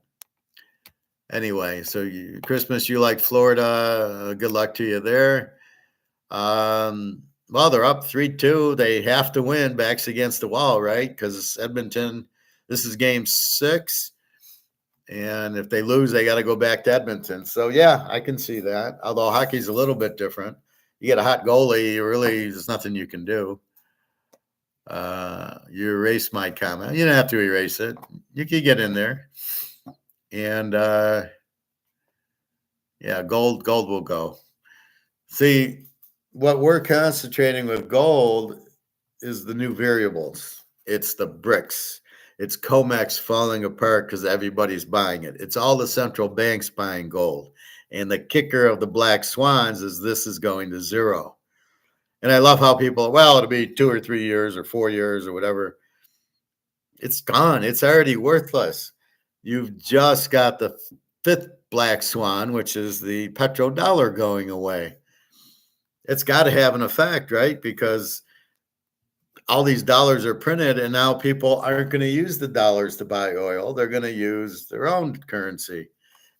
Anyway, so Christmas, you like Florida. Good luck to you there. Well, they're up 3-2. They have to win, backs against the wall, right? Because Edmonton, this is game 6. And if they lose, they got to go back to Edmonton. So, yeah, I can see that. Although hockey's a little bit different. You get a hot goalie, there's nothing you can do. You erase my comment. You don't have to erase it. You can get in there. And, gold will go. See, what we're concentrating with gold is the new variables. It's the bricks. It's comex falling apart because everybody's buying it. It's all the central banks buying gold. And the kicker of the black swans is this is going to zero. And I love how people, it'll be 2 or 3 years or 4 years or whatever. It's gone. It's already worthless. You've just got the 5th black swan, which is the petrodollar going away. It's got to have an effect, right? Because all these dollars are printed, and now people aren't going to use the dollars to buy oil. They're going to use their own currency.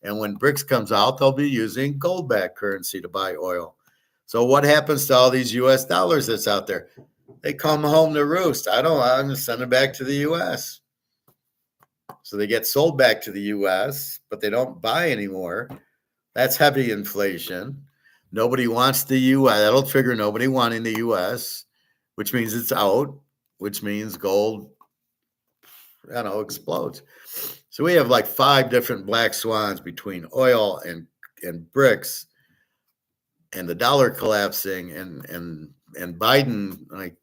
And when BRICS comes out, they'll be using gold-backed currency to buy oil. So what happens to all these U.S. dollars that's out there? They come home to roost. I'm going to send them back to the U.S. So they get sold back to the U.S., but they don't buy anymore. That's heavy inflation. Nobody wants the U.S. That'll trigger nobody wanting the U.S., which means it's out, which means gold, explodes. So we have like 5 different black swans between oil and BRICS, and the dollar collapsing, and Biden,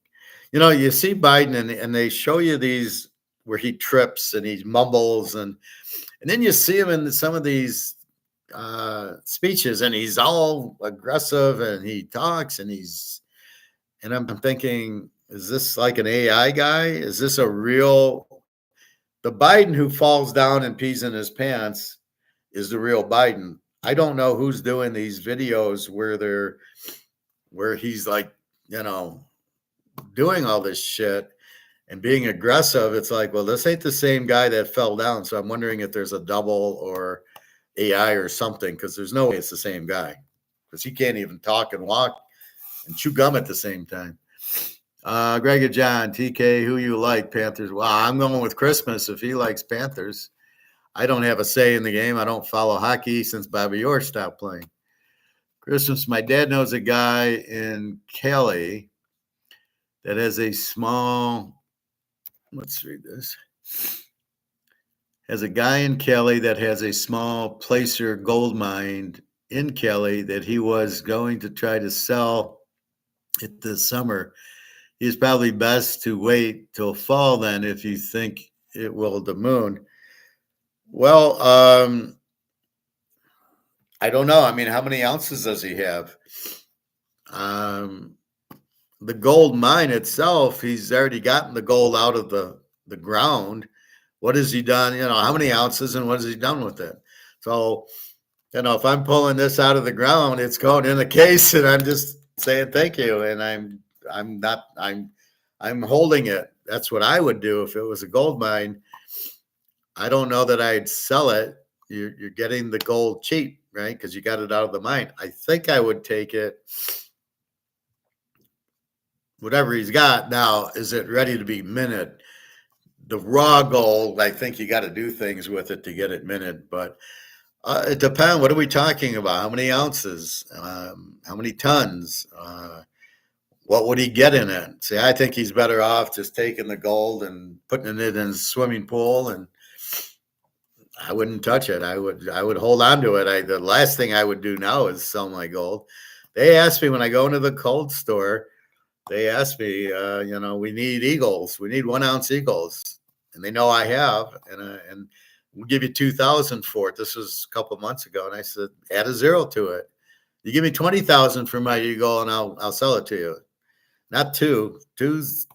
you see Biden and they show you these where he trips and he mumbles, and then you see him in some of these speeches, and he's all aggressive and he talks and I'm thinking, is this like an AI guy? Is this a real? The Biden who falls down and pees in his pants is the real Biden. I don't know who's doing these videos where he's like, doing all this shit and being aggressive. It's like, well, this ain't the same guy that fell down. So I'm wondering if there's a double or AI or something, because there's no way it's the same guy, because he can't even talk and walk and chew gum at the same time. Greg and John, TK, who you like? Panthers. Well, I'm going with Christmas if he likes Panthers. I don't have a say in the game. I don't follow hockey since Bobby Orr stopped playing. Christmas, my dad knows a guy in Kelly that has a small, let's read this. Has a guy in Kelly that has a small placer gold mine in Kelly that he was going to try to sell it this summer. It's probably best to wait till fall then if you think it will the moon. Well, I don't know. I mean, how many ounces does he have? The gold mine itself, he's already gotten the gold out of the ground. What has he done? How many ounces and what has he done with it? So, if I'm pulling this out of the ground, it's going in a case, and I'm just saying thank you, and I'm holding it. That's what I would do if it was a gold mine. I don't know that I'd sell it. You're getting the gold cheap, right? Because you got it out of the mine. I think I would take it whatever he's got now, is it ready to be minted? The raw gold, I think you got to do things with it to get it minted, but it depends. What are we talking about? How many ounces? How many tons? What would he get in it? See, I think he's better off just taking the gold and putting it in his swimming pool, and I wouldn't touch it. I would hold on to it. The last thing I would do now is sell my gold. They ask me when I go into the gold store, they ask me, we need eagles. We need 1 ounce eagles. And they know I have, and we'll give you 2,000 for it. This was a couple of months ago. And I said, add a zero to it. You give me 20,000 for my eagle and I'll sell it to you. Not two. Two's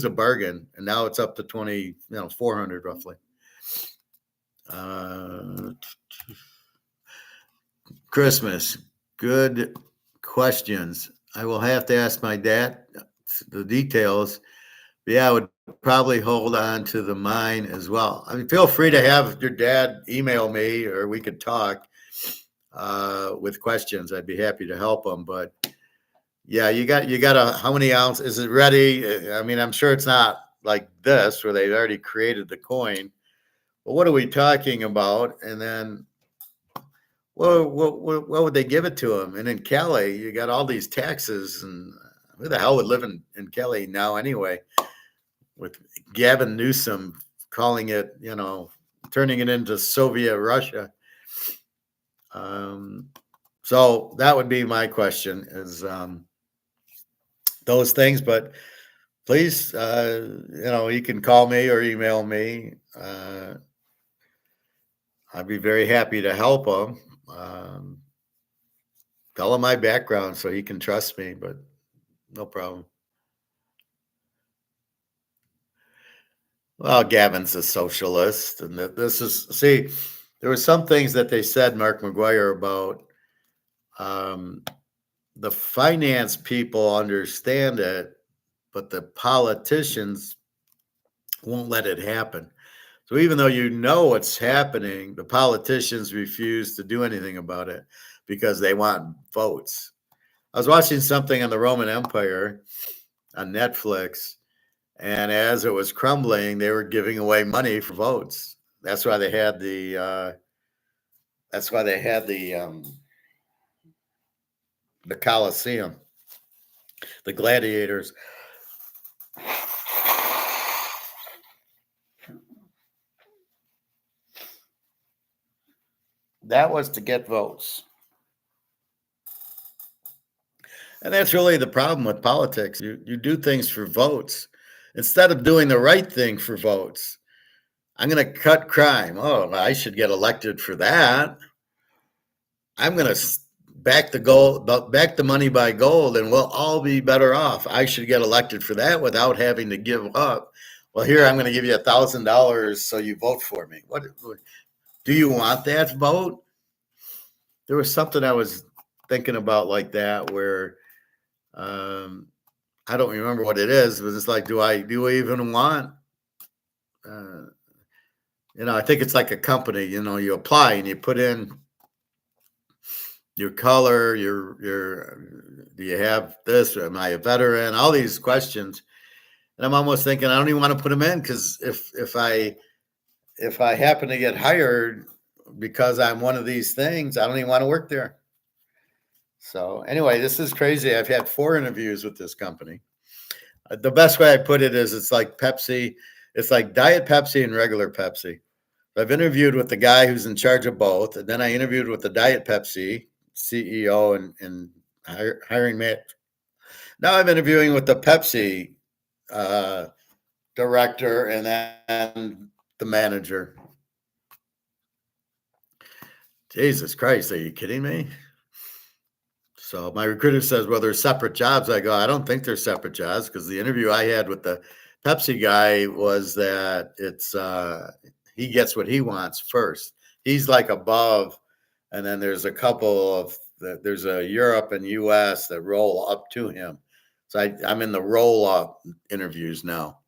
a bargain. And now it's up to 400 roughly. Christmas. Good questions. I will have to ask my dad the details. But yeah, I would probably hold on to the mine as well. I mean, feel free to have your dad email me, or we could talk with questions. I'd be happy to help them. But yeah, you got how many ounces? Is it ready? I mean, I'm sure it's not like this where they've already created the coin. But what are we talking about? And then what would they give it to him? And in Cali, you got all these taxes, and who the hell would live in Cali now anyway? With Gavin Newsom calling it, turning it into Soviet Russia. So that would be my question, is those things. But please, you can call me or email me. I'd be very happy to help him. Tell him my background so he can trust me, but no problem. Well, Gavin's a socialist, and there were some things that they said, Mark McGwire, about the finance people understand it, but the politicians won't let it happen. So even though you know what's happening, the politicians refuse to do anything about it because they want votes. I was watching something on the Roman Empire on Netflix, and as it was crumbling, they were giving away money for votes. That's why they had the Colosseum, the gladiators. That was to get votes. And that's really the problem with politics. You do things for votes instead of doing the right thing for votes. I'm going to cut crime. Oh, I should get elected for that. I'm going to back the money by gold, and we'll all be better off. I should get elected for that without having to give up. Well, here I'm going to give you $1,000 so you vote for me. What do you want that vote? There was something I was thinking about like that where I don't remember what it is, but it's like, do I even want? I think it's like a company. You apply and you put in your color, do you have this? Or am I a veteran? All these questions, and I'm almost thinking I don't even want to put them in, because if I happen to get hired because I'm one of these things, I don't even want to work there. So anyway, this is crazy. I've had 4 interviews with this company. The best way I put it is it's like Pepsi. It's like Diet Pepsi and regular Pepsi. I've interviewed with the guy who's in charge of both, and then I interviewed with the Diet Pepsi CEO and hiring manager. Now I'm interviewing with the Pepsi director and then the manager. Jesus Christ, are you kidding me? So my recruiter says, well, they're separate jobs. I go, I don't think they're separate jobs, because the interview I had with the Pepsi guy was that it's he gets what he wants first. He's like above, and then there's a couple of there's a Europe and US that roll up to him. So I'm in the roll up interviews now.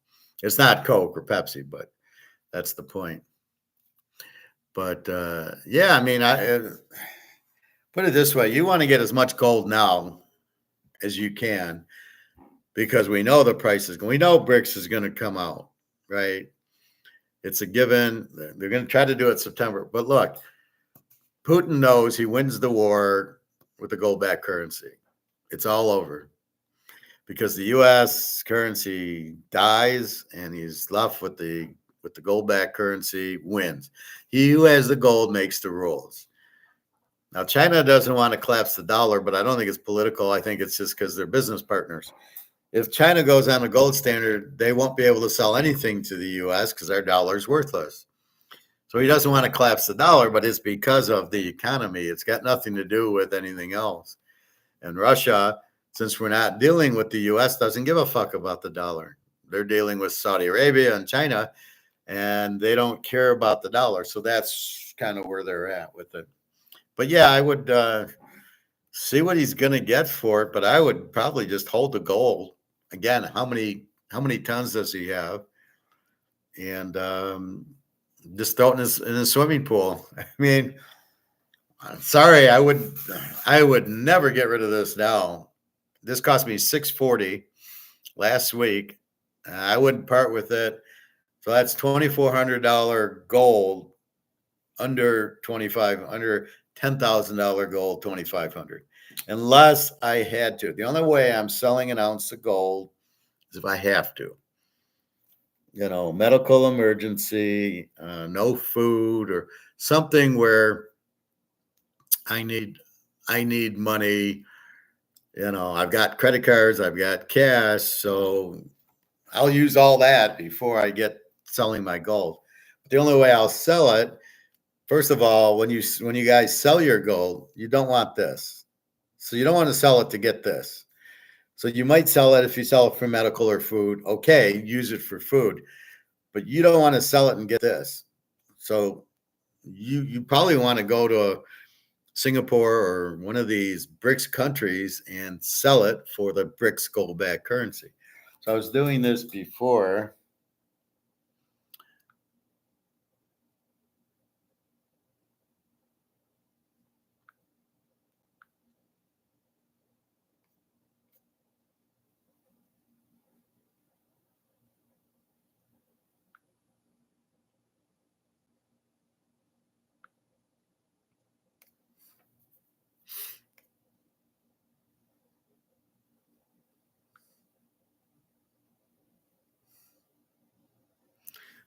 It's not Coke or Pepsi, but that's the point. But yeah, I mean, put it this way: you want to get as much gold now as you can. because we know the price is going. We know BRICS is going to come out, right? It's a given. They're going to try to do it September. But look, Putin knows he wins the war with the gold-backed currency. It's all over because the U.S. currency dies, and he's left with the gold-backed currency wins. He who has the gold makes the rules. Now, China doesn't want to collapse the dollar, but I don't think it's political. I think it's just because they're business partners. If China goes on a gold standard, they won't be able to sell anything to the U.S. because our dollar is worthless. So he doesn't want to collapse the dollar, but it's because of the economy. It's got nothing to do with anything else. And Russia, since we're not dealing with the U.S., doesn't give a fuck about the dollar. They're dealing with Saudi Arabia and China, and they don't care about the dollar. So that's kind of where they're at with it. But yeah, I would see what he's going to get for it, but I would probably just hold the gold. Again, how many tons does he have? And just throw it in his swimming pool. I mean, sorry, I would never get rid of this now. This cost me $640 last week. I wouldn't part with it. So that's $2,400 gold, under $10,000 gold, $2,500. Unless I had to. The only way I'm selling an ounce of gold is if I have to. You know, medical emergency, no food, or something where I need money. You know, I've got credit cards, I've got cash, so I'll use all that before I get selling my gold. But the only way I'll sell it, first of all, when you guys sell your gold, you don't want this. So you don't want to sell it to get this. So you might sell it if you sell it for medical or food. Okay, use it for food. But you don't want to sell it and get this. So you probably want to go to Singapore or one of these BRICS countries and sell it for the BRICS gold-backed currency. So I was doing this before.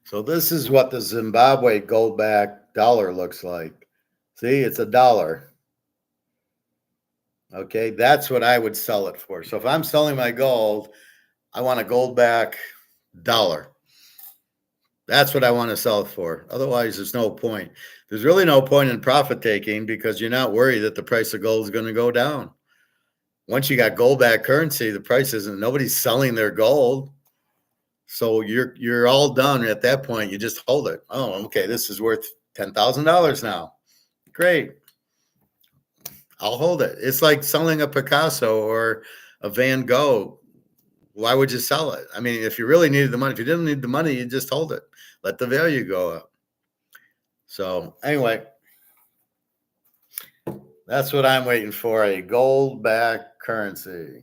So this is what the Zimbabwe gold-backed dollar looks like. See, it's $1. Okay, that's what I would sell it for. So if I'm selling my gold, I want a gold-backed dollar. That's what I want to sell it for. Otherwise, there's no point. There's really no point in profit taking because you're not worried that the price of gold is going to go down. Once you got gold-backed currency, the price isn't, nobody's selling their gold. So you're all done at that point. You just hold it. Oh, okay, this is worth $10,000 now. Great. I'll hold it. It's like selling a Picasso or a Van Gogh. Why would you sell it? I mean, if you really needed the money, if you didn't need the money, you just hold it. Let the value go up. So anyway, that's what I'm waiting for, a gold-backed currency.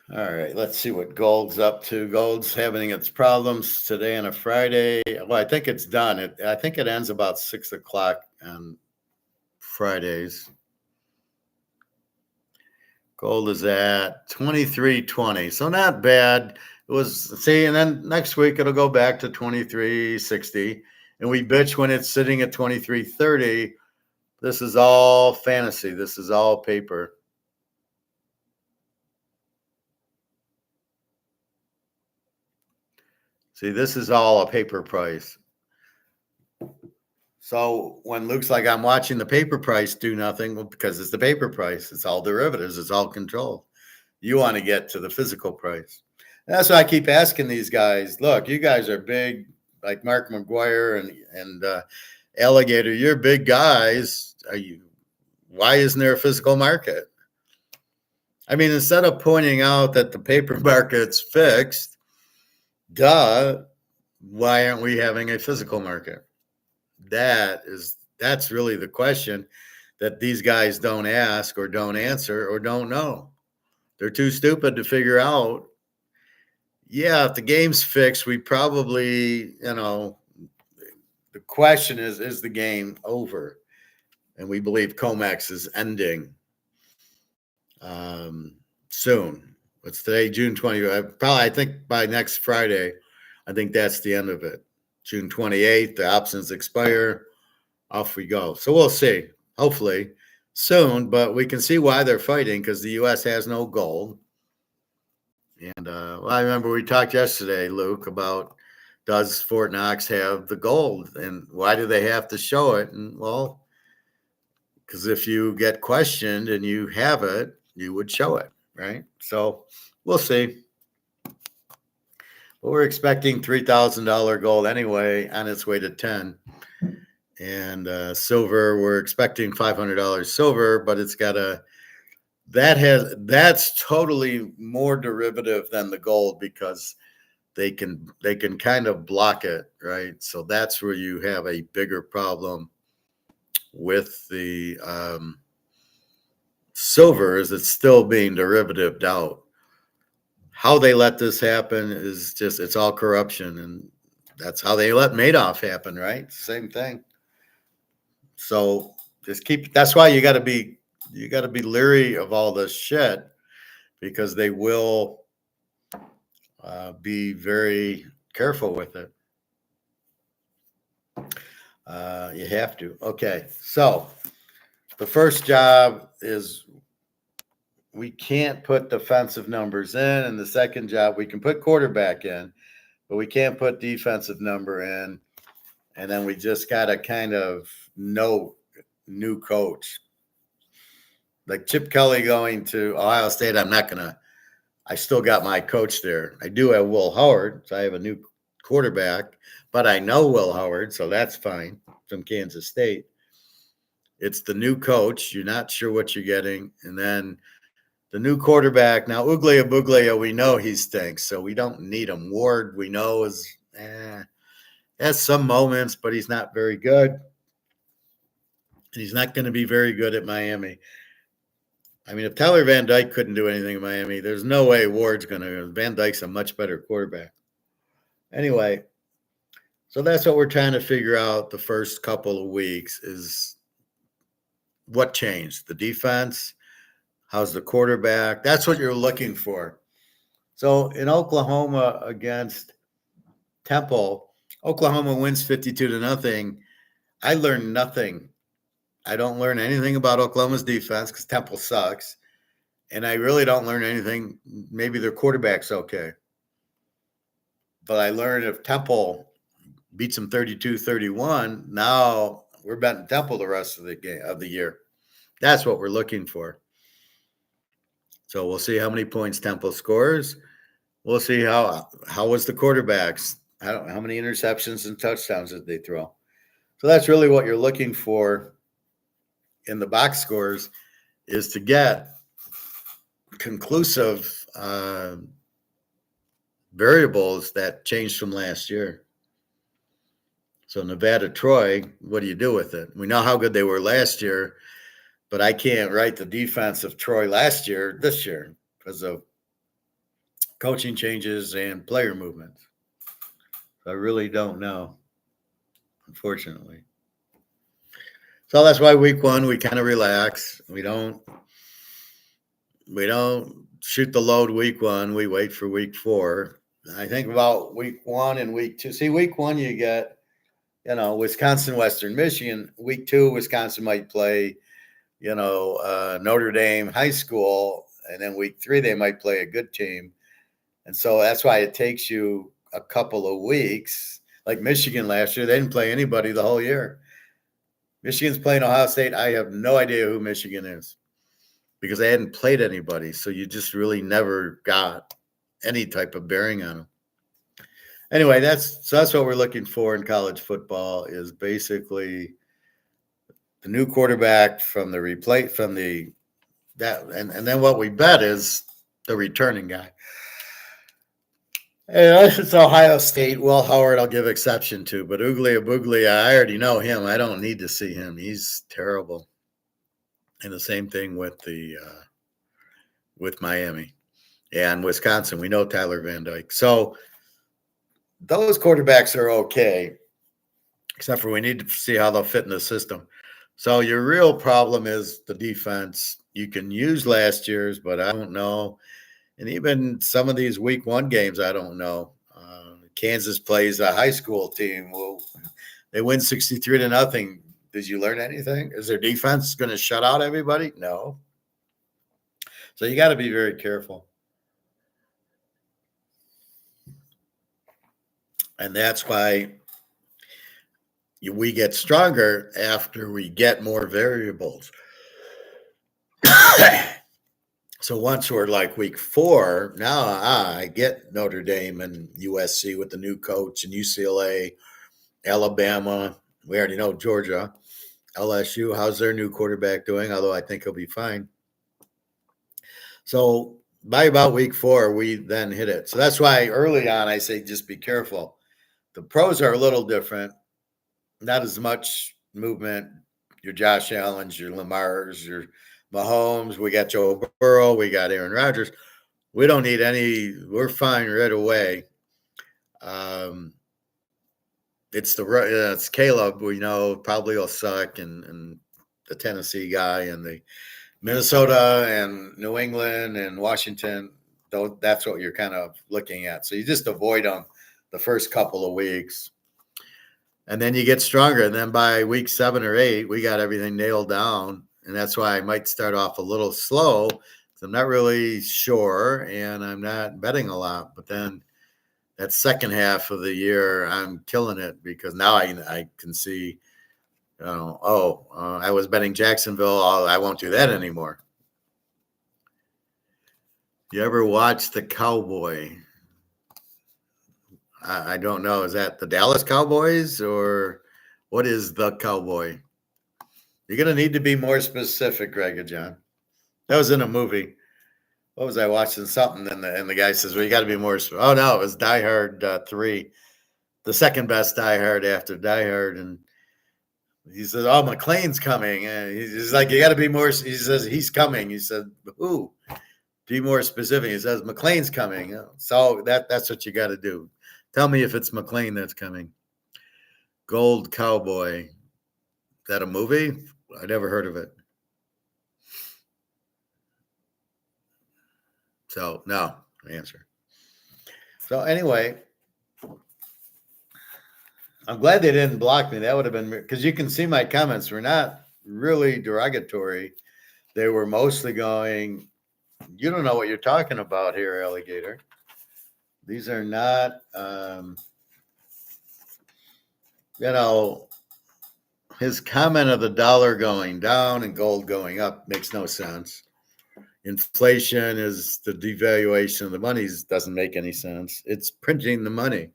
All right, let's see what gold's up to. Gold's having its problems today on a Friday. Well, I think it's done. I think it ends about 6 o'clock on Fridays. Gold is at 23.20, so not bad. It was, see, and then next week it'll go back to 23.60, and we bitch when it's sitting at 23.30. This is all fantasy. This is all paper. See, this is all a paper price. So when it looks like I'm watching the paper price do nothing, well, because it's the paper price. It's all derivatives. It's all controlled. You want to get to the physical price. And that's why I keep asking these guys, look, you guys are big, like Mark McGwire and Alligator. You're big guys. Why isn't there a physical market? I mean, instead of pointing out that the paper market's fixed, duh, why aren't we having a physical market? That is that's really the question that these guys don't ask or don't answer or don't know. They're too stupid to figure out. Yeah, if the game's fixed, we probably, the question is the game over? And we believe comex is ending soon. What's today? June 20. I think by next Friday, I think that's the end of it. June 28th, the options expire. Off we go. So we'll see. Hopefully soon, but we can see why they're fighting because the U.S. has no gold. And I remember we talked yesterday, Luke, about does Fort Knox have the gold and why do they have to show it? And well, because if you get questioned and you have it, you would show it, right? So we'll see. But we're expecting $3,000 gold anyway on its way to 10. And silver, we're expecting $500 silver, but it's got that's totally more derivative than the gold because they can kind of block it, right? So that's where you have a bigger problem with the silver is it's still being derivatived out. How they let this happen is just it's all corruption, and that's how they let Madoff happen, right? Same thing. So that's why you got to be leery of all this shit because they will be very careful with it. You have to. Okay. So the first job is we can't put defensive numbers in, and the second job we can put quarterback in, but we can't put defensive number in. And then we just got to kind of know new coach. Like Chip Kelly going to Ohio State, I still got my coach there. I do have Will Howard, so I have a new quarterback, but I know Will Howard, so that's fine from Kansas State. It's the new coach. You're not sure what you're getting. And then the new quarterback. Now, Buglia, we know he stinks, so we don't need him. Ward, we know has some moments, but he's not very good. And he's not going to be very good at Miami. I mean, if Tyler Van Dyke couldn't do anything in Miami, there's no way Ward's going to. Van Dyke's a much better quarterback. Anyway, so that's what we're trying to figure out the first couple of weeks is what changed. The defense, how's the quarterback? That's what you're looking for. So in Oklahoma against Temple, Oklahoma wins 52-0. I learned nothing. I don't learn anything about Oklahoma's defense because Temple sucks. And I really don't learn anything. Maybe their quarterback's okay. But I learned if Temple beats them 32-31, now we're betting Temple the rest of the year. That's what we're looking for. So we'll see how many points Temple scores. We'll see how was the quarterbacks. How many interceptions and touchdowns did they throw? So that's really what you're looking for in the box scores is to get conclusive variables that changed from last year. So Nevada, Troy, what do you do with it? We know how good they were last year, but I can't write the defense of Troy last year this year because of coaching changes and player movements. I really don't know, unfortunately. So that's why week one, we kind of relax. We don't shoot the load week one. We wait for week 4. I think about week 1 and week 2. See, week 1, you get, Wisconsin, Western Michigan. Week 2, Wisconsin might play, Notre Dame High School. And then week 3, they might play a good team. And so that's why it takes you a couple of weeks. Like Michigan last year, they didn't play anybody the whole year. Michigan's playing Ohio State. I have no idea who Michigan is because they hadn't played anybody. So you just really never got any type of bearing on them. Anyway, that's what we're looking for in college football is basically the new quarterback from the replay from and then what we bet is the returning guy. Unless it's Ohio State, Will Howard, I'll give exception to. But Uglia Buglia, I already know him. I don't need to see him. He's terrible. And the same thing with with Miami and Wisconsin. We know Tyler Van Dyke. So those quarterbacks are okay, except for we need to see how they'll fit in the system. So your real problem is the defense. You can use last year's, but I don't know. And even some of these week one games, I don't know. Kansas plays a high school team. Well, they win 63-0. Did you learn anything? Is their defense going to shut out everybody? No. So you got to be very careful. And that's why we get stronger after we get more variables. So once we're like week 4, now I get Notre Dame and USC with the new coach and UCLA, Alabama. We already know Georgia, LSU. How's their new quarterback doing? Although I think he'll be fine. So by about week 4, we then hit it. So that's why early on I say just be careful. The pros are a little different. Not as much movement. Your Josh Allen's, your Lamar's, your Mahomes. We got Joe Burrow. We got Aaron Rodgers. We don't need any. We're fine right away. It's Caleb. We know probably will suck, and the Tennessee guy, and the Minnesota, and New England, and Washington. Though that's what you're kind of looking at. So you just avoid them the first couple of weeks. And then you get stronger. And then by week 7 or 8, we got everything nailed down. And that's why I might start off a little slow. I'm not really sure, and I'm not betting a lot. But then that second half of the year, I'm killing it because now I can see, I was betting Jacksonville. I won't do that anymore. You ever watch The Cowboy? I don't know. Is that the Dallas Cowboys or what is The Cowboy? You're going to need to be more specific, Greg and John. That was in a movie. What was I watching? Something, and the guy says, well, you got to be more. Oh, no, it was Die Hard 3, the second best Die Hard after Die Hard. And he says, oh, McClane's coming. And he's like, you got to be more. He says, he's coming. He said, who? Be more specific. He says, McClane's coming. So that's what you got to do. Tell me if it's McClane that's coming. Gold Cowboy. Is that a movie? I never heard of it. So, no answer. So, anyway, I'm glad they didn't block me. That would have been because you can see my comments were not really derogatory. They were mostly going, you don't know what you're talking about here, alligator. These are not, his comment of the dollar going down and gold going up makes no sense. Inflation is the devaluation of the money doesn't make any sense. It's printing the money.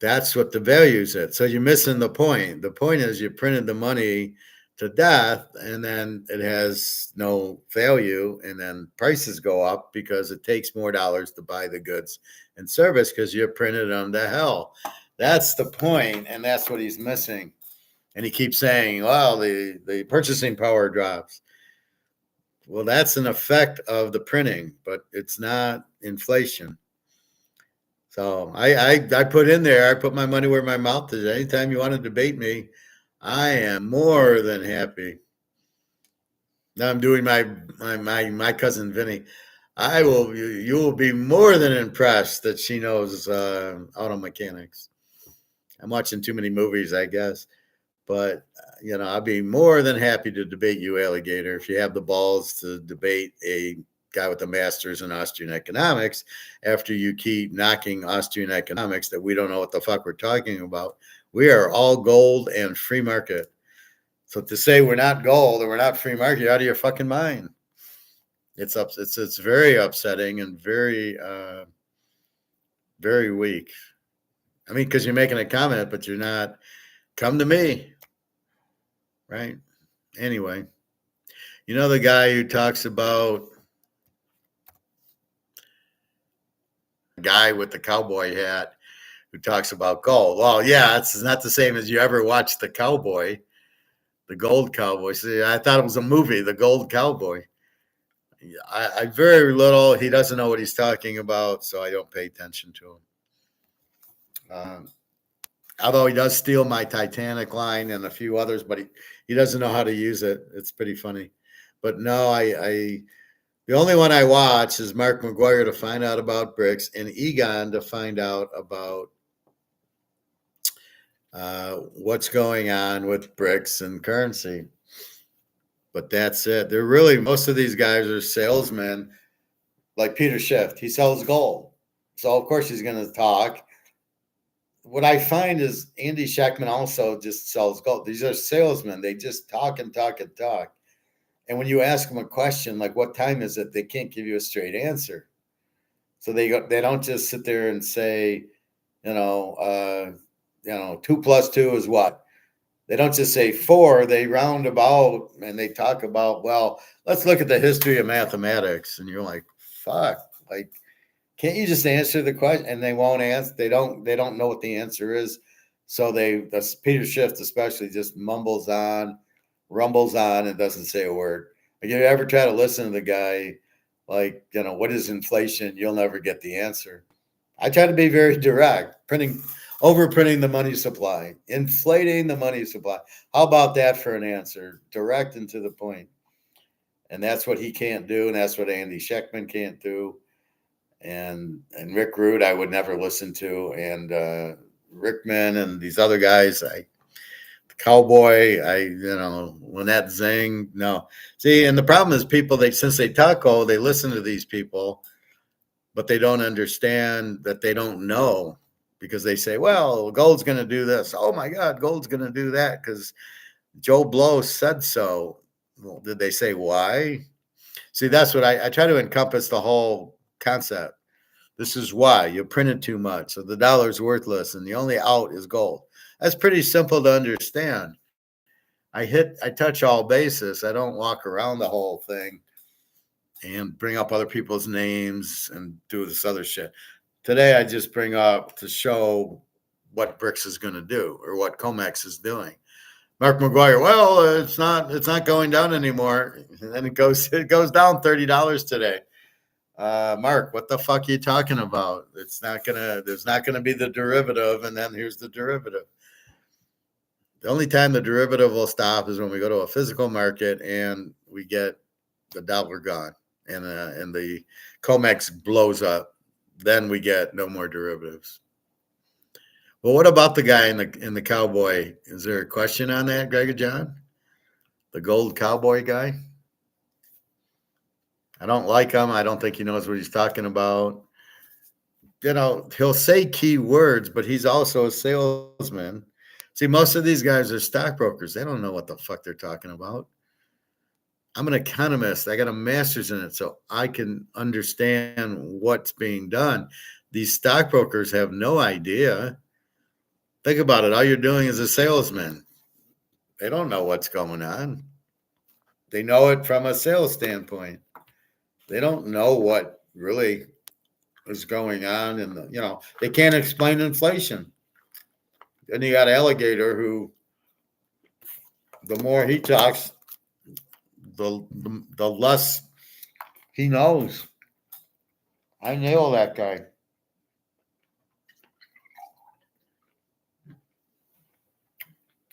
That's what the value is at. So you're missing the point. The point is you printed the money to death and then it has no value and then prices go up because it takes more dollars to buy the goods and service because you printed them to hell. That's the point, and that's what he's missing. And he keeps saying, well, the purchasing power drops. Well, that's an effect of the printing, but it's not inflation. So I put in there, I put my money where my mouth is. Anytime you want to debate me, I am more than happy. Now I'm doing my cousin Vinny. You will be more than impressed that she knows auto mechanics. I'm watching too many movies, I guess. But, I'd be more than happy to debate you, alligator, if you have the balls to debate a guy with a master's in Austrian economics after you keep knocking Austrian economics that we don't know what the fuck we're talking about. We are all gold and free market. So to say we're not gold or we're not free market, you're out of your fucking mind. It's very upsetting and very, very weak. I mean, because you're making a comment, but you're not. Come to me. Right? Anyway, the guy who talks about guy with the cowboy hat who talks about gold. Well, yeah, it's not the same as you ever watched the cowboy, the gold cowboy. See, I thought it was a movie, the gold cowboy. I very little. He doesn't know what he's talking about, so I don't pay attention to him. Although he does steal my Titanic line and a few others, but he doesn't know how to use it. It's pretty funny. But no, the only one I watch is Mark McGwire to find out about bricks and Egon to find out about what's going on with bricks and currency. But that's it. They're really, most of these guys are salesmen, like Peter Schiff. He sells gold. So, of course, he's going to talk. What I find is Andy Scheckman also just sells gold. These are salesmen. They just talk and talk and talk. And when you ask them a question, like what time is it, they can't give you a straight answer. So they don't just sit there and say, 2 + 2 is what? They don't just say 4, they round about and they talk about, well, let's look at the history of mathematics. And you're like, fuck, like, can't you just answer the question? And they won't answer. They don't know what the answer is. So Peter Schiff especially just rumbles on and doesn't say a word. Like, if you ever try to listen to the guy, like, what is inflation? You'll never get the answer. I try to be very direct, overprinting the money supply, inflating the money supply. How about that for an answer? Direct and to the point. And that's what he can't do. And that's what Andy Scheckman can't do. And Rick Root, I would never listen to. And Rickman and these other guys, the Cowboy, Lynette Zing, no. See, and the problem is since they talk they listen to these people, but they don't understand that they don't know. Because they say, well, gold's going to do this. Oh, my God, gold's going to do that because Joe Blow said so. Well, did they say why? See, that's what I try to encompass the whole concept. This is why. You printed too much, so the dollar's worthless, and the only out is gold. That's pretty simple to understand. I touch all bases. I don't walk around the whole thing and bring up other people's names and do this other shit. Today, I just bring up to show what Bricks is going to do or what Comex is doing. Mark McGwire, well, it's not going down anymore. And then it goes down $30 today. Mark, what the fuck are you talking about? There's not gonna be the derivative, and then here's the derivative. The only time the derivative will stop is when we go to a physical market and we get the dollar gone and the Comex blows up. Then we get no more derivatives. Well, what about the guy in the cowboy? Is there a question on that, Greg or John? The gold cowboy guy? I don't like him. I don't think he knows what he's talking about. He'll say key words, but he's also a salesman. See, most of these guys are stockbrokers. They don't know what the fuck they're talking about. I'm an economist. I got a master's in it, so I can understand what's being done. These stockbrokers have no idea. Think about it. All you're doing is a salesman. They don't know what's going on. They know it from a sales standpoint. They don't know what really is going on. And, they can't explain inflation. Then you got Alligator who, the more he talks, the less he knows. I nail that guy.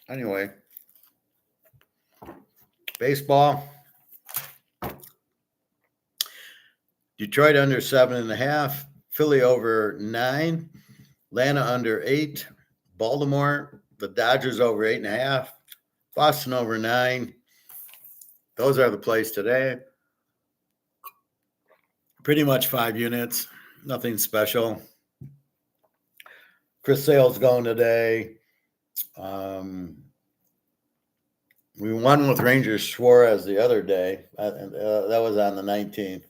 Anyway, baseball. Detroit under 7.5, Philly over 9, Atlanta under 8, Baltimore, the Dodgers over 8.5, Boston over 9. Those are the plays today. Pretty much 5 units, nothing special. Chris Sale's going today. We won with Rangers Suarez the other day. That was on the 19th.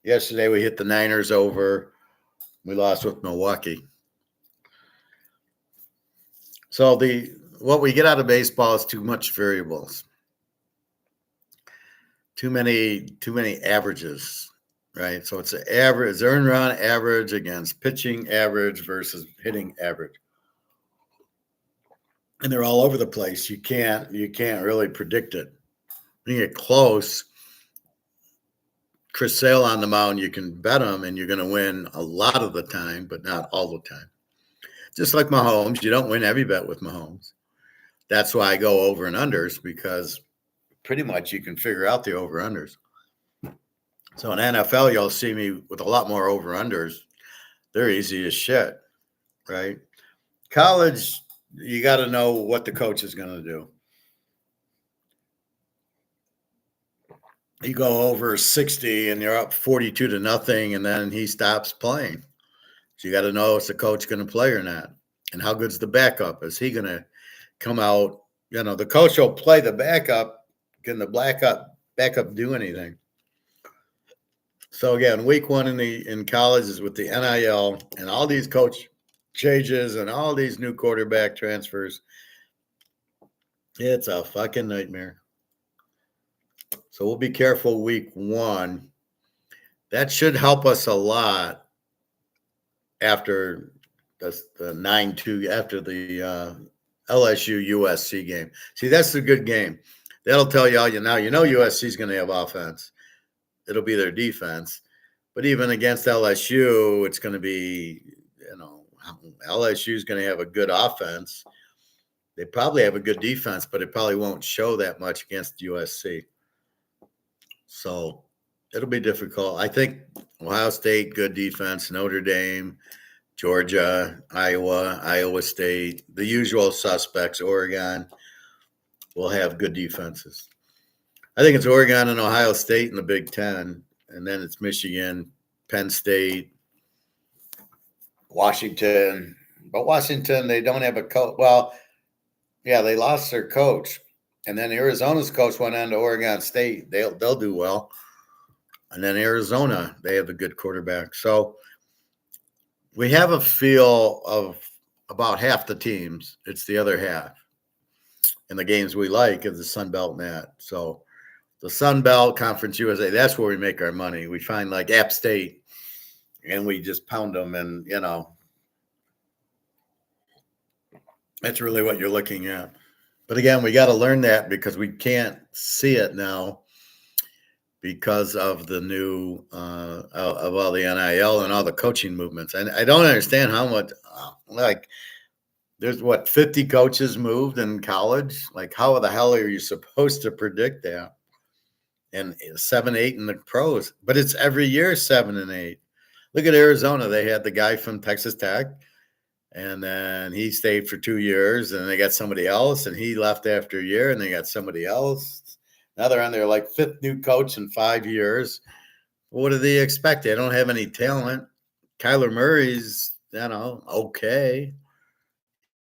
Yesterday we hit the Niners over. We lost with Milwaukee. So what we get out of baseball is too much variables. Too many averages. right? So it's an average, it's earned run average against pitching average versus hitting average. And they're all over the place. You can't really predict it. When you get close, Chris Sale on the mound, you can bet him and you're going to win a lot of the time, but not all the time. Just like Mahomes, you don't win every bet with Mahomes. That's why I go over and unders, because pretty much you can figure out the over unders. So in NFL, you'll see me with a lot more over unders. They're easy as shit, right? College, you got to know what the coach is going to do. You go over 60 and you're up 42-0, and then he stops playing. So you got to know if the coach going to play or not. And how good's the backup? Is he going to come out? You know, the coach will play the backup. Can the backup do anything? So again, week one in college is with the NIL and all these coach changes and all these new quarterback transfers. It's a fucking nightmare. So we'll be careful week one. That should help us a lot after the 9-2, after the LSU USC game. See, that's a good game. That'll tell you all you know. You know USC is going to have offense. It'll be their defense. But even against LSU, it's going to be, you know, LSU is going to have a good offense. They probably have a good defense, but it probably won't show that much against USC. So it'll be difficult. I think Ohio State, good defense. Notre Dame, Georgia, Iowa State, the usual suspects, Oregon, will have good defenses. I think it's Oregon and Ohio State in the Big Ten, and then it's Michigan, Penn State, Washington. But Washington, they don't have a coach. Well, yeah, they lost their coach, and then Arizona's coach went on to Oregon State. They'll do well. And then Arizona, they have a good quarterback. So we have a feel of about half the teams. It's the other half. And the games we like is the Sun Belt net. So the Sun Belt, Conference USA, that's where we make our money. We find like App State, and we just pound them. And, you know, that's really what you're looking at. But again, we got to learn that because we can't see it now because of the new, of all the NIL and all the coaching movements. And I don't understand how much, like, there's 50 coaches moved in college. Like, how the hell are you supposed to predict that? And 7, 8 in the pros, but it's every year 7 and 8. Look at Arizona. They had the guy from Texas Tech, and then he stayed for 2 years, and they got somebody else, and he left after a year, and they got somebody else. Now they're on their like 5th new coach in 5 years. What do they expect? They don't have any talent. Kyler Murray's, you know, okay.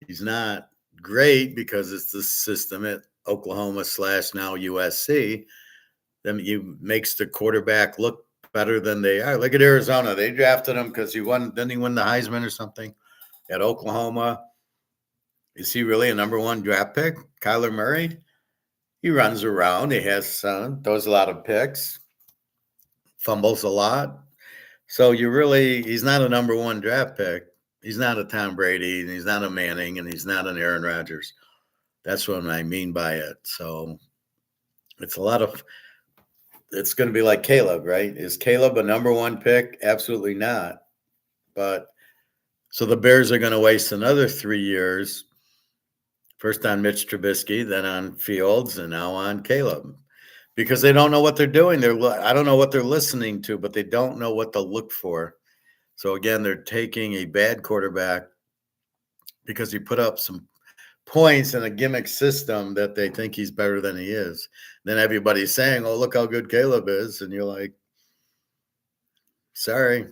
He's not great because it's the system at Oklahoma / now USC. Then you makes the quarterback look better than they are. Look at Arizona. They drafted him because he won. Didn't he win the Heisman or something at Oklahoma? Is he really a number 1 draft pick? Kyler Murray? He runs around. He has throws a lot of picks, fumbles a lot. So he's not a number 1 draft pick. He's not a Tom Brady, and he's not a Manning, and he's not an Aaron Rodgers. That's what I mean by it. So it's it's going to be like Caleb, right? Is Caleb a number 1 pick? Absolutely not. But so the Bears are going to waste another 3 years. First on Mitch Trubisky, then on Fields, and now on Caleb, because they don't know what they're doing. I don't know what they're listening to, but they don't know what to look for. So again, they're taking a bad quarterback because he put up some points in a gimmick system that they think he's better than he is. Then everybody's saying, "Oh, look how good Caleb is," and you're like, "Sorry,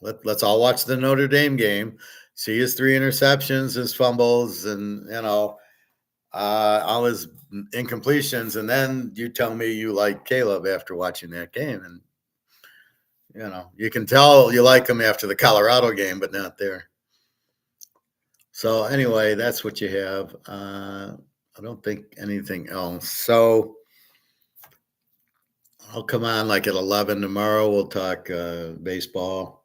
let's all watch the Notre Dame game, see his 3 interceptions, his fumbles, and you know." All his incompletions, and then you tell me you like Caleb after watching that game. And, you know, you can tell you like him after the Colorado game, but not there. So anyway, that's what you have. I don't think anything else. So I'll come on like at 11 tomorrow. We'll talk baseball.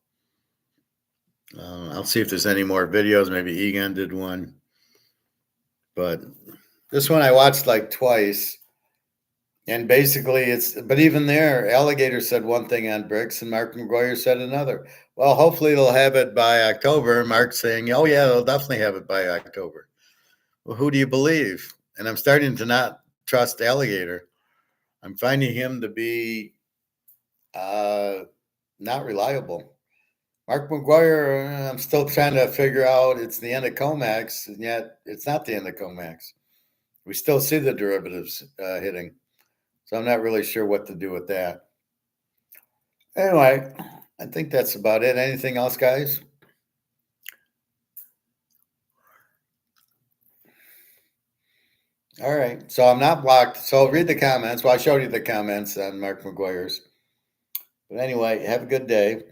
I'll see if there's any more videos. Maybe Egan did one. But this one I watched like twice. And basically but even there, Alligator said one thing on bricks and Mark McGwire said another. Well, hopefully they'll have it by October. Mark's saying, oh, yeah, they'll definitely have it by October. Well, who do you believe? And I'm starting to not trust Alligator. I'm finding him to be not reliable. Mark McGwire, I'm still trying to figure out it's the end of comex, and yet it's not the end of comex. We still see the derivatives hitting. So I'm not really sure what to do with that. Anyway, I think that's about it. Anything else, guys? All right. So I'm not blocked. So read the comments. Well, I showed you the comments on Mark McGwire's. But anyway, have a good day.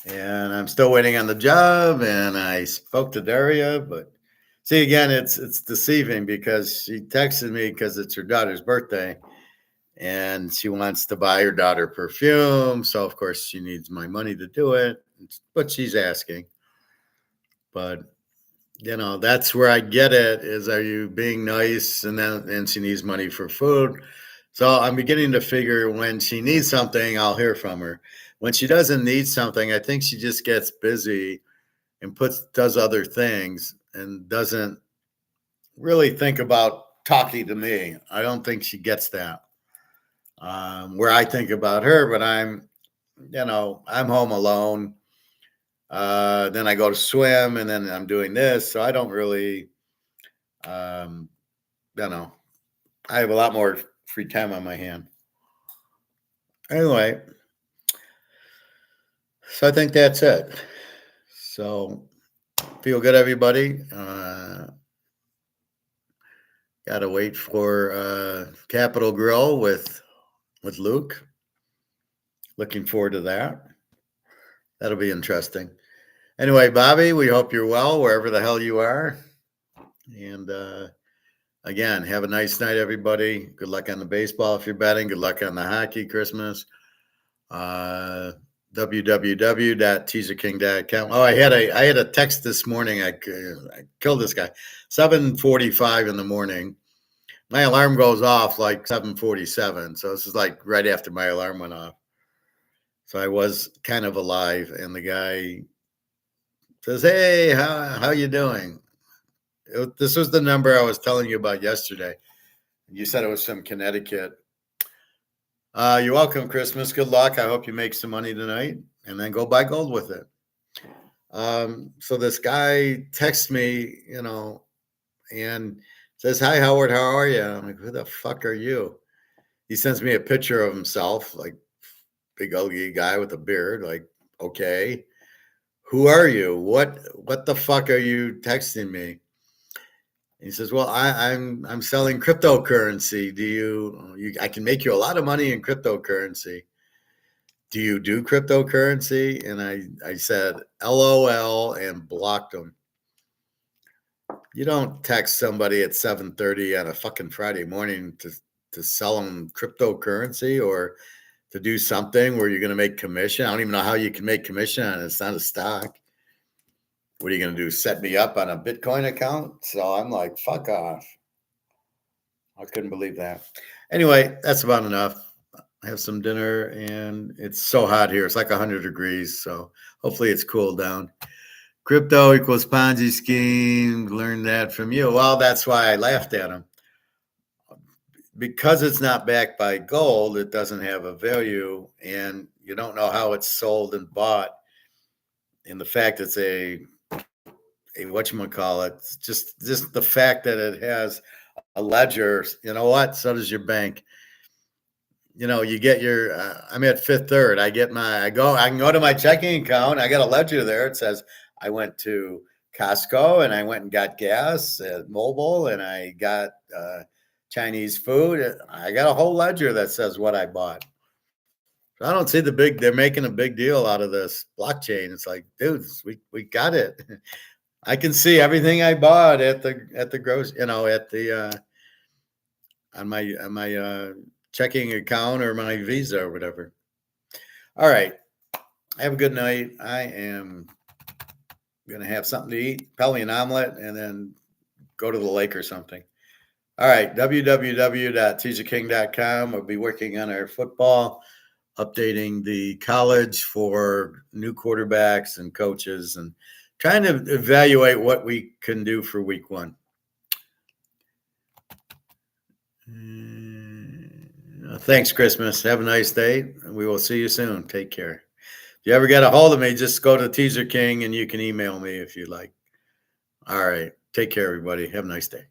And I'm still waiting on the job. And I spoke to Daria, but see, again, it's deceiving because she texted me because it's her daughter's birthday. And she wants to buy her daughter perfume. So, of course, she needs my money to do it. But she's asking. But, that's where I get it is, are you being nice? And she needs money for food. So I'm beginning to figure when she needs something, I'll hear from her. When she doesn't need something, I think she just gets busy and does other things and doesn't really think about talking to me. I don't think she gets that. Where I think about her, but I'm home alone. Then I go to swim and then I'm doing this. So I don't really, I have a lot more free time on my hand. Anyway, so I think that's it. So feel good, everybody. Got to wait for Capital Grill with Luke. Looking forward to that. That'll be interesting. Anyway, Bobby, we hope you're well wherever the hell you are. And again, have a nice night, everybody. Good luck on the baseball if you're betting. Good luck on the hockey, Christmas. www.teaserking.com. Oh, I had a text this morning. I killed this guy. 7:45 in the morning. My alarm goes off like 7:47. So this is like right after my alarm went off. So I was kind of alive, and the guy says, "Hey, how you doing?" This was the number I was telling you about yesterday. You said it was from Connecticut. You're welcome, Christmas. Good luck. I hope you make some money tonight, and then go buy gold with it. So this guy texts me, and says, "Hi, Howard. How are you?" I'm like, "Who the fuck are you?" He sends me a picture of himself, like big ugly guy with a beard. Like, okay, who are you? What the fuck are you texting me? He says, "Well, I'm selling cryptocurrency. I can make you a lot of money in cryptocurrency. Do you do cryptocurrency?" And I said, LOL, and blocked him. You don't text somebody at 7:30 on a fucking Friday morning to sell them cryptocurrency or to do something where you're going to make commission. I don't even know how you can make commission on it. It's not a stock. What are you going to do? Set me up on a Bitcoin account? So I'm like, fuck off. I couldn't believe that. Anyway, that's about enough. I have some dinner, and it's so hot here. It's like 100 degrees. So hopefully it's cooled down. Crypto equals Ponzi scheme. Learned that from you. Well, that's why I laughed at him. Because it's not backed by gold, it doesn't have a value, and you don't know how it's sold and bought. And the fact it's a whatchamacallit, just the fact that it has a ledger, you know what? So does your bank. You get your, I'm at Fifth Third. I can go to my checking account. I got a ledger there. It says I went to Costco and I went and got gas at Mobile and I got Chinese food. I got a whole ledger that says what I bought. I don't see they're making a big deal out of this blockchain. It's like, dudes, we got it. I can see everything I bought at the grocery, at the on my checking account or my Visa or whatever. All right. Have a good night. I am going to have something to eat, probably an omelet, and then go to the lake or something. All right. www.teaserking.com. We'll be working on our football, updating the college for new quarterbacks and coaches, and trying to evaluate what we can do for week 1. Thanks, Christmas. Have a nice day. We will see you soon. Take care. If you ever get a hold of me, just go to Teaser King and you can email me if you like. All right. Take care, everybody. Have a nice day.